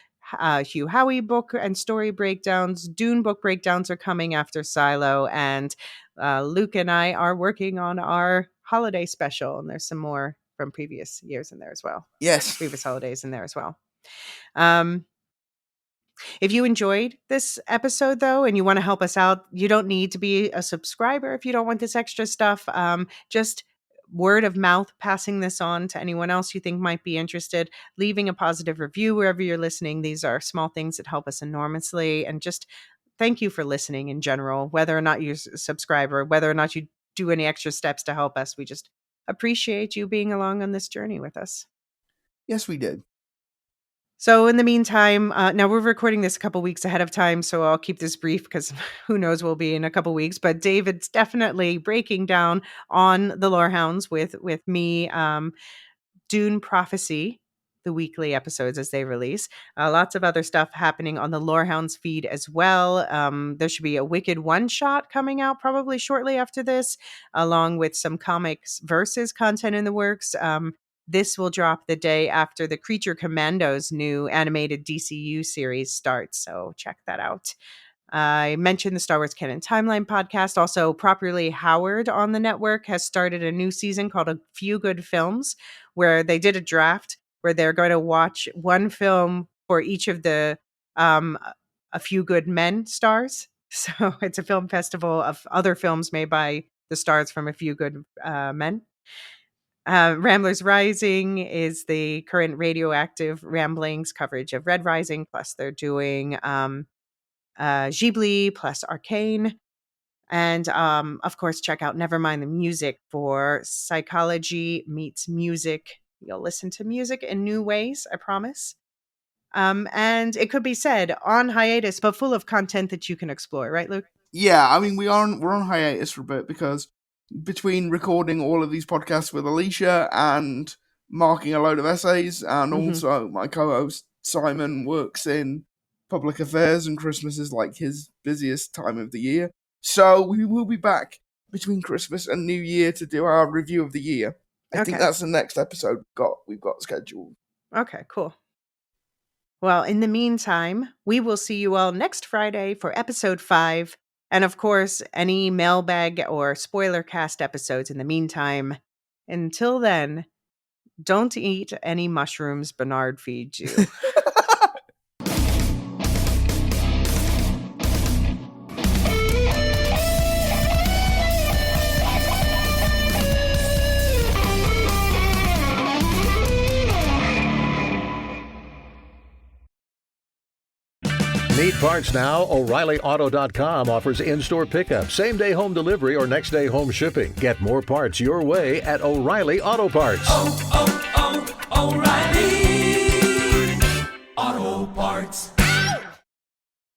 Hugh Howey book and story breakdowns. Dune book breakdowns are coming after Silo, and Luke and I are working on our holiday special, and there's some more from previous years in there as well. Yes. Previous holidays in there as well. Um, if you enjoyed this episode, though, and you want to help us out, you don't need to be a subscriber if you don't want this extra stuff. Just word of mouth, passing this on to anyone else you think might be interested, leaving a positive review wherever you're listening. These are small things that help us enormously. And just thank you for listening in general, whether or not you're a subscriber, whether or not you do any extra steps to help us. We just appreciate you being along on this journey with us. Yes, we did. So in the meantime, now we're recording this a couple weeks ahead of time, so I'll keep this brief because who knows, we'll be in a couple weeks. But David's definitely breaking down on the Lorehounds with me, Dune Prophecy, the weekly episodes as they release. Lots of other stuff happening on the Lorehounds feed as well. There should be a Wicked one shot coming out probably shortly after this, along with some comics versus content in the works. This will drop the day after the Creature Commandos new animated DCU series starts, so check that out. I mentioned the Star Wars Canon Timeline podcast. Also, Properly Howard on the network has started a new season called A Few Good Films, where they did a draft where they're going to watch one film for each of the A Few Good Men stars. So it's a film festival of other films made by the stars from A Few Good Men. Ramblers Rising is the current radioactive ramblings coverage of Red Rising. Plus, they're doing Ghibli plus Arcane. And of course, check out Nevermind the Music for psychology meets music. You'll listen to music in new ways, I promise. And it could be said on hiatus, but full of content that you can explore, right, Luke? Yeah, I mean, we're on hiatus for a bit because between recording all of these podcasts with Elysia and marking a load of essays, and also my co-host Simon works in public affairs, and Christmas is like his busiest time of the year. So we will be back between Christmas and New Year to do our review of the year. I think that's the next episode we've got scheduled. Okay, cool. Well, in the meantime, we will see you all next Friday for episode 5. And of course, any mailbag or spoiler cast episodes in the meantime. Until then, don't eat any mushrooms Bernard feeds you. Need parts now? O'ReillyAuto.com offers in-store pickup, same-day home delivery, or next-day home shipping. Get more parts your way at O'Reilly Auto Parts. O'Reilly Auto Parts.